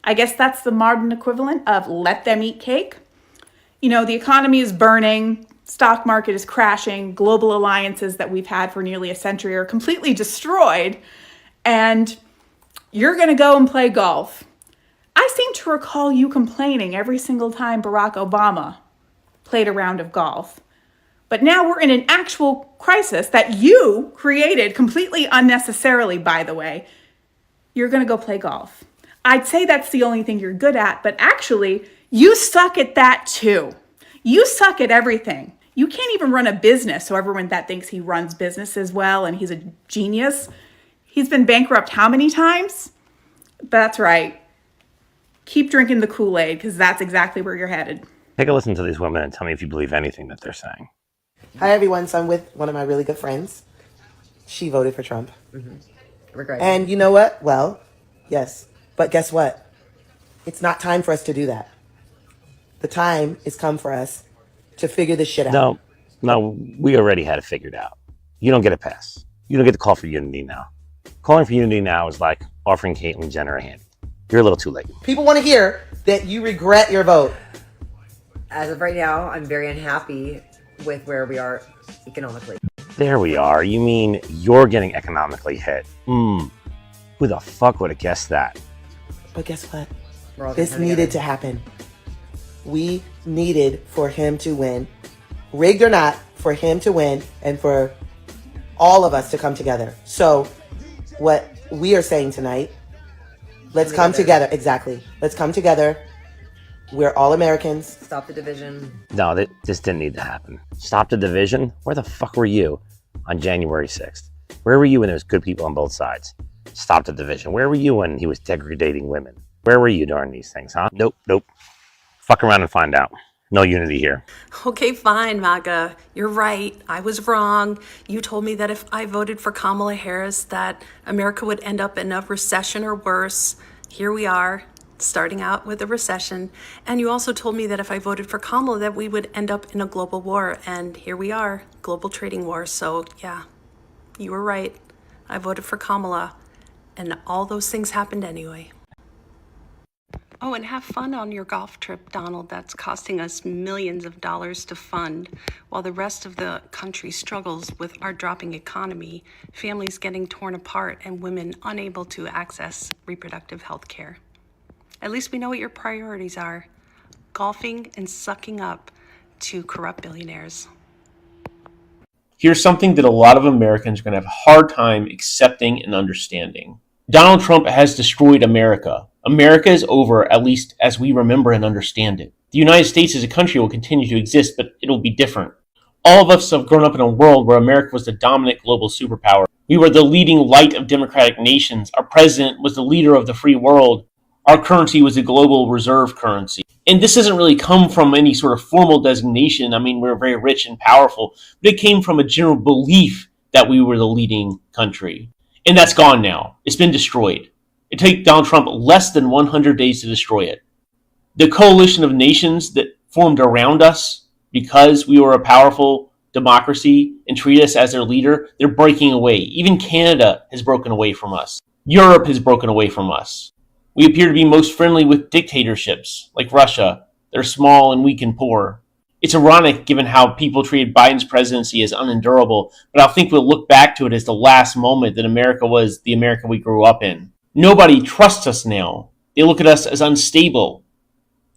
I guess that's the modern equivalent of let them eat cake. The economy is burning, stock market is crashing, global alliances that we've had for nearly a century are completely destroyed, and you're going to go and play golf. I seem to recall you complaining every single time Barack Obama played a round of golf. But now we're in an actual crisis that you created completely unnecessarily, by the way. You're going to go play golf. I'd say that's the only thing you're good at, but actually, you suck at that too. You suck at everything. You can't even run a business, so everyone that thinks he runs businesses well and he's a genius. He's been bankrupt how many times? That's right. Keep drinking the Kool-Aid, because that's exactly where you're headed. Take a listen to these women and tell me if you believe anything that they're saying. Hi, everyone. So I'm with one of my really good friends. She voted for Trump. Regret. And you know what? Well, yes. But guess what? It's not time for us to do that. The time is come for us to figure this shit out. No, we already had it figured out. You don't get a pass. You don't get to call for unity now. Calling for unity now is like offering Caitlyn Jenner a hand. You're a little too late. People want to hear that you regret your vote. As of right now, I'm very unhappy with where we are economically. There we are. You mean you're getting economically hit? Who the fuck would have guessed that? But guess what? This needed to happen. We needed for him to win, rigged or not, for him to win and for all of us to come together. So what we are saying tonight, let's come together. Exactly. Let's come together. We're all Americans. Stop the division. No, this didn't need to happen. Stop the division? Where the fuck were you on January 6th? Where were you when there was good people on both sides? Stop the division. Where were you when he was degrading women? Where were you during these things, huh? Nope. Fuck around and find out. No unity here. Okay, fine, MAGA. You're right. I was wrong. You told me that if I voted for Kamala Harris, that America would end up in a recession or worse. Here we are, starting out with a recession. And you also told me that if I voted for Kamala, that we would end up in a global war. And here we are, global trading war. So yeah, you were right. I voted for Kamala. And all those things happened anyway. Oh, and have fun on your golf trip, Donald. That's costing us millions of dollars to fund, while the rest of the country struggles with our dropping economy, families getting torn apart, and women unable to access reproductive health care. At least we know what your priorities are: golfing and sucking up to corrupt billionaires. here's something that a lot of Americans are going to have a hard time accepting and understanding. Donald Trump has destroyed America. America is over, at least as we remember and understand it. The United States as a country will continue to exist, but it'll be different. All of us have grown up in a world where America was the dominant global superpower. We were the leading light of democratic nations. Our president was the leader of the free world. Our currency was a global reserve currency. And this doesn't really come from any sort of formal designation. I mean, we're very rich and powerful, but it came from a general belief that we were the leading country. And that's gone now. It's been destroyed. It took Donald Trump less than 100 days to destroy it. The coalition of nations that formed around us because we were a powerful democracy and treated us as their leader, they're breaking away. Even Canada has broken away from us. Europe has broken away from us. We appear to be most friendly with dictatorships like Russia. They're small and weak and poor. It's ironic given how people treated Biden's presidency as unendurable, but I think we'll look back to it as the last moment that America was the America we grew up in. Nobody trusts us now. They look at us as unstable,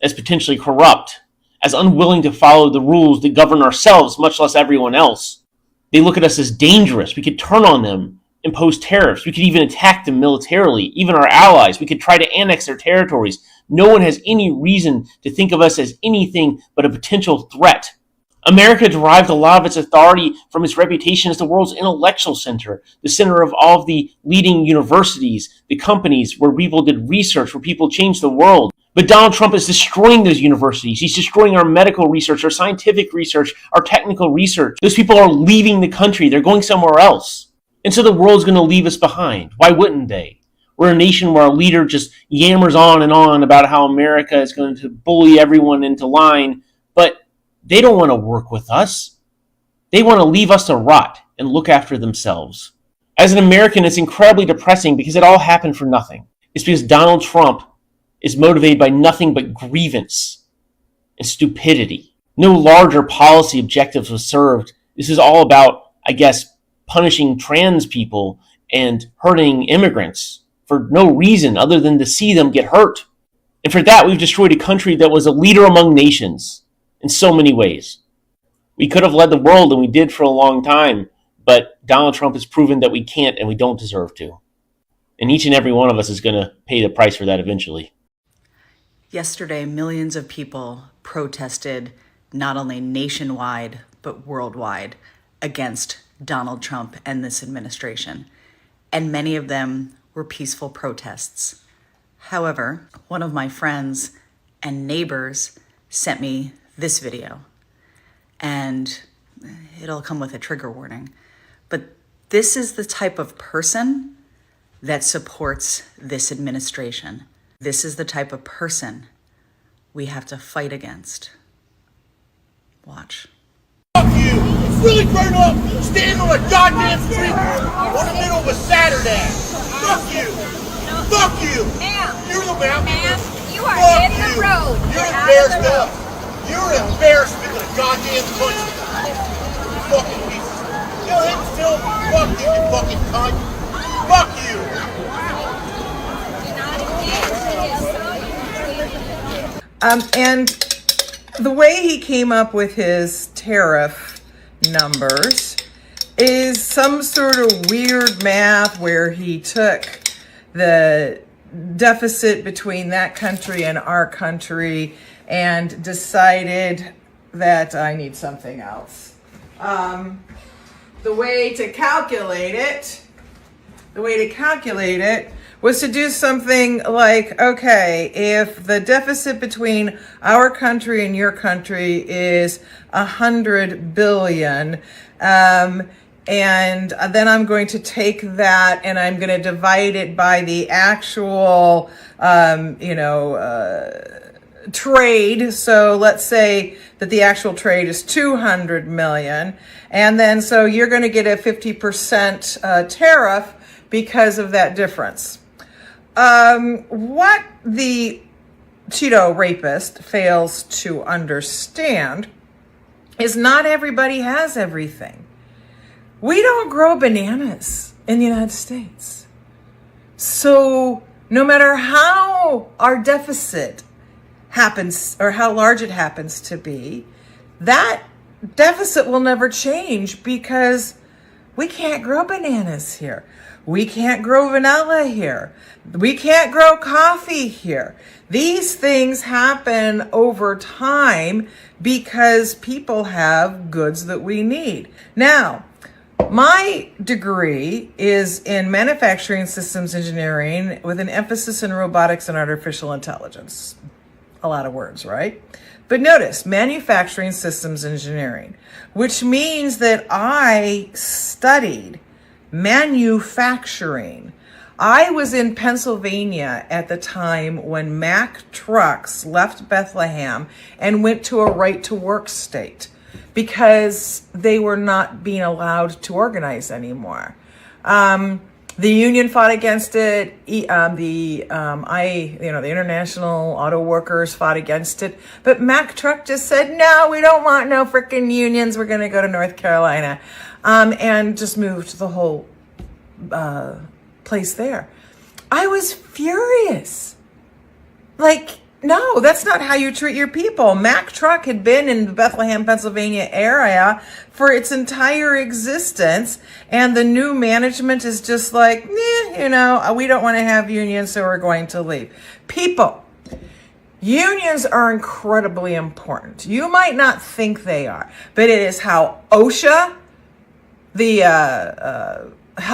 as potentially corrupt, as unwilling to follow the rules that govern ourselves, much less everyone else. They look at us as dangerous. We could turn on them, impose tariffs. We could even attack them militarily, even our allies. We could try to annex their territories. No one has any reason to think of us as anything but a potential threat. America derived a lot of its authority from its reputation as the world's intellectual center, the center of all of the leading universities, the companies where people did research, where people changed the world. But Donald Trump is destroying those universities. He's destroying our medical research, our scientific research, our technical research. Those people are leaving the country. They're going somewhere else. And so the world's going to leave us behind. Why wouldn't they? We're a nation where our leader just yammers on and on about how America is going to bully everyone into line, but they don't want to work with us. They want to leave us to rot and look after themselves. As an American, it's incredibly depressing because it all happened for nothing. It's because Donald Trump is motivated by nothing but grievance and stupidity. No larger policy objectives was served. This is all about, I guess, punishing trans people and hurting immigrants for no reason other than to see them get hurt. And for that, we've destroyed a country that was a leader among nations in so many ways. We could have led the world, and we did for a long time, but Donald Trump has proven that we can't and we don't deserve to. And each and every one of us is going to pay the price for that eventually. Yesterday, millions of people protested not only nationwide, but worldwide against Donald Trump and this administration. And many of them were peaceful protests. However, one of my friends and neighbors sent me this video, and it'll come with a trigger warning. But this is the type of person that supports this administration. This is the type of person we have to fight against. Watch. Fuck you! It's really grown up standing on a goddamn street on the middle of a Saturday. Fuck you! Fuck you! You're the ma'am. You are in the road. You're embarrassed enough. You're an embarrassment to the goddamn country. Fucking pieces. Tell him still. Fuck you, you fucking cunt. Fuck you. And the way he came up with his tariff numbers is some sort of weird math where he took the deficit between that country and our country and decided that I need something else. The way to calculate it was to do something like, okay, if the deficit between our country and your country is 100 billion, and then I'm going to take that and I'm going to divide it by the actual, trade. So let's say that the actual trade is 200 million. And then so you're going to get a 50% tariff because of that difference. What the Cheeto rapist fails to understand is not everybody has everything. We don't grow bananas in the United States. So no matter how our deficit happens or how large it happens to be, that deficit will never change because we can't grow bananas here. We can't grow vanilla here. We can't grow coffee here. These things happen over time because people have goods that we need. Now, my degree is in manufacturing systems engineering with an emphasis in robotics and artificial intelligence. A lot of words, right? But notice, manufacturing systems engineering, which means that I studied manufacturing. I was in Pennsylvania at the time when Mack trucks left Bethlehem and went to a right-to-work state because they were not being allowed to organize anymore. The union fought against it. The International Auto Workers fought against it. But Mack Truck just said, no, we don't want no frickin' unions. We're going to go to North Carolina. And just moved the whole place there. I was furious. Like, no, that's not how you treat your people. Mack Truck had been in the Bethlehem, Pennsylvania area for its entire existence, and the new management is just like, we don't want to have unions, so we're going to leave. People, unions are incredibly important. You might not think they are, but it is how OSHA, the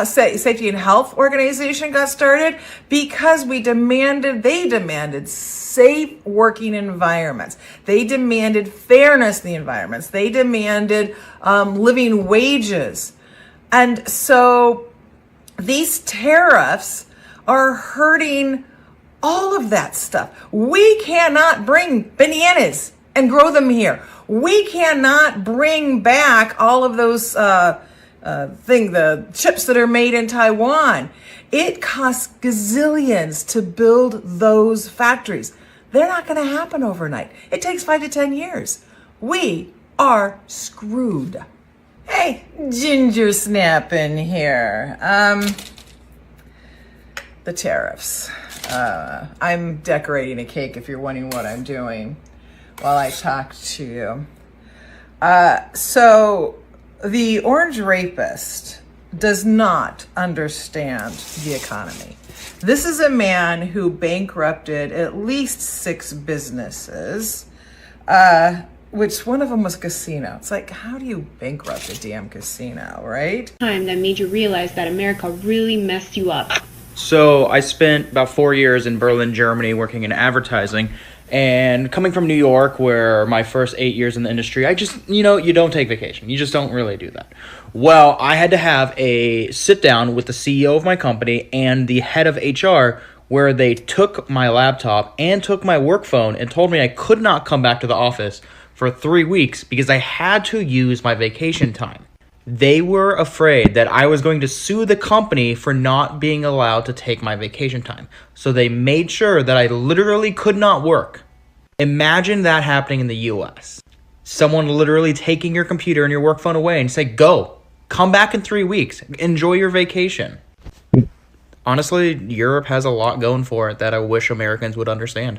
Safety and Health Organization, got started, because they demanded safe working environments. They demanded fairness in the environments. They demanded living wages. And so these tariffs are hurting all of that stuff. We cannot bring bananas and grow them here. We cannot bring back all of those the chips that are made in Taiwan. It costs gazillions to build those factories. They're not going to happen overnight. It takes 5 to 10 years. We are screwed. Hey, ginger snap in here. The tariffs. I'm decorating a cake if you're wondering what I'm doing while I talk to you. So the orange rapist does not understand the economy. This is a man who bankrupted at least 6 businesses, which one of them was a casino. It's like, how do you bankrupt a damn casino, right? Time that made you realize that America really messed you up. So I spent about 4 years in Berlin, Germany, working in advertising. And coming from New York, where my first 8 years in the industry, I just, you don't take vacation. You just don't really do that. Well, I had to have a sit down with the CEO of my company and the head of HR, where they took my laptop and took my work phone and told me I could not come back to the office for 3 weeks because I had to use my vacation time. They were afraid that I was going to sue the company for not being allowed to take my vacation time. So they made sure that I literally could not work. Imagine that happening in the US. Someone literally taking your computer and your work phone away and say, go, come back in 3 weeks, enjoy your vacation. Honestly, Europe has a lot going for it that I wish Americans would understand.